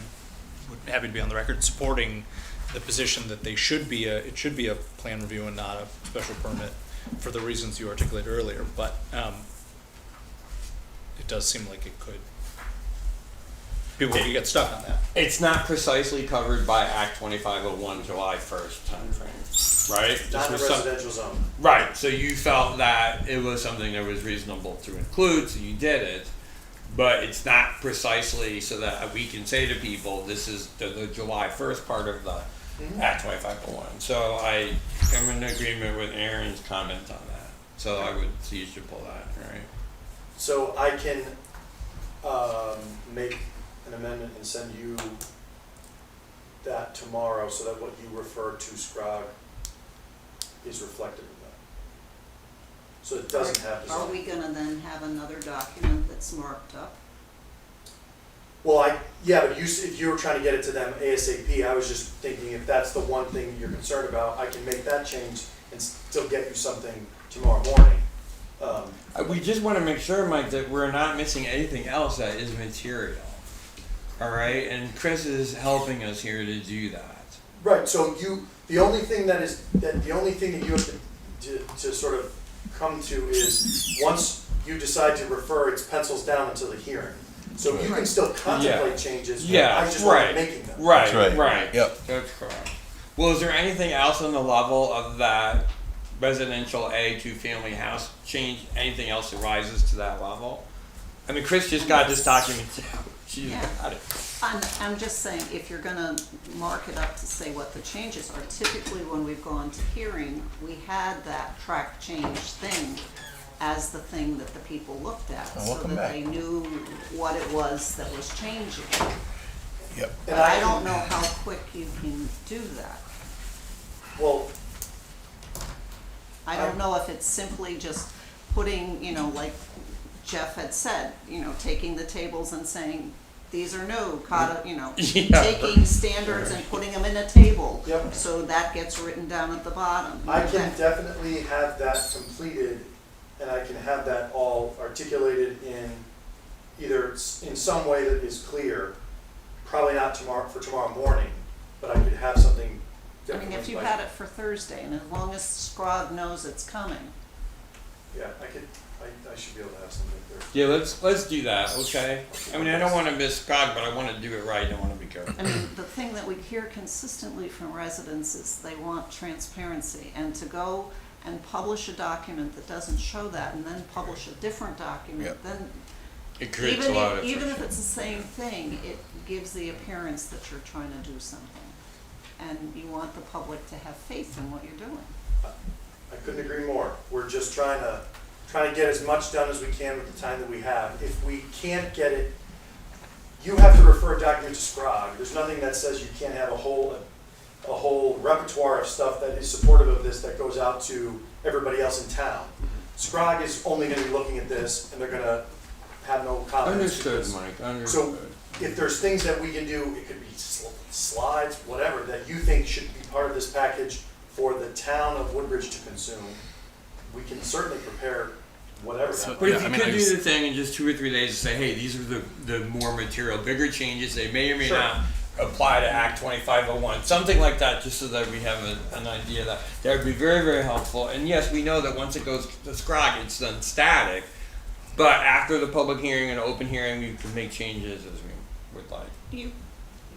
happy to be on the record supporting the position that it should be a plan review and not a special permit for the reasons you articulated earlier, but it does seem like it could. People could get stuck on that. It's not precisely covered by Act 2501 July 1st timeframe, right? Not in This a was some- residential zone. Right, so you felt that it was something that was reasonable to include, so you did it. But it's not precisely so that we can say to people, this is the July 1st part of the Act 2501. So I am in agreement with Aaron's comment on that. So I would see you should pull that, right? So I can make an amendment and send you that tomorrow so that what you refer to, Scrog, is reflective of that. So it doesn't have the Are zone. we gonna then have another document that's marked up? Well, but if you were trying to get it to them ASAP, I was just thinking if that's the one thing you're concerned about, I can make that change and still get you something tomorrow morning. We just want to make sure, Mike, that we're not missing anything else that is material. All right, and Chris is helping us here to do that. Right, so the only thing that you have to sort of come to is, once you decide to refer, it's pencils down until the hearing. So you can still contemplate changes, but I just wasn't making them. Right, That's right. right. Yep. That's correct. Well, is there anything else on the level of that residential A two-family house change? Anything else that rises to that level? I mean, Chris just got this document too. She's Yeah. got it. I'm just saying, if you're gonna mark it up to say what the changes are, typically when we've gone to hearing, we had that track change thing as the thing that the people looked at, Oh, so welcome that back. they knew what it was that was changing. Yep. But I don't know how quick you can do that. Well, I don't know if it's simply just putting, you know, like Jeff had said, you know, taking the tables and saying, these are no, you know, Yeah. taking standards and putting them in a table. Yep. So that gets written down at the bottom. I can Okay. definitely have that completed, and I can have that all articulated in either in some way that is clear, probably not for tomorrow morning, but I could have something I definitely. mean, if you by- had it for Thursday, and as long as Scrog knows it's coming. Yeah, I should be able to have something there. Yeah, let's do that, okay? I mean, I don't wanna miss God, but I wanna do it right, I wanna be careful. I mean, the thing that we hear consistently from residents is they want transparency, and to go and publish a document that doesn't show that, and then publish a different document, Yep. then It creates a even lot if, of. even if it's the same thing, it gives the appearance that you're trying to do something. And you want the public to have faith in what you're doing. I couldn't agree more. We're just trying to get as much done as we can with the time that we have. If we can't get it, you have to refer a document to Scrog. There's nothing that says you can't have a whole repertoire of stuff that is supportive of this that goes out to everybody else in town. Scrog is only gonna be looking at this, and they're gonna have no comments. Understood, because- Mike, So understood. if there's things that we can do, it could be slides, whatever, that you think should be part of this package for the town of Woodbridge to consume, we can certainly prepare whatever that But Yeah, if you I mean, could I do just- the thing in just 2 or 3 days and say, hey, these are the more material, bigger changes, they may or may Sure. not apply to Act 2501, something like that, just so that we have an idea that would be very, very helpful. And yes, we know that once it goes to Scrog, it's then static, but after the public hearing and open hearing, we can make changes as we would like.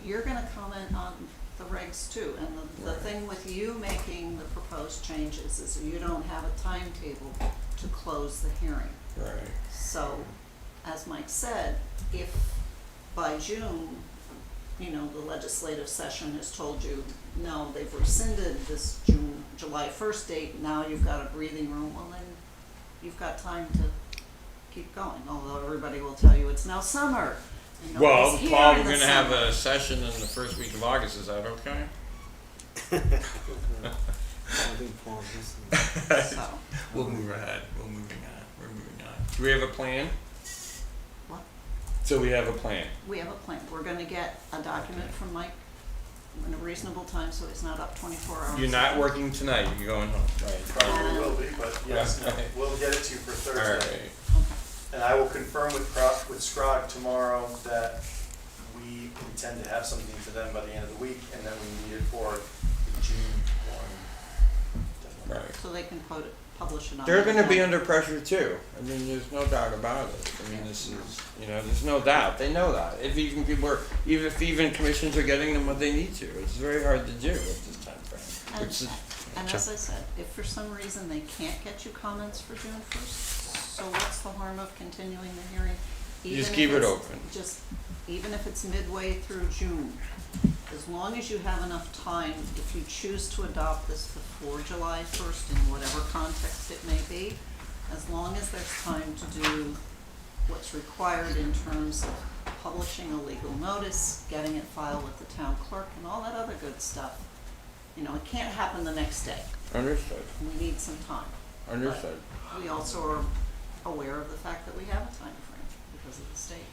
You're gonna comment on the regs too, and the thing with you making the proposed changes is you don't have a timetable to close the hearing. Right. So, as Mike said, if by June, you know, the legislative session has told you, no, they've rescinded this July 1st date, now you've got a breathing room, well then, you've got time to keep going, although everybody will tell you it's now summer. and Well, nobody's here Paul, in we're the gonna have summer. a session in the first week of August, is that okay? So, We'll move ahead, we're moving on. Do we have a plan? what? So we have a plan. We have a plan. We're gonna get a document from Mike in a reasonable time, so he's not up 24 hours. You're not working tonight, you're going home, right? probably will be, but yes, no, Okay. we'll get it to you for All Thursday. right. And I will confirm with Scrog tomorrow that we intend to have something to them by the end of the week, and then we need it for the June one. Right. So they can publish it on. They're their gonna be own. under pressure too. I mean, there's no doubt about it. I mean, this is, you know, there's no doubt. They know that. If even people are, even if even commissions are getting them what they need to, it's very hard to do at this time frame. And, Which is, and as I said, if for some reason they can't get you comments for June 1st, so what's the harm of continuing the hearing? You Even just if keep it it's open. even if it's midway through June, as long as you have enough time, if you choose to adopt this before July 1st in whatever context it may be, as long as there's time to do what's required in terms of publishing a legal notice, getting it filed with the town clerk, and all that other good stuff. You know, it can't happen the next day. understood, We need some time. understood. We also are aware of the fact that we have a time frame because of the state.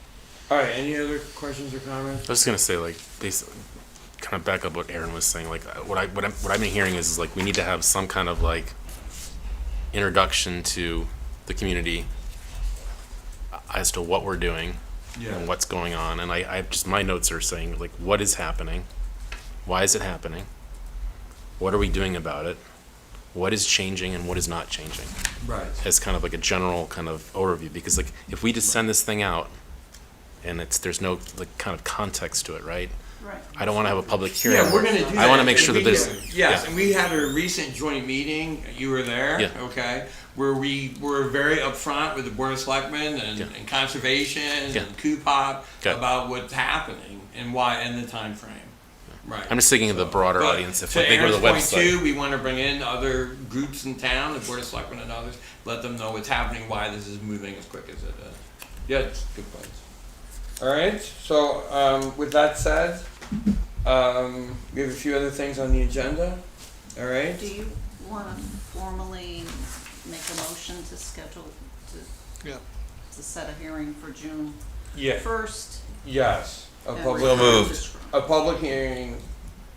All right, any other questions or comments? I was just gonna say, like, basically, kind of back up what Aaron was saying. Like, what I've been hearing is like we need to have some kind of like introduction to the community as to what we're doing and what's going on. And I just, my notes are saying like, what is happening? Why is it happening? What are we doing about it? What is changing and what is not changing? Right. As kind of like a general kind of overview, because like if we just send this thing out and there's no like kind of context to it, right? Right. I don't want to have a public hearing. Yeah, we're gonna do that. I want to make And sure we that there's did. Yes, yeah. and we had a recent joint meeting, you were there, Yeah. okay, where we were very upfront with the Board of Selectmen and, Yeah. and Conservation Yeah. and CUPOP Okay. about what's happening and why, and the time frame. Right. I'm just thinking of the broader But audience. If to they go to the Aaron's point website, too, we want to bring in other groups in town, the Board of Selectmen and others, let them know what's happening, why this is moving as quick as it is. Yeah, it's good points. All right, so with that said, we have a few other things on the agenda. All right. Do you want to formally make a motion to schedule, Yeah. to set a hearing for June Yeah, 1st? yes, a and public. So moved. A public hearing,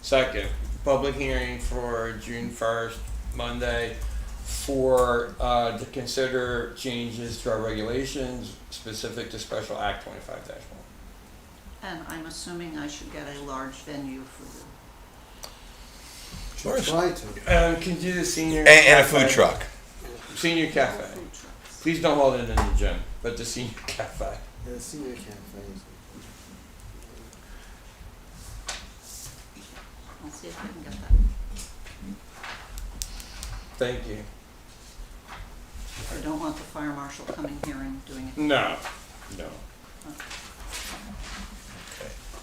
second, public hearing for June 1st, Monday, for, to consider changes to our regulations specific to Special Act 25-1. And I'm assuming I should get a large venue for the Try to. Can you do the senior? And a cafe? food truck. Senior cafe. food trucks. Please don't hold it in the gym, but the senior cafe. The senior cafes. I'll see if I can get that. Thank you. I don't want the fire marshal coming here and doing it. No, no.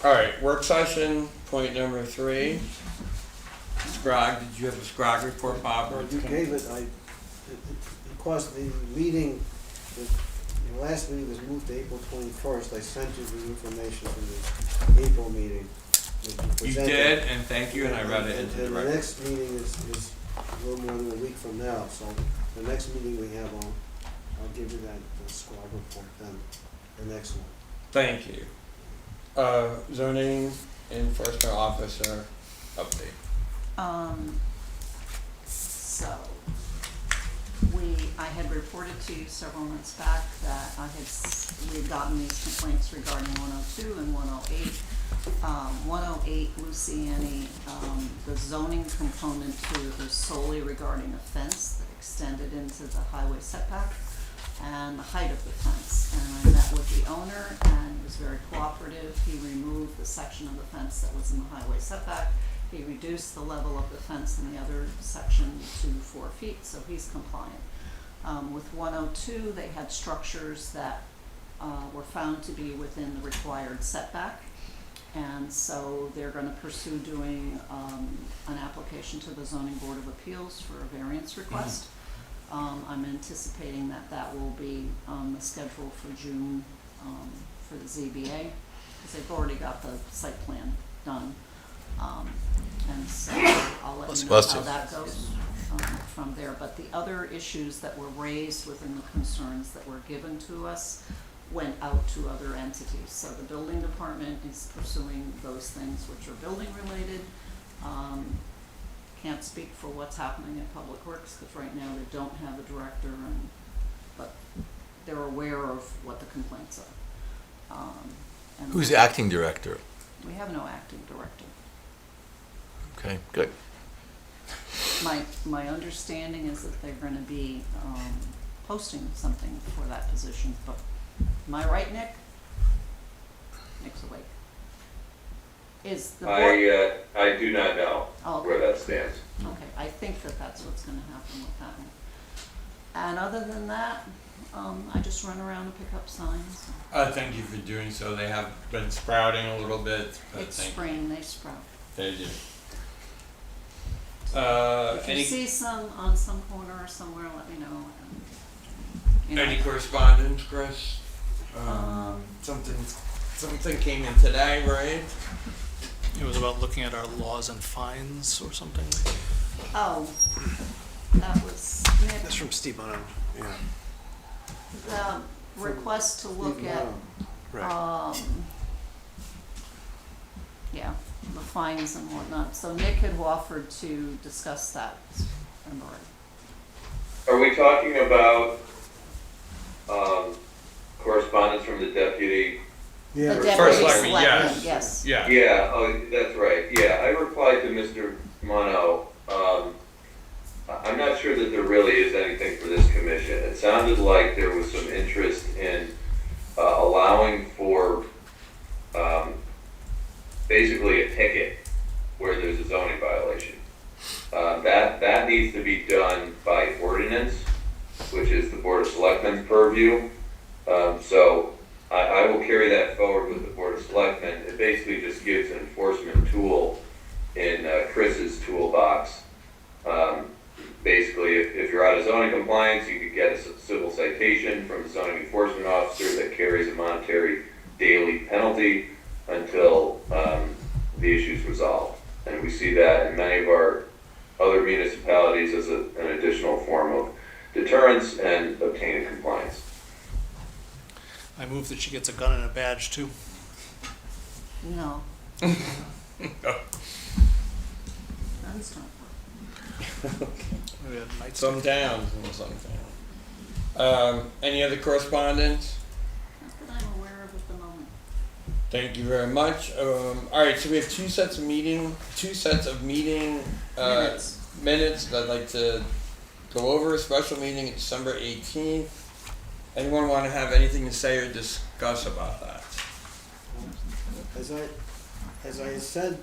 All right, work session, point number 3. Scrog, did you have a Scrog report, Bob? Well, you gave it, because the meeting, the last meeting was moved to April 21st, I sent you the information from the April meeting. that You presented. did, and thank you, and I read it into the And the record. next meeting is a little more than a week from now, so the next meeting we have on, I'll give you that squad report then, the next one. Thank you. Zoning enforcement officer update. So, I had reported to you several months back that we had gotten these complaints regarding 102 and 108. 108 Luciani, the zoning component to it was solely regarding a fence that extended into the highway setback and the height of the fence. And I met with the owner and was very cooperative. He removed the section of the fence that was in the highway setback. He reduced the level of the fence in the other section to 4 feet, so he's compliant. With 102, they had structures that were found to be within the required setback. And so they're gonna pursue doing an application to the zoning board of appeals for a variance request. I'm anticipating that will be on the schedule for June for the ZBA, because they've already got the site plan done. And so I'll let you know Bless how you. that goes from there. But the other issues that were raised within the concerns that were given to us went out to other entities. So the building department is pursuing those things which are building related. Can't speak for what's happening at Public Works, because right now they don't have a director, but they're aware of what the complaints are. And Who's the acting director? we have no acting director. Okay, good. My understanding is that they're gonna be posting something for that position, but am I right, Nick? Nick's awake. Is the board? I do not know Oh, where that stands. okay, I think that's what's gonna happen with that one. And other than that, I just run around and pick up signs. Thank you for doing so. They have been sprouting a little bit, but It's thank you. spring, they sprout. They do. If you Any see some on some corner or somewhere, let me know. And, you know, any correspondence, Chris? Something came in today, right? It was about looking at our laws and fines or something. Oh, that was Nick. That's from Steve Bono, yeah. The request to look at, Right. yeah, the fines and whatnot. So Nick had offered to discuss that. Remember it. Are we talking about, correspondence from the deputy? The Yeah, deputy First selectman, selectman, yes. yes. Yeah. Yeah, oh, that's right, yeah, I replied to Mr. Mono, I'm not sure that there really is anything for this commission. It sounded like there was some interest in, allowing for, basically a ticket where there's a zoning violation. That needs to be done by ordinance, which is the Board of Selectmen's purview. So I will carry that forward with the Board of Selectmen. It basically just gives an enforcement tool in Chris's toolbox. Basically, if you're out of zoning compliance, you could get a civil citation from the zoning enforcement officer that carries a monetary daily penalty until the issue's resolved. And we see that in many of our other municipalities as an additional form of deterrence and obtaining compliance. I move that she gets a gun and a badge too. No. Guns don't work. Maybe a nightstick. Some towns and some towns. Any other correspondence? Not that I'm aware of at the moment. Thank you very much. All right, so we have two sets of meeting minutes that I'd like to go over. A special meeting at December 18th. Anyone want to have anything to say or discuss about that? As I said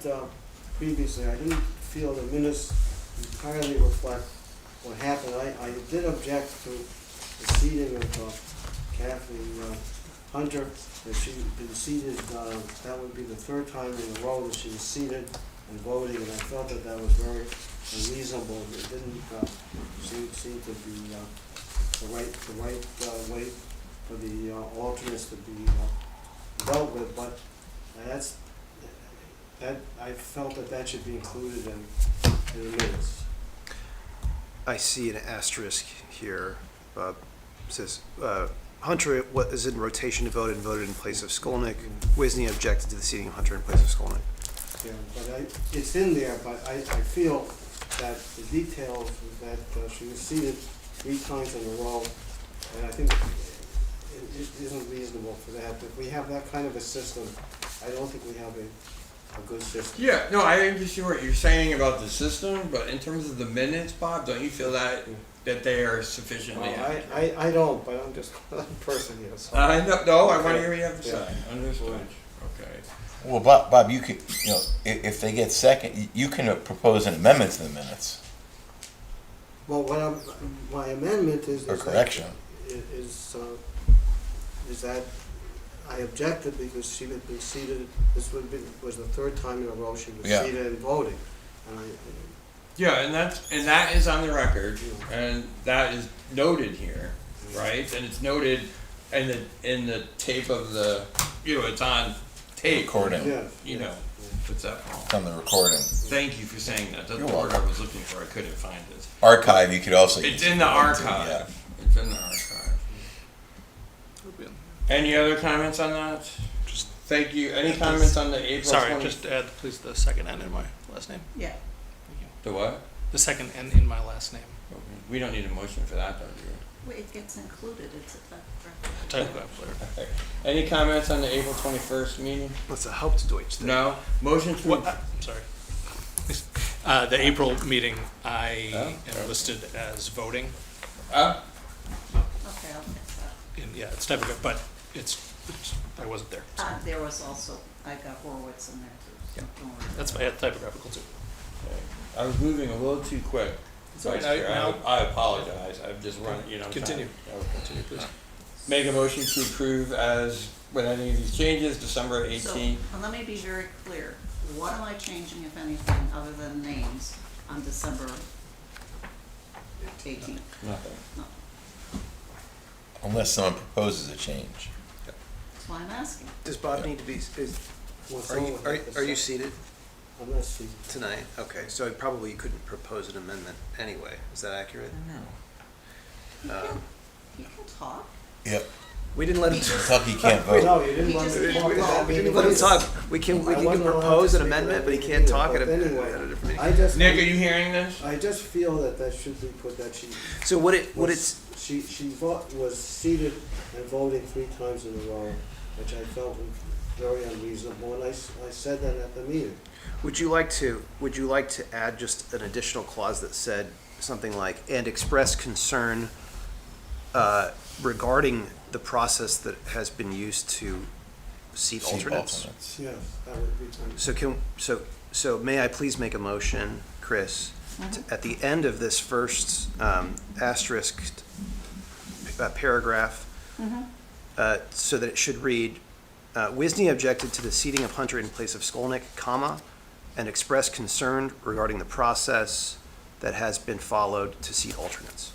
previously, I didn't feel the minutes entirely reflect what happened. I did object to the seating of Kathy Hunter, that she'd been seated, that would be the third time in a row that she was seated and voting, and I felt that that was very unreasonable. It didn't seem to be the right way for the alternates to be dealt with, but I felt that should be included in the minutes. I see an asterisk here. It says, Hunter is in rotation to vote and voted in place of Skolnick. Wisny objected to the seating of Hunter in place of Skolnick. Yeah, but it's in there, but I feel that the details that she was seated 3 times in a row, and I think it isn't reasonable for that. If we have that kind of a system, I don't think we have a good system. Yeah, no, I understand what you're saying about the system, but in terms of the minutes, Bob, don't you feel that they are sufficiently accurate? I don't, but I'm just a person here, so. I want to hear what you have to say. Understood. Okay. Well, Bob, you could, if they get second, you can propose an amendment to the minutes. Well, my amendment is. Or correction. Is that I objected because she had been seated, was the third time in a row she was seated and voting. Yeah, and that is on the record, and that is noted here, right? And it's noted in the tape of the, it's on tape. Recording. Yeah. What's that? It's on the recording. Thank you for saying that. That's You're the word welcome. I was looking for. I couldn't find it. Archive, you could also It's use in it. the archive. Yeah. It's in the archive. Any other comments on that? Just Thank you. Any comments on the April 20? sorry, just add please the second N in my last name. Yeah. The what? The second N in my last name. We don't need a motion for that, though, do Well, it gets included, it's a Typograph layer. we? Okay. Any comments on the April 21st meeting? That's a Hauptdeutsch thing. No? Motion to What? I'm sorry. The April meeting, I am listed as voting. Okay, I'll fix that. Yeah, it's typograph, but it's I wasn't there. So There was also, I got Horowitz in there too, so don't worry. that's my typographical too. Okay. I was moving a little too quick. It's all right. Vice Chair. Now- I apologize. I've just run, Continue. Continue, please. Make a motion to approve as, with any of these changes, December 18th. So, let me be very clear. What am I changing, if anything, other than names on December 18th? Nothing. Unless someone proposes a change. That's why I'm asking. Does Bob need to be, What's are wrong you, with are, that? are you seated I'm not seated. tonight? Okay, so probably you couldn't propose an amendment anyway. Is that accurate? He can talk. Yep. We didn't let him. Kentucky can't vote. No, you didn't He want just to can't talk vote. about We that didn't meeting. let him talk. We can I wasn't allowed propose to an speak at amendment, that but he meeting can't either, talk at but a anyway, different meeting. I just. Nick, are you hearing this? I just feel that should be put, that So what it's, she was seated and voting 3 times in a row, which I felt was very unreasonable, and I said that at the meeting. would you like to add just an additional clause that said something like, and express concern regarding the process that has been used to seat alternates? Yes, that would be fine. So may I please make a motion, Chris, at the end of this first asterisk paragraph, so that it should read, Wisny objected to the seating of Hunter in place of Skolnick, comma, and expressed concern regarding the process that has been followed to seat alternates.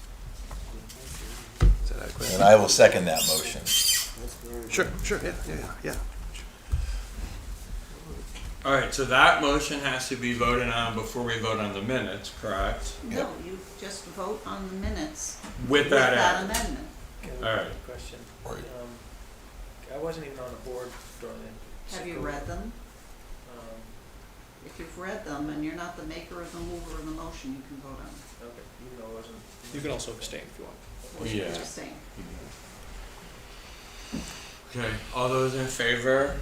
Is that adequate? And I will second that motion. That's very Sure, yeah. All right, so that motion has to be voted on before we vote on the minutes, correct? No, you just vote on the minutes With that added. amendment. All right. Question. Right. I wasn't even on the board during it. Have you read them? Um, If you've read them and you're not the maker of the mover of the motion, you can vote on it. okay, even though I wasn't. You can also abstain if you want. Or you can Yeah. just say, Okay, all those in favor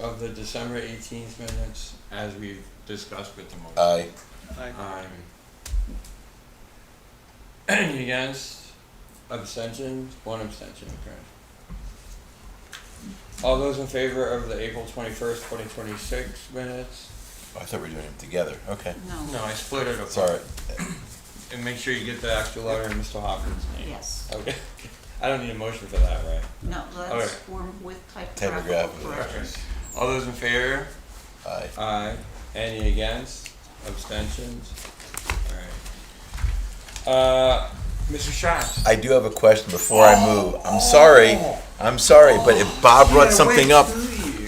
of the December 18th minutes as we've discussed with the motion? Aye. Aye. Any against? Abstentions? One abstention, okay. All those in favor of the April 21st, 2026 minutes? Oh, I thought we were doing them together. Okay. no. No, I split it apart. Sorry. And make sure you get the extra letter in Mr. Hopkins' name. Yes. Okay. I don't need a motion for that, right? No, that's Okay. form with Typographical typographical Okay. corrections. All those in favor? Aye. Aye. Any against? Abstentions? Alright. Mr. Schatz? I do have a question before I move. I'm sorry, but if Bob brought something up,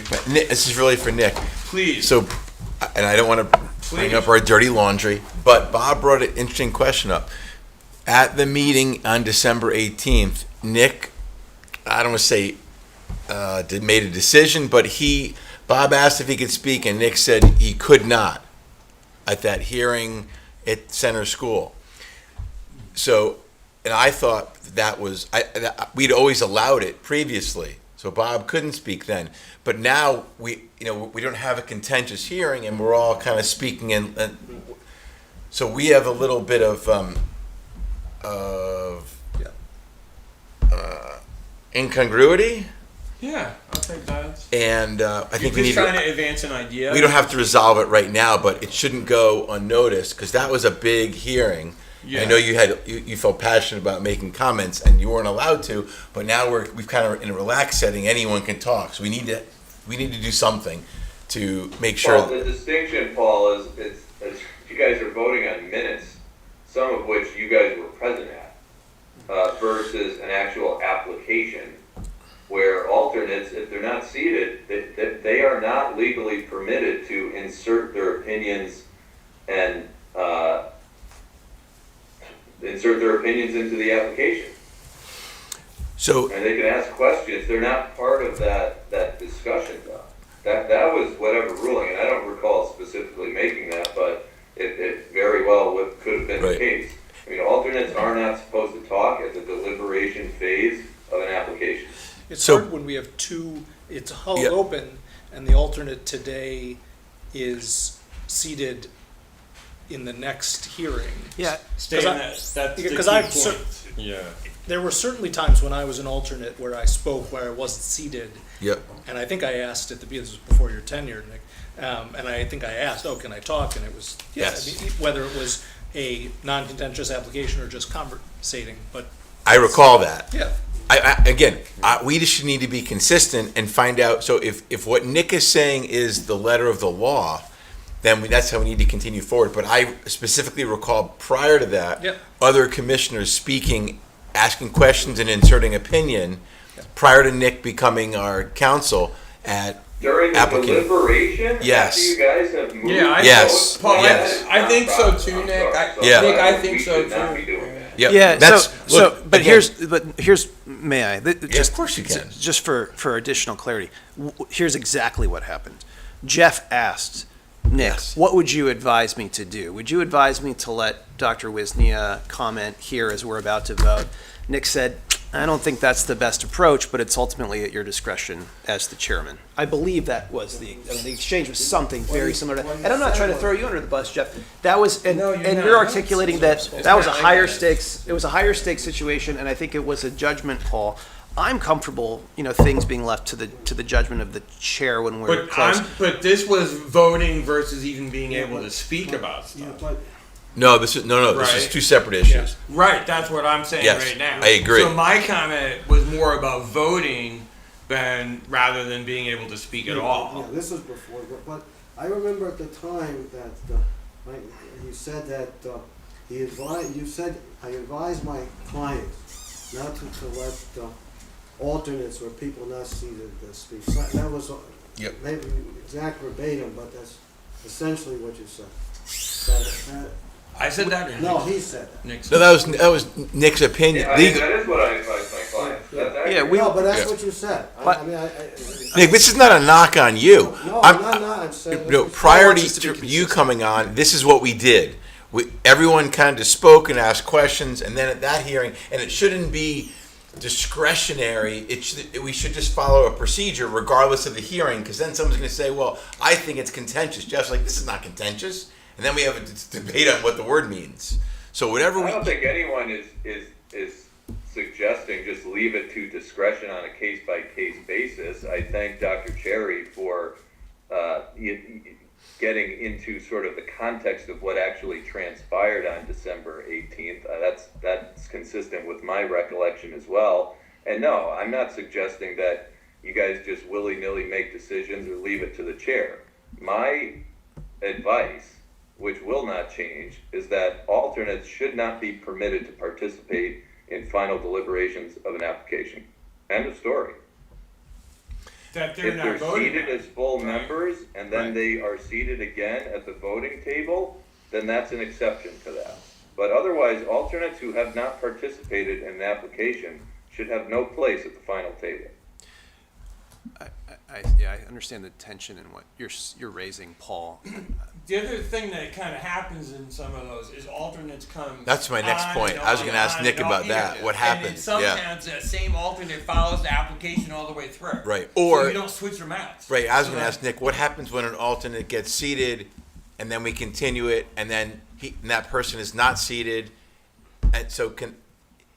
but Nick, this is really for Nick. Please. So, and I don't want to bring up our dirty laundry, but Bob brought an interesting question up. At the meeting on December 18th, Nick, I don't want to say made a decision, but Bob asked if he could speak, and Nick said he could not at that hearing at Center School. So, and I thought that was, we'd always allowed it previously, so Bob couldn't speak then. But now we don't have a contentious hearing, and we're all kind of speaking in. So we have a little bit of incongruity, Yeah, I'll take that. and I think we You're need just trying to advance an idea? we don't have to resolve it right now, but it shouldn't go unnoticed because that was a big hearing. Yeah. I know you felt passionate about making comments and you weren't allowed to, but now we've kind of in a relaxed setting. Anyone can talk, so we need to do something to make sure. Well, the distinction, Paul, is you guys are voting on minutes, some of which you guys were present at, versus an actual application where alternates, if they're not seated, they are not legally permitted to insert their opinions and into the application. So And they can ask questions. They're not part of that discussion, though. That was whatever ruling, and I don't recall specifically making that, but it very well could have been the Right. case. I mean, alternates are not supposed to talk at the deliberation phase of an application. It's So- hard when we have it's held Yeah. open and the alternate today is seated in the next hearing. Yeah, Stay in that's the because key I've point. Yeah. There were certainly times when I was an alternate where I spoke where I wasn't seated. Yep. And I think I asked at the beginning, this was before your tenure, Nick, and I think I asked, oh, can I talk? And it was, yes, Yes. I mean, whether it was a non-contentious application or just conversating, but I recall that. yeah. We just need to be consistent and find out. So if what Nick is saying is the letter of the law, then that's how we need to continue forward. But I specifically recall prior to that, Yep. other commissioners speaking, asking questions and inserting opinion prior to Nick becoming our counsel at During the applicant. deliberation? Yes. After you guys have moved? Yeah, I Yes. Paul, Yes. I think so too, Nick. Yeah. Nick, I think we so should not be too. doing that. Yep. yeah. That's, But again, here's may I? of course you can. Just for additional clarity, here's exactly what happened. Jeff asked Nick, Yes. what would you advise me to do? Would you advise me to let Dr. Wisnia comment here as we're about to vote? Nick said, I don't think that's the best approach, but it's ultimately at your discretion as the chairman. I believe that was the exchange was something very similar to, and I'm not trying to throw you under the bus, Jeff. That was, and No, you're and not. you're articulating that It's that was a not like higher that. stakes, it was a higher stakes situation, and I think it was a judgment call. I'm comfortable, things being left to the judgment of the chair when we're close. But this was voting versus even being able to speak about Yeah, stuff. but No, this is This is Right. two separate issues. Right, that's what I'm saying Yes, right now. I agree. So my comment was more about voting rather than being able to speak at all. Yeah, this is before, but I remember at the time that you said that I advised my clients not to let alternates or people not seated speak. So that was Yep. maybe exact verbatim, but that's essentially what you said. That- I said that or No, Nick? he said that. Nick No, that was Nick's opinion. Yeah, I mean, Legal- that is what I advise my clients. That's Yeah, accurate. we- No, but that's Yeah. what you said. But- I mean, Nick, this is not a knock on you. No, I'm- I'm not, I'm saying. No, that's what prior wants us to be to you coming on, this is what we did. Everyone kind of spoke and asked questions, and then at that hearing, and it shouldn't be discretionary. We should just follow a procedure regardless of the hearing, because then someone's going to say, "Well, I think it's contentious." Jeff's like, "This is not contentious," and then we have a debate on what the word means. So whatever I we. don't think anyone is suggesting just leave it to discretion on a case-by-case basis. I thank Dr. Cherry for getting into sort of the context of what actually transpired on December 18th. That's consistent with my recollection as well. And no, I'm not suggesting that you guys just willy-nilly make decisions or leave it to the chair. My advice, which will not change, is that alternates should not be permitted to participate in final deliberations of an application. End of story. That they're If not they're voting seated on. as full members and then they are seated again at the voting table, then that's an exception to that. But otherwise, alternates who have not participated in an application should have no place at the final table. Yeah, I understand the tension in what you're raising, Paul. The other thing that kind of happens in some of those is alternates come. That's my next on point. and I was on going to ask and Nick on about and that. on. What And in happens? some Yeah. towns, that same alternate follows the application all the way through. Right. So Or you don't switch them out. right. I was So going to that- ask Nick, what happens when an alternate gets seated, and then we continue it, and then and that person is not seated, and so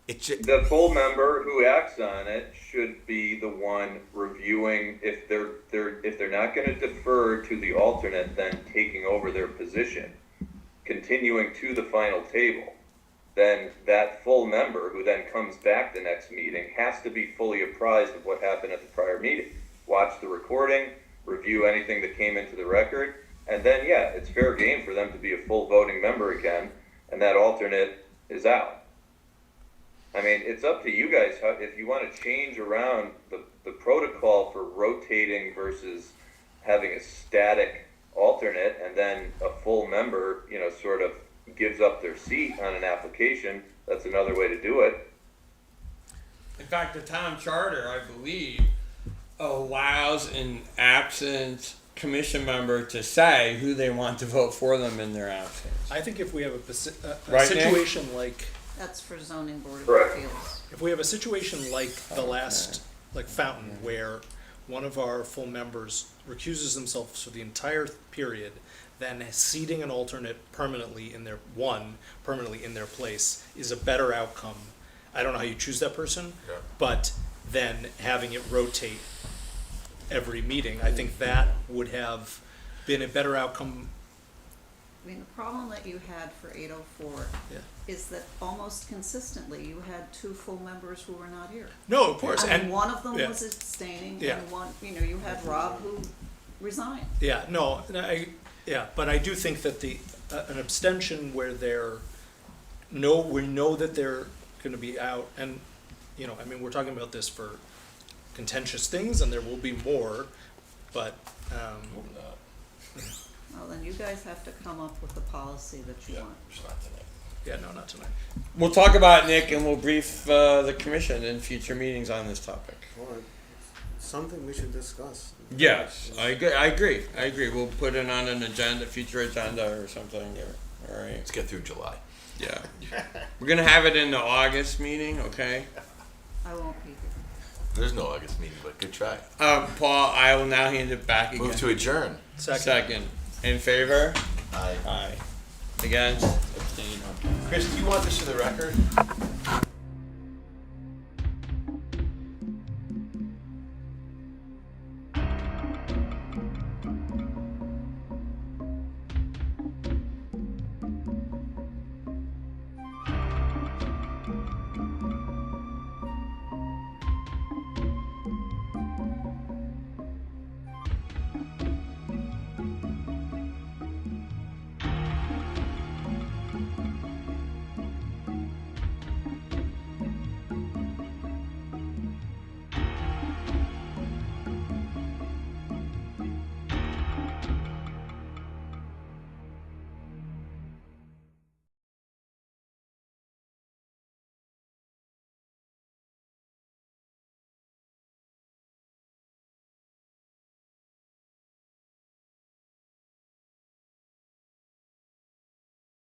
The full member who acts on it should be the one reviewing if they're not going to defer to the alternate, then taking over their position, continuing to the final table. Then that full member who then comes back the next meeting has to be fully apprised of what happened at the prior meeting. Watch the recording, review anything that came into the record, and then yeah, it's fair game for them to be a full voting member again, and that alternate is out. I mean, it's up to you guys if you want to change around the protocol for rotating versus having a static alternate and then a full member, sort of gives up their seat on an application. That's another way to do it. In fact, the town charter, I believe, allows an absent commission member to say who they want to vote for them in their absence. I think if we have a Right, Nick? situation like, That's for zoning board of Correct. appeals. if we have a situation like the last, like Fountain, where one of our full members recuses themselves for the entire period, then seating an alternate permanently in their place is a better outcome. I don't know how you choose that person, but then having it rotate every meeting, I think that would have been a better outcome. I mean, the problem that you had for 804 Yeah. is that almost consistently you had two full members who were not here. No, of course, And and one of them yeah. was abstaining, Yeah. and one, you had Rob who resigned. Yeah, no, but I do think that an abstention where we know that they're gonna be out, and, we're talking about this for contentious things, and there will be more, but, Well, then you guys have to come up with the policy that you want. yeah, no, not tonight. We'll talk about it, Nick, and we'll brief the commission in future meetings on this topic. Or it's something we should discuss. Yes, I agree. We'll put it on an future agenda or something. All right. let's get through July. Yeah. We're gonna have it in the August meeting, okay? I won't be here. There's no August meeting, but good try. Paul, I will now hand it back again. Move to adjourn. Second. In favor? Aye. Aye. Against? Abstain. Okay. Chris, do you want this for the record?